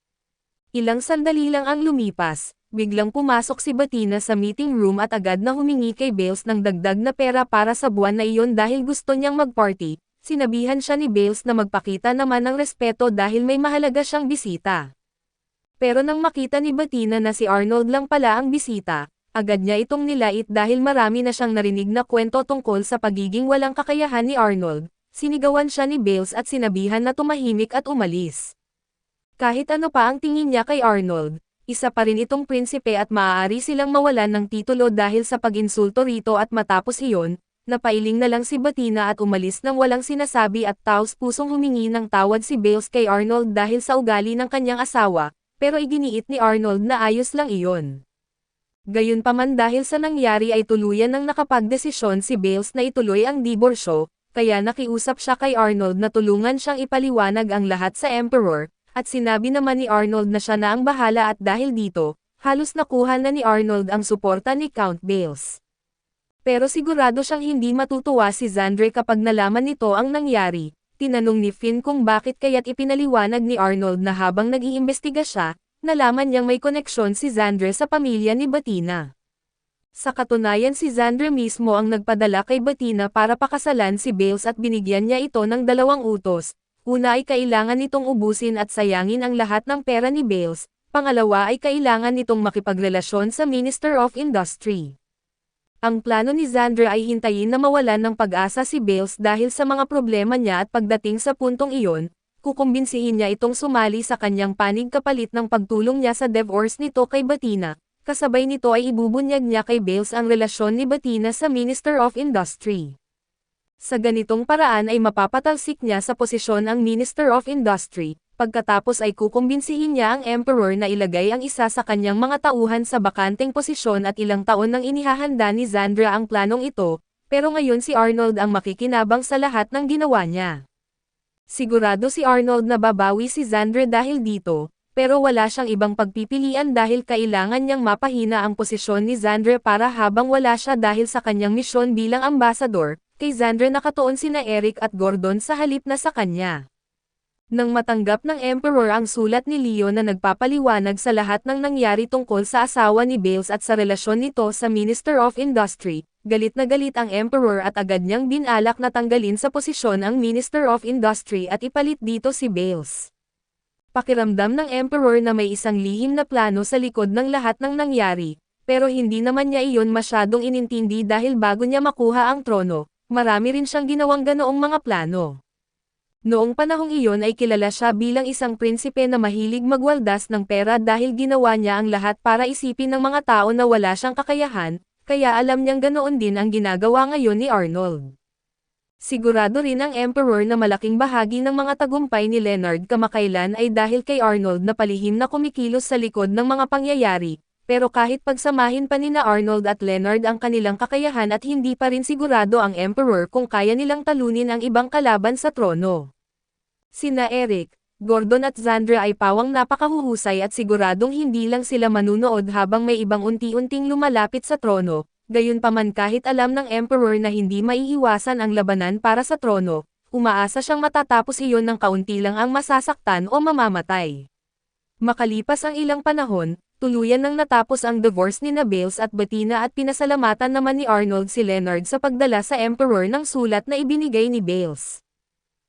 Ilang sandali lang ang lumipas. Biglang pumasok si Bettina sa meeting room at agad na humingi kay Bales ng dagdag na pera para sa buwan na iyon dahil gusto niyang mag-party. Sinabihan siya ni Bales na magpakita naman ng respeto dahil may mahalaga siyang bisita. Pero nang makita ni Bettina na si Arnold lang pala ang bisita, agad niya itong nilait dahil marami na siyang narinig na kwento tungkol sa pagiging walang kakayahan ni Arnold. Sinigawan siya ni Bales at sinabihan na tumahimik at umalis. Kahit ano pa ang tingin niya kay Arnold, isa pa rin itong prinsipe at maaari silang mawalan ng titulo dahil sa pag-insulto rito at matapos iyon, napailing na lang si Bettina at umalis nang walang sinasabi at taos-pusong humingi ng tawad si Bales kay Arnold dahil sa ugali ng kanyang asawa, pero iginiit ni Arnold na ayos lang iyon. Gayunpaman dahil sa nangyari ay tuluyan nang nakapagdesisyon si Bales na ituloy ang diborsyo, kaya nakiusap siya kay Arnold na tulungan siyang ipaliwanag ang lahat sa Emperor, at sinabi naman ni Arnold na siya na ang bahala at dahil dito, halos nakuha na ni Arnold ang suporta ni Count Bales. Pero sigurado siyang hindi matutuwa si Xandre kapag nalaman nito ang nangyari. Tinanong ni Finn kung bakit kaya't ipinaliwanag ni Arnold na habang nag-iimbestiga siya, nalaman niyang may koneksyon si Xandre sa pamilya ni Bettina. Sa katunayan si Xandre mismo ang nagpadala kay Bettina para pakasalan si Bales at binigyan niya ito ng 2 utos. Una ay kailangan nitong ubusin at sayangin ang lahat ng pera ni Bales, pangalawa ay kailangan nitong makipagrelasyon sa Minister of Industry. Ang plano ni Xandre ay hintayin na mawalan ng pag-asa si Bales dahil sa mga problema niya at pagdating sa puntong iyon, kukumbinsihin niya itong sumali sa kanyang panig kapalit ng pagtulong niya sa divorce nito kay Bettina, kasabay nito ay ibubunyag niya kay Bales ang relasyon ni Bettina sa Minister of Industry. Sa ganitong paraan ay mapapatalsik niya sa posisyon ang Minister of Industry, pagkatapos ay kukumbinsihin niya ang Emperor na ilagay ang isa sa kanyang mga tauhan sa bakanteng posisyon at ilang taon nang inihahanda ni Xandre ang planong ito, pero ngayon si Arnold ang makikinabang sa lahat ng ginawa niya. Sigurado si Arnold na babawi si Xandre dahil dito, pero wala siyang ibang pagpipilian dahil kailangan niyang mapahina ang posisyon ni Xandre para habang wala siya dahil sa kanyang misyon bilang ambasador. Kay Xandre nakatuon sina Eric at Gordon sa halip na sa kanya. Nang matanggap ng Emperor ang sulat ni Leo na nagpapaliwanag sa lahat ng nangyari tungkol sa asawa ni Bales at sa relasyon nito sa Minister of Industry, galit na galit ang Emperor at agad niyang binalak na tanggalin sa posisyon ang Minister of Industry at ipalit dito si Bales. Pakiramdam ng Emperor na may isang lihim na plano sa likod ng lahat ng nangyari, pero hindi naman niya iyon masyadong inintindi dahil bago niya makuha ang trono, marami rin siyang ginawang ganoong mga plano. Noong panahong iyon ay kilala siya bilang isang prinsipe na mahilig magwaldas ng pera dahil ginawa niya ang lahat para isipin ng mga tao na wala siyang kakayahan, kaya alam niyang ganoon din ang ginagawa ngayon ni Arnold. Sigurado rin ang Emperor na malaking bahagi ng mga tagumpay ni Leonard kamakailan ay dahil kay Arnold na palihim na kumikilos sa likod ng mga pangyayari. Pero kahit pagsamahin pa nina Arnold at Leonard ang kanilang kakayahan at hindi pa rin sigurado ang Emperor kung kaya nilang talunin ang ibang kalaban sa trono. Sina Eric, Gordon at Xandre ay pawang napakahuhusay at siguradong hindi lang sila manunood habang may ibang unti-unting lumalapit sa trono, gayunpaman kahit alam ng Emperor na hindi maiiwasan ang labanan para sa trono, umaasa siyang matatapos iyon ng kaunti lang ang masasaktan o mamamatay. Makalipas ang ilang panahon, tuluyan nang natapos ang divorce ni Bales at Bettina at pinasalamatan naman ni Arnold si Leonard sa pagdala sa Emperor ng sulat na ibinigay ni Bales.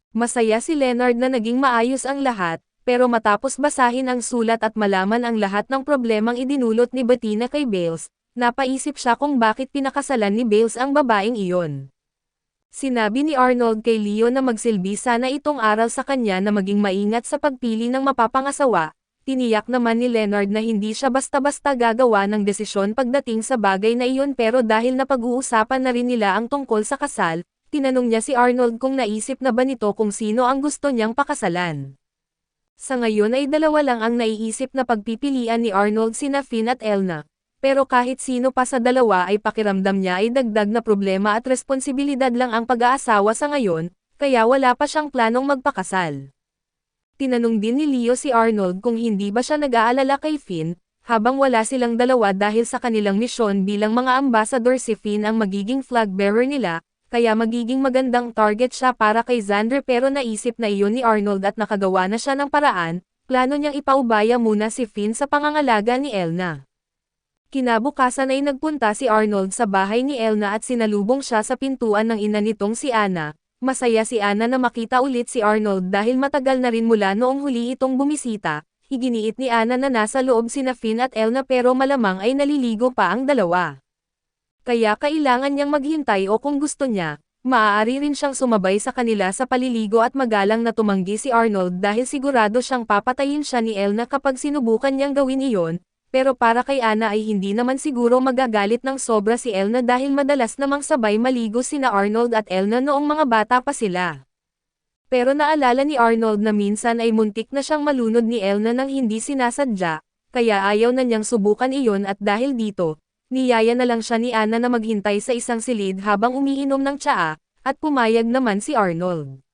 Masaya si Leonard na naging maayos ang lahat, pero matapos basahin ang sulat at malaman ang lahat ng problemang idinulot ni Bettina kay Bales, Napaisip siya kung bakit pinakasalan ni Bales ang babaeng iyon. Sinabi ni Arnold kay Leo na magsilbi sana itong aral sa kanya na maging maingat sa pagpili ng mapapangasawa. Tiniyak naman ni Leonard na hindi siya basta-basta gagawa ng desisyon pagdating sa bagay na iyon, pero dahil napag-uusapan na rin nila ang tungkol sa kasal, tinanong niya si Arnold kung naisip na ba nito kung sino ang gusto niyang pakasalan. Sa ngayon ay dalawa lang ang naiisip na pagpipilian ni Arnold, sina Finn at Elna. Pero kahit sino pa sa dalawa ay pakiramdam niya ay dagdag na problema at responsibilidad lang ang pag-aasawa sa ngayon, kaya wala pa siyang planong magpakasal. Tinanong din ni Leo si Arnold kung hindi ba siya nag-aalala kay Finn, habang wala silang dalawa dahil sa kanilang misyon bilang mga ambassador. Si Finn ang magiging flag bearer nila, kaya magiging magandang target siya para kay Xander, pero naisip na iyon ni Arnold at nakagawa na siya ng paraan. Plano niyang ipaubaya muna si Finn sa pangangalaga ni Elna. Kinabukasan ay nagpunta si Arnold sa bahay ni Elna at sinalubong siya sa pintuan ng ina nitong si Anna. Masaya si Anna na makita ulit si Arnold dahil matagal na rin mula noong huli itong bumisita. Iginiit ni Anna na nasa loob sina Finn at Elna pero malamang ay naliligo pa ang dalawa. Kaya kailangan niyang maghintay, o kung gusto niya, maaari rin siyang sumabay sa kanila sa paliligo, at magalang na tumanggi si Arnold dahil sigurado siyang papatayin siya ni Elna kapag sinubukan niyang gawin iyon. Pero para kay Anna ay hindi naman siguro magagalit ng sobra si Elna dahil madalas namang sabay maligo sina Arnold at Elna noong mga bata pa sila. Pero naalala ni Arnold na minsan ay muntik na siyang malunod ni Elna nang hindi sinasadya, kaya ayaw na niyang subukan iyon, at dahil dito, niyaya na lang siya ni Anna na maghintay sa isang silid habang umiinom ng tsaa, at pumayag naman si Arnold.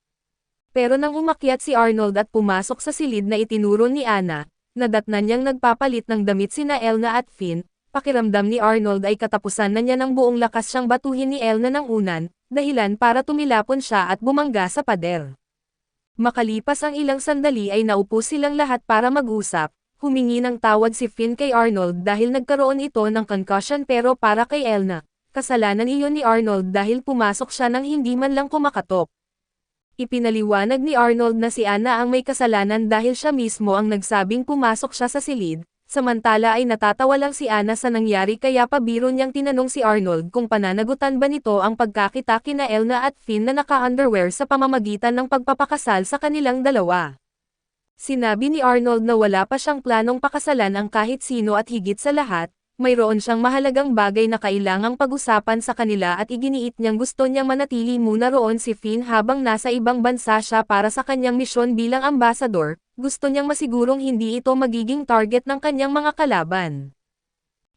Pero nang umakyat si Arnold at pumasok sa silid na itinuro ni Anna, nadatnan niyang nagpapalit ng damit sina Elna at Finn. Pakiramdam ni Arnold ay katapusan na niya ng buong lakas siyang batuhin ni Elna ng unan, dahilan para tumilapon siya at bumangga sa pader. Makalipas ang ilang sandali ay naupo silang lahat para mag-usap. Humingi ng tawad si Finn kay Arnold dahil nagkaroon ito ng concussion, pero para kay Elna, kasalanan iyon ni Arnold dahil pumasok siya nang hindi man lang kumakatok. Ipinaliwanag ni Arnold na si Anna ang may kasalanan dahil siya mismo ang nagsabing pumasok siya sa silid, samantala ay natatawa lang si Anna sa nangyari, kaya pabiro niyang tinanong si Arnold kung pananagutan ba nito ang pagkakita kina Elna at Finn na naka-underwear sa pamamagitan ng pagpapakasal sa kanilang dalawa. Sinabi ni Arnold na wala pa siyang planong pakasalan ang kahit sino, at higit sa lahat, mayroon siyang mahalagang bagay na kailangang pag-usapan sa kanila, at iginiit niyang gusto niyang manatili muna roon si Finn habang nasa ibang bansa siya para sa kanyang misyon bilang ambassador. Gusto niyang masigurong hindi ito magiging target ng kanyang mga kalaban.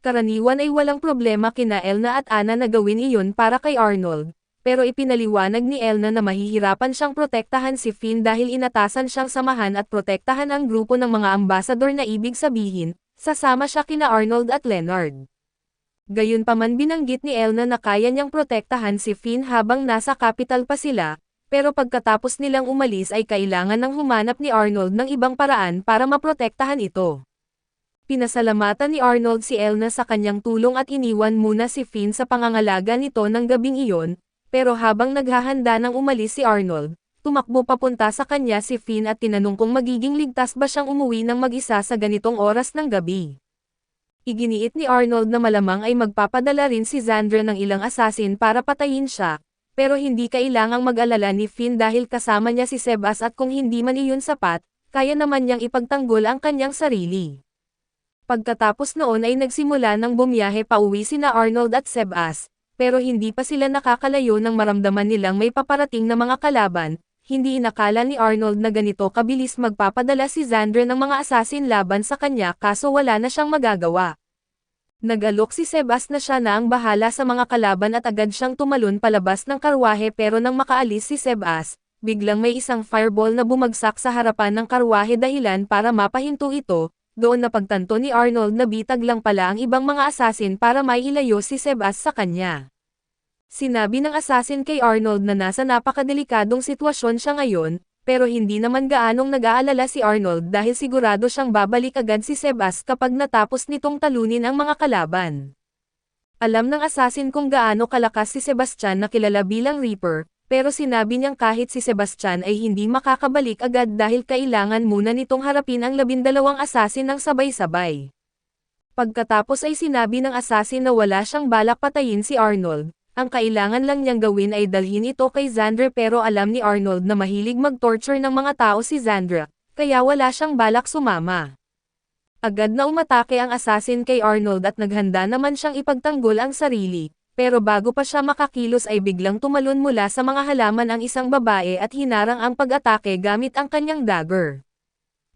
Karaniwan ay walang problema kina Elna at Anna na gawin iyon para kay Arnold, pero ipinaliwanag ni Elna na mahihirapan siyang protektahan si Finn dahil inatasan siyang samahan at protektahan ang grupo ng mga ambassador, na ibig sabihin, sasama siya kina Arnold at Leonard. Gayunpaman binanggit ni Elna na kaya niyang protektahan si Finn habang nasa capital pa sila, pero pagkatapos nilang umalis ay kailangan nang humanap ni Arnold ng ibang paraan para maprotektahan ito. Pinasalamatan ni Arnold si Elna sa kanyang tulong at iniwan muna si Finn sa pangangalaga nito ng gabing iyon, pero habang naghahanda nang umalis si Arnold, tumakbo papunta sa kanya si Finn at tinanong kung magiging ligtas ba siyang umuwi ng mag-isa sa ganitong oras ng gabi. Iginiit ni Arnold na malamang ay magpapadala rin si Xander ng ilang assassin para patayin siya, pero hindi kailangang mag-alala ni Finn dahil kasama niya si Sebas, at kung hindi man iyon sapat, kaya naman niyang ipagtanggol ang kanyang sarili. Pagkatapos noon ay nagsimula ng bumiyahe pauwi sina Arnold at Sebas, pero hindi pa sila nakakalayo nang maramdaman nilang may paparating na mga kalaban. Hindi inakala ni Arnold na ganito kabilis magpapadala si Xander ng mga assassin laban sa kanya, kaso wala na siyang magagawa. Nag-alok si Sebas na siya na ang bahala sa mga kalaban at agad siyang tumalon palabas ng karwahe, pero nang makaalis si Sebas, biglang may isang fireball na bumagsak sa harapan ng karwahe, dahilan para mapahinto ito. Doon napagtanto ni Arnold na bitag lang pala ang ibang mga assassin para maihilayo si Sebas sa kanya. Sinabi ng assassin kay Arnold na nasa napakadelikadong sitwasyon siya ngayon, pero hindi naman gaanong nag-aalala si Arnold dahil sigurado siyang babalik agad si Sebas kapag natapos nitong talunin ang mga kalaban. Alam ng assassin kung gaano kalakas si Sebastian na kilala bilang Reaper, pero sinabi niyang kahit si Sebastian ay hindi makakabalik agad dahil kailangan muna nitong harapin ang 12 assassin ng sabay-sabay. Pagkatapos ay sinabi ng assassin na wala siyang balak patayin si Arnold, ang kailangan lang niyang gawin ay dalhin ito kay Xandra pero alam ni Arnold na mahilig mag-torture ng mga tao si Xandra, kaya wala siyang balak sumama. Agad na umatake ang assassin kay Arnold at naghanda naman siyang ipagtanggol ang sarili, pero bago pa siya makakilos ay biglang tumalon mula sa mga halaman ang isang babae at hinarang ang pag-atake gamit ang kanyang dagger.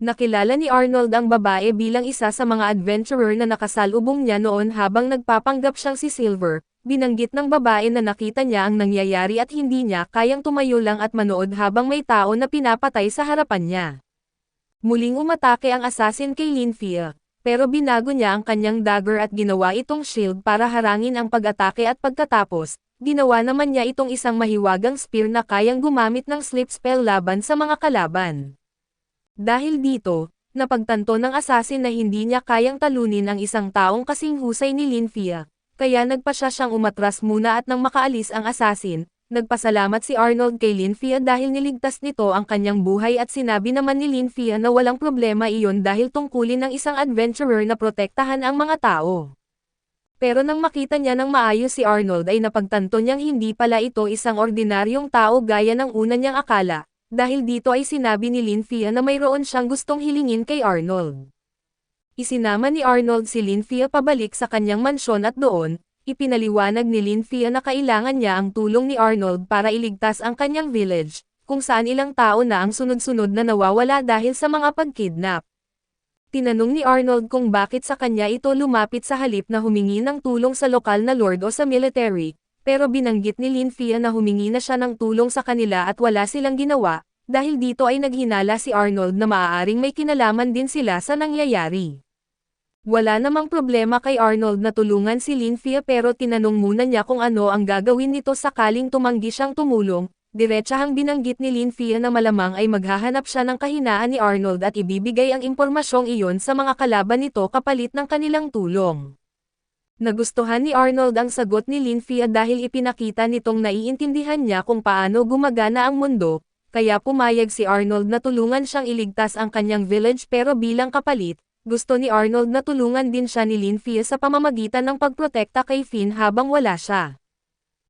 Nakilala ni Arnold ang babae bilang isa sa mga adventurer na nakasalubong niya noon habang nagpapanggap siyang si Silver. Binanggit ng babae na nakita niya ang nangyayari at hindi niya kayang tumayo lang at manood habang may tao na pinapatay sa harapan niya. Muling umatake ang assassin kay Linfia, pero binago niya ang kanyang dagger at ginawa itong shield para harangin ang pag-atake at pagkatapos, ginawa naman niya itong isang mahiwagang spear na kayang gumamit ng slip spell laban sa mga kalaban. Dahil dito, napagtanto ng assassin na hindi niya kayang talunin ang isang taong kasing husay ni Linfia, kaya nagpasya siyang umatras muna at nang makaalis ang assassin, nagpasalamat si Arnold kay Linfia dahil niligtas nito ang kanyang buhay at sinabi naman ni Linfia na walang problema iyon dahil tungkulin ng isang adventurer na protektahan ang mga tao. Pero nang makita niya ng maayos si Arnold ay napagtanto niyang hindi pala ito isang ordinaryong tao gaya ng una niyang akala. Dahil dito ay sinabi ni Linfia na mayroon siyang gustong hilingin kay Arnold. Isinama ni Arnold si Linfia pabalik sa kanyang mansyon at doon, ipinaliwanag ni Linfia na kailangan niya ang tulong ni Arnold para iligtas ang kanyang village, kung saan ilang tao na ang sunod-sunod na nawawala dahil sa mga pagkidnap. Tinanong ni Arnold kung bakit sa kanya ito lumapit sa halip na humingi ng tulong sa lokal na lord o sa military. Pero binanggit ni Linfia na humingi na siya ng tulong sa kanila at wala silang ginawa, dahil dito ay naghinala si Arnold na maaaring may kinalaman din sila sa nangyayari. Wala namang problema kay Arnold na tulungan si Linfia pero tinanong muna niya kung ano ang gagawin nito sakaling tumanggi siyang tumulong, diretsahang binanggit ni Linfia na malamang ay maghahanap siya ng kahinaan ni Arnold at ibibigay ang impormasyong iyon sa mga kalaban nito kapalit ng kanilang tulong. Nagustuhan ni Arnold ang sagot ni Linfia dahil ipinakita nitong naiintindihan niya kung paano gumagana ang mundo, kaya pumayag si Arnold na tulungan siyang iligtas ang kanyang village pero bilang kapalit, gusto ni Arnold na tulungan din siya ni Linfia sa pamamagitan ng pagprotekta kay Finn habang wala siya.